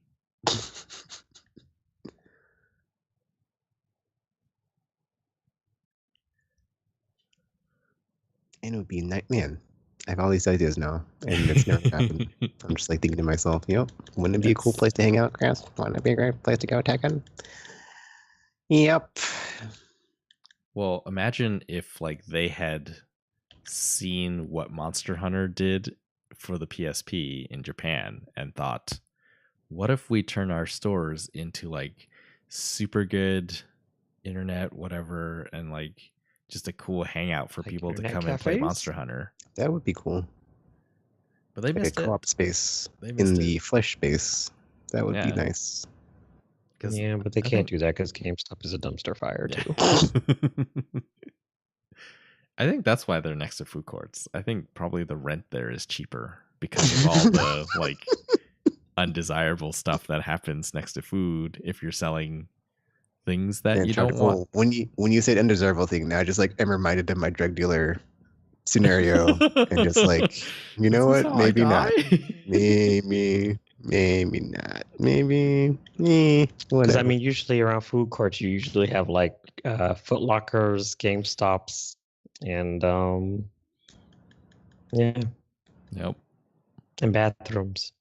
And it would be man. I have all these ideas now, and it's never happened. I'm just like thinking to myself, wouldn't it be a cool place to hang out, Chris? Wouldn't it be a great place to go, Tekken? Yep. Well, imagine if like they had seen what Monster Hunter did for the PSP in Japan and thought, what if we turn our stores into like super good internet, whatever, and like just a cool hangout for like people to come and play Monster Hunter. That would be cool. But they missed a co-op space in the flesh space. That would be nice. Yeah, but they can't do that because GameStop is a dumpster fire too. I think that's why they're next to food courts. I think probably the rent there is cheaper because of all the like undesirable stuff that happens next to food if you're selling things that you don't want. When you said undesirable thing, now just like I'm reminded of my drug dealer scenario and just like, you know what? Maybe not. Maybe not. Maybe. Because I mean, usually around food courts, you usually have like Foot Lockers, GameStops, and Yep. And bathrooms.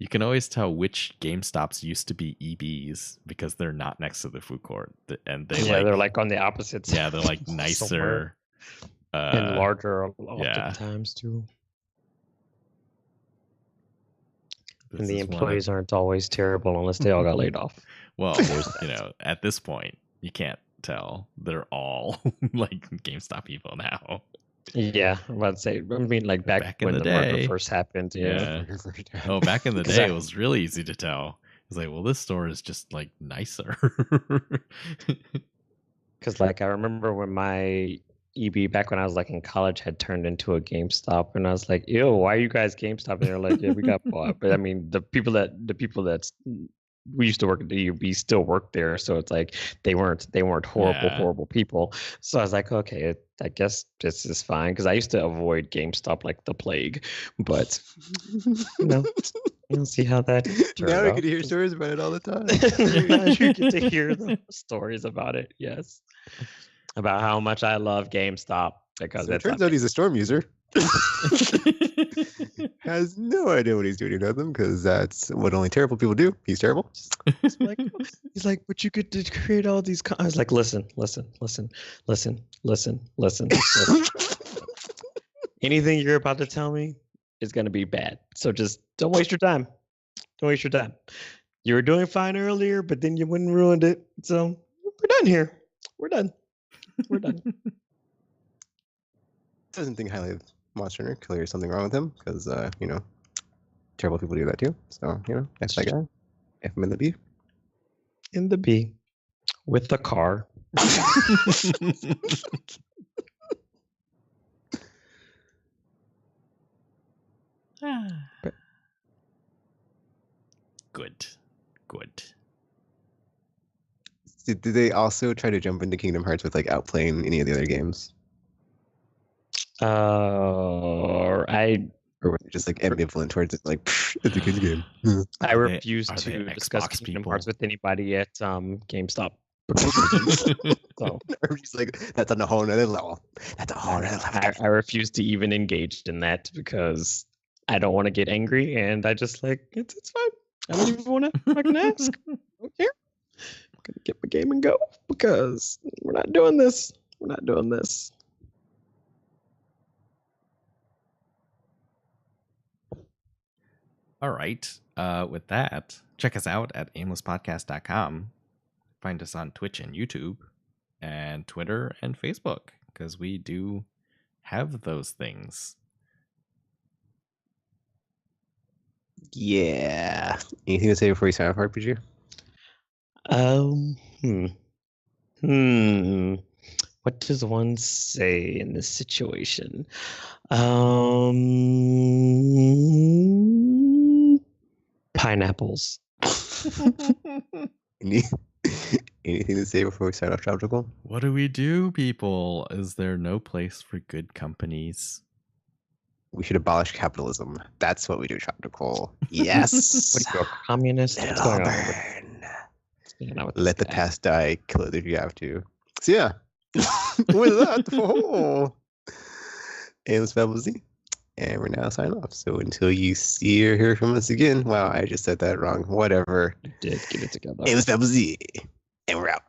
You can always tell which GameStops used to be EBs because they're not next to the food court, and they're like on the opposites. Yeah, they're like nicer and larger oftentimes too. And the employees aren't always terrible unless they all got laid off. Well, at this point, you can't tell. They're all like GameStop people now. Yeah, I'm about to say. I mean, like back when the murder first happened. Yeah. Oh, back in the day, it was really easy to tell. It's like, well, this store is just like nicer. Because like I remember when my EB back when I was like in college had turned into a GameStop, and I was like, "Ew, why are you guys GameStop?" And they're like, "Yeah, we got bought." But I mean, the people that's we used to work at the EB still work there, so it's like they weren't horrible people. So I was like, okay, I guess this is fine because I used to avoid GameStop like the plague, but you'll see how that turned now out. we get to hear stories about it all the time. Now you get to hear the stories about it. Yes. About how much I love GameStop because so it turns out he's a Storm user. Has no idea what he's doing with them because that's what only terrible people do. He's terrible. He's like, but you get to create all these. I was like, listen. Anything you're about to tell me is going to be bad. So just don't waste your time. Don't waste your time. You were doing fine earlier, but then you went and ruined it. So we're done here. We're done. Doesn't think highly of Monster Hunter. Clearly, there's something wrong with him because terrible people do that too. So that's that guy. F him in the B. In the B, with the car. Good. Did they also try to jump into Kingdom Hearts with like outplaying any of the other games? Or were they just like ambivalent towards it? Like, it's a good game. I refuse to discuss Kingdom Hearts with anybody at GameStop. So I'm just like, that's on a whole nother level. That's a whole nother level. I refuse to even engage in that because I don't want to get angry, and I just like it's fine. I don't even want to fucking ask. I don't care. I'm gonna get my game and go because we're not doing this. All right. With that, check us out at aimlesspodcast.com. Find us on Twitch and YouTube and Twitter and Facebook because we do have those things. Yeah. Anything to say before you sign off, RPG? What does one say in this situation? Pineapples. Anything to say before we sign off, Tropical? What do we do, people? Is there no place for good companies? We should abolish capitalism. That's what we do, Tropical. Yes. What are you, a communist? What's going on? Let the past die. Kill it if you have to. So yeah, with that, Aimless Babble Z. And we're now signing off. So until you see or hear from us again, wow, I just said that wrong. Whatever. You did get it together. Aimless Babble Z. And we're out.